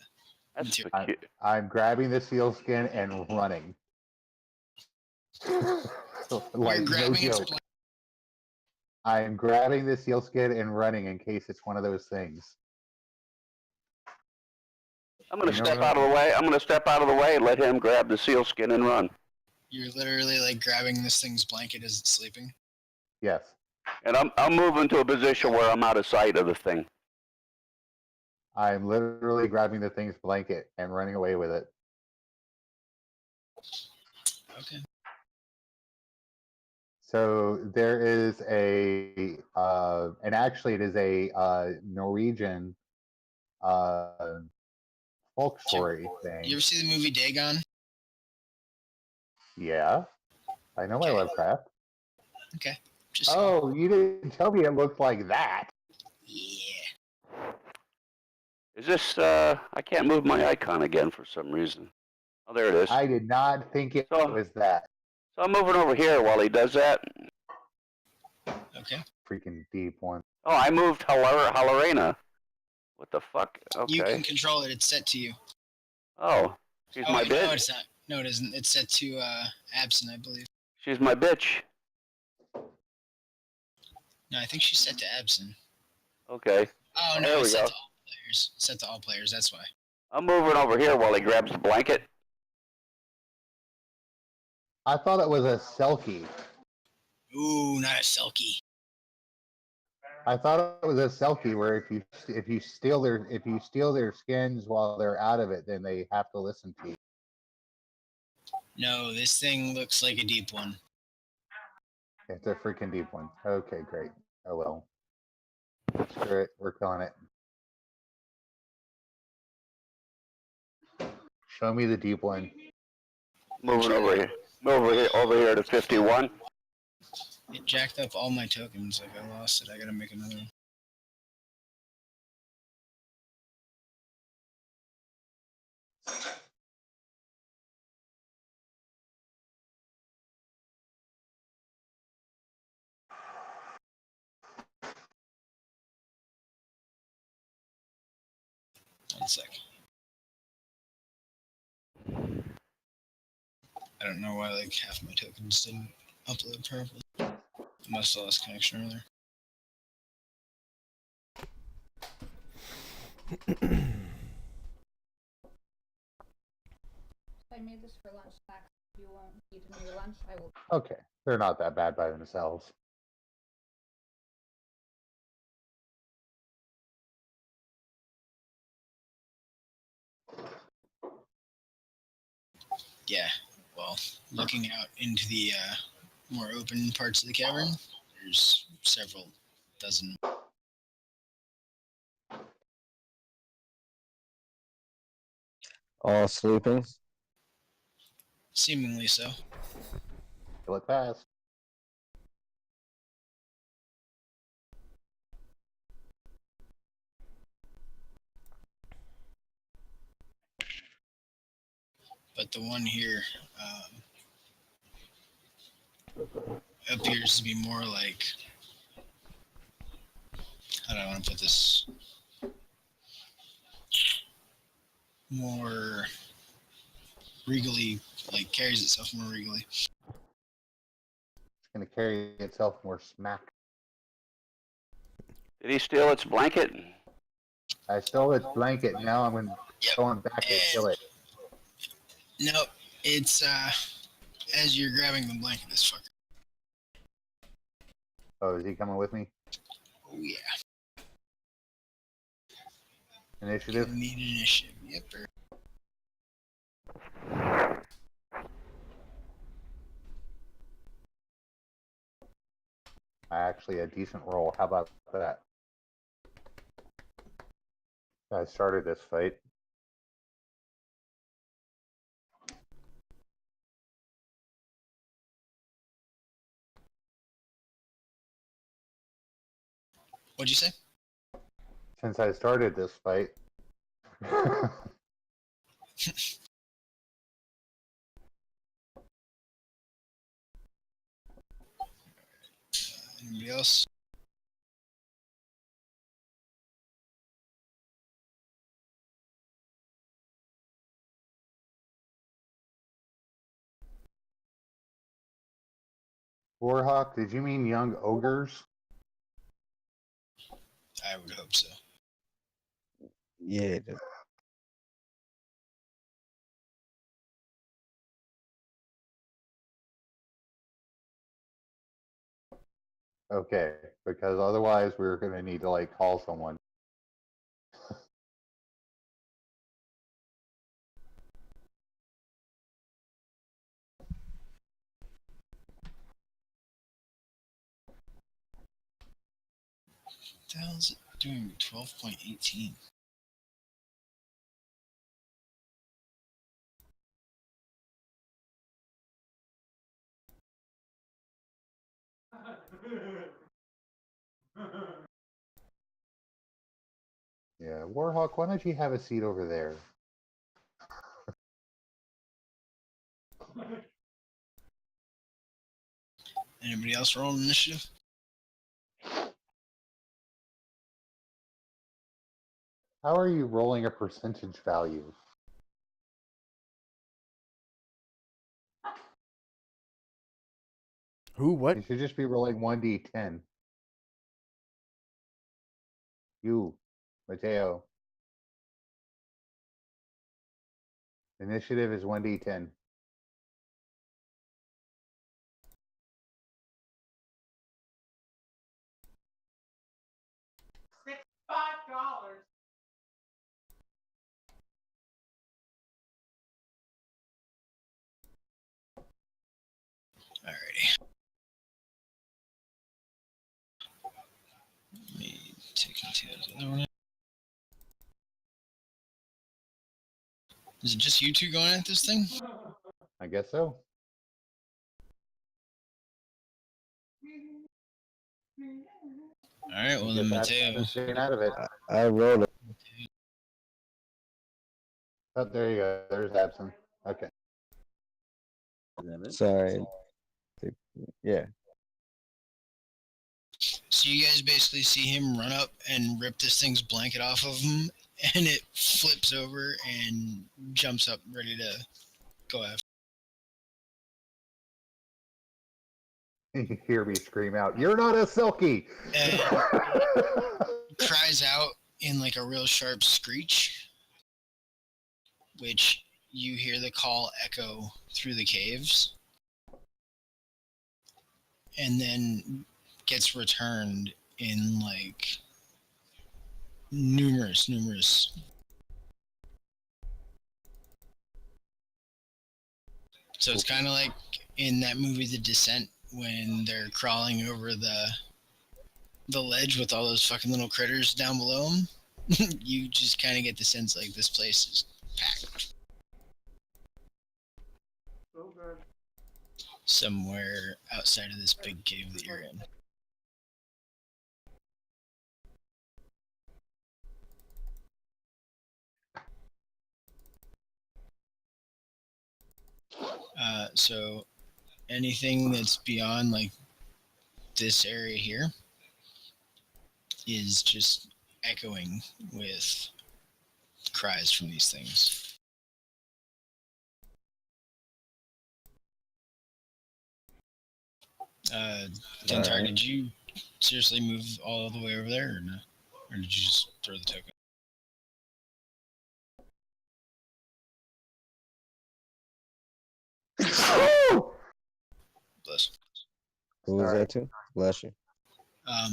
That's material. I'm grabbing the seal skin and running. Like, You're grabbing no its joke. I'm grabbing the seal skin and running in case it's one of those things. I'm gonna step out of the way. I'm gonna step out of the way and let him grab the seal skin and run. You're literally like grabbing this thing's blanket as it's sleeping. Yes. And I'm moving to a position where I'm out of sight of the thing. I'm literally grabbing the thing's blanket and running away with it. Okay. So there is a, and actually it is a Norwegian folk story thing. You ever see the movie Dagon? Yeah, I know my Lovecraft. Okay. Oh, you didn't tell me it looked like that. Yeah. Is this? I can't move my icon again for some reason. Oh, there it is. I did not think it was that. So I'm moving over here while he does that. Okay. Freaking deep one. Oh, I moved Halorena. What the fuck? Okay. You can control it. It's set to you. Oh, she's my bitch. No, it's not. No, it isn't. It's set to Absent, I believe. She's my bitch. No, I think she's set to Absent. Okay. Oh, no, it's set to all players. It's set to all players, that's why. I'm moving over here while he grabs the blanket. I thought it was a Selkie. Ooh, not a Selkie. I thought it was a selfie where if you steal their skins while they're out of it, then they have to listen to you. No, this thing looks like a deep one. It's a freaking deep one. Okay, great. Oh well. Screw it. We're killing it. Show me the deep one. Moving over here. Over here to 51. It jacked up all my tokens. Like I lost it. I gotta make another one. One sec. I don't know why like half my tokens didn't upload properly. Must have lost connection earlier. I made this for lunch snacks. If you won't eat in your lunch, I will. Okay, they're not that bad by themselves. Yeah. Well, looking out into the more open parts of the cavern, there's several dozen. All sleeping. Seemingly so. Kill it fast. But the one here appears to be more like, how do I want to put this? More regally, like carries itself more regally. It's gonna carry itself more smack. Did he steal its blanket? I stole its blanket. Now I'm going back to kill it. Nope, it's as you're grabbing the blanket, this fucker. Oh, is he coming with me? Oh yeah. Initiative. Need initiative. Yep. Actually, a decent roll. How about that? I started this fight. What'd you say? Since I started this fight. Anybody else? Warhawk, did you mean young ogres? I would hope so. Yeah. Okay, because otherwise we're gonna need to like call someone. What the hell is it doing? 12.18. Yeah, Warhawk, why don't you have a seat over there? Anybody else roll initiative? How are you rolling a percentage value? Who? What? You should just be rolling 1d10. You, Mateo. Initiative is 1d10. Alrighty. Let me take the other one out. Is it just you two going at this thing? I guess so. Alright, well I then guess Mateo. that's staying out of it. I rolled it. Oh, there you go. There's Absent. Okay. Sorry. Yeah. So you guys basically see him run up and rip this thing's blanket off of him, and it flips over and jumps up ready to go after. You hear me scream out, "You're not a Silky!" And cries out in like a real sharp screech, which you hear the call echo through the caves, and then gets returned in like numerous. So it's kind of like in that movie The Descent when they're crawling over the ledge with all those fucking little critters down below them. You just kind of get the sense like this place is packed. Somewhere outside of this big cave that you're in. So anything that's beyond like this area here is just echoing with cries from these things. Dentar, Alright. did you seriously move all the way over there or no? Or did you just throw the token? Bless. Who was Sorry. that to? Bless you.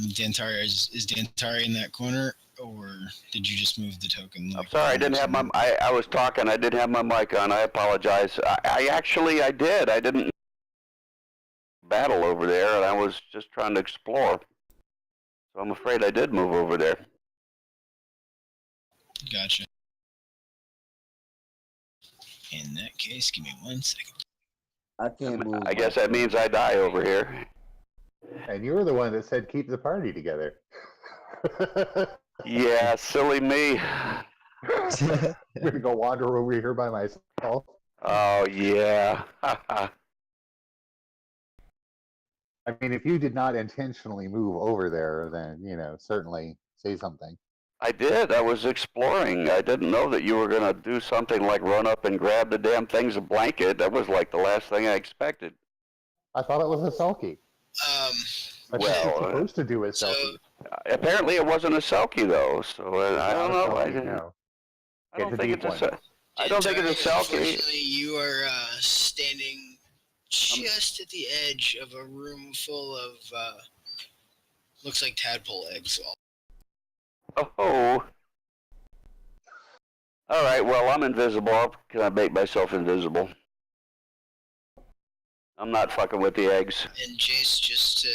Dentar, is Dentar in that corner, or did you just move the token? I'm Like, sorry, I didn't have my. I was talking. I didn't have my mic on. I apologize. I actually did. I didn't battle over there, and I was just trying to explore. So I'm afraid I did move over there. Gotcha. In that case, give me 1 second. I can't move. I guess that means I die over here. And you were the one that said keep the party together. Yeah, silly me. I'm gonna go wander over here by myself. Oh yeah. I mean, if you did not intentionally move over there, then certainly say something. I did. I was exploring. I didn't know that you were gonna do something like run up and grab the damn thing's blanket. That was like the last thing I expected. I thought it was a Selkie. That's what Well, you're supposed to do with so Selkie. Apparently it wasn't a Selkie though. So I don't know. I don't It's a think deep it's one. I don't think it's a Selkie. Unfortunately, you are standing just at the edge of a room full of looks like tadpole eggs. Oh. All right. Well, I'm invisible. Can I make myself invisible? I'm not fucking with the eggs. And Jace, just to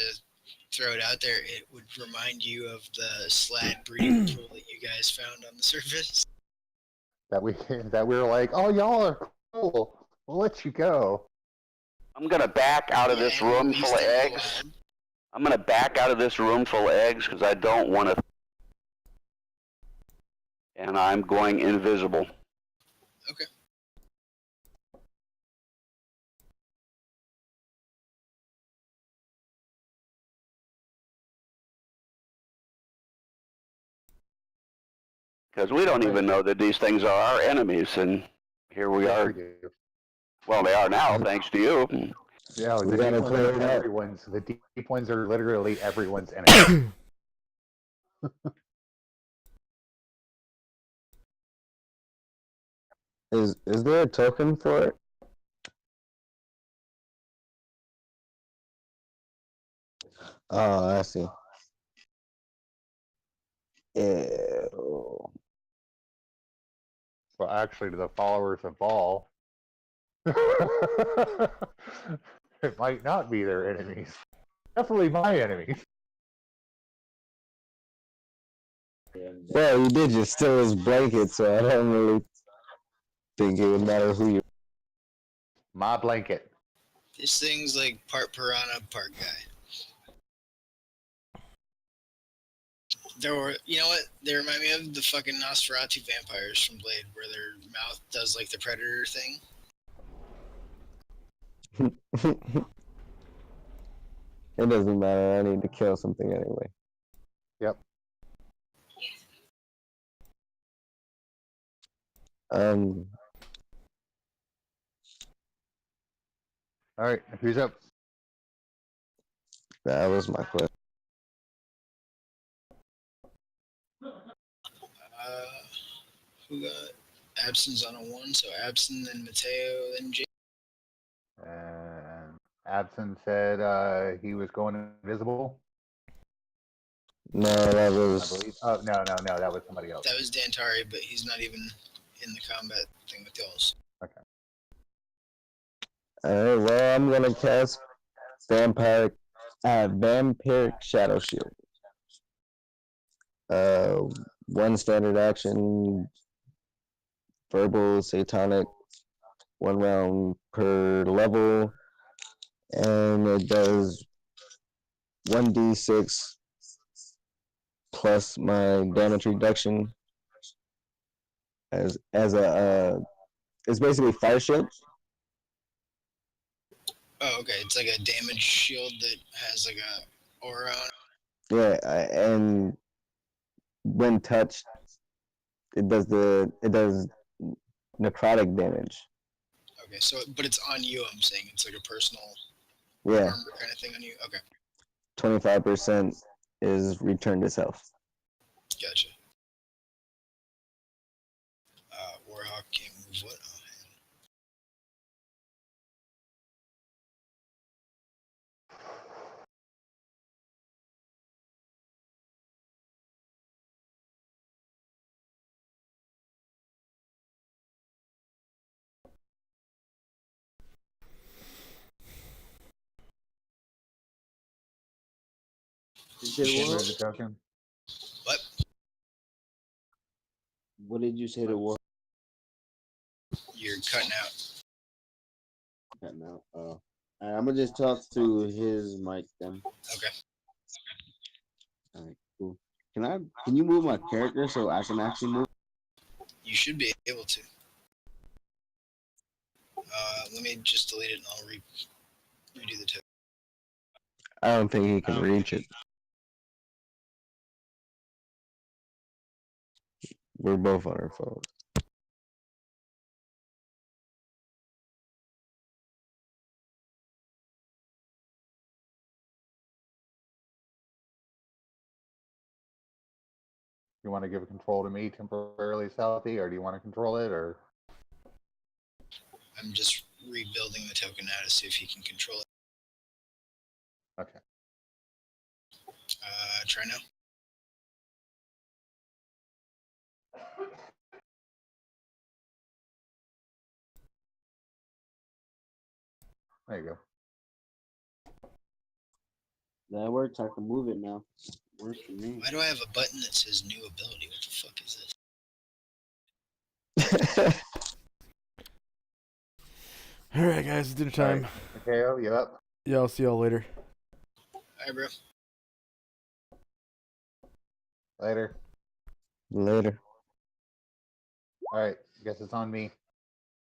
throw it out there, it would remind you of the slad breeding pool that you guys found on the surface. That we were like, oh, y'all are cool. We'll let you go. I'm gonna back out of this room full of eggs. I'm gonna back out of this room full of eggs because I don't want to. And I'm going invisible. Okay. Because we don't even know that these things are our enemies, and here we are. Well, they are now, thanks to you. Yeah, We the gotta deep ones play are it out. everyone's. The deep ones are literally everyone's enemy. Is there a token for it? Oh, I see. Ew. Well, actually, to the followers of Ball. It might not be their enemies. Definitely my enemies. Well, you did just steal his blanket, so I don't really think it would matter who you. My blanket. This thing's like part piranha, part guy. There were, you know what? They remind me of the fucking Nosferatu vampires from Blade, where their mouth does like the predator thing. It doesn't matter. I need to kill something anyway. Yep. Um, All right. Who's up? that was my question. Who got Abson's on a 1, so Abson, then Mateo, then Jay. And Abson said he was going invisible. No, that I was. believe. Oh no, that was somebody else. That was Dantari, but he's not even in the combat thing with y'all. Okay. Alright, well, I'm gonna cast Vampiric Shadow Shield. One standard action, verbal, satanic, 1 round per level, and it does 1d6 plus my damage reduction as a it's basically fire shield. Oh, okay. It's like a damage shield that has like a aura on it. Yeah, and when touched, it does necrotic damage. Okay, so but it's on you. I'm saying it's like a personal Yeah, armor kind of thing on you. Okay, 25% is returned to self. gotcha. Warhawk can't move what? Oh, You said Can't move what? the token. what? What did you say to war? You're cutting out. Now, all right, I'm gonna just talk to his mic then. Okay. All right, cool. Can you move my character so I can actually move? You should be able to. Let me just delete it and I'll redo the token. I don't think he can reach it. We're both on our phones. You want to give control to me temporarily, Southie, or do you want to control it, or? I'm just rebuilding the token now to see if he can control it. Okay. Try now. There you go. That works. I can move it now. Works for me. Why do I have a button that says new ability? What the fuck is this? All right, guys, it's dinner time. Okay, oh, you up? Yeah, I'll see y'all later. Alright, bro. Later. Later. All right. Guess it's on me.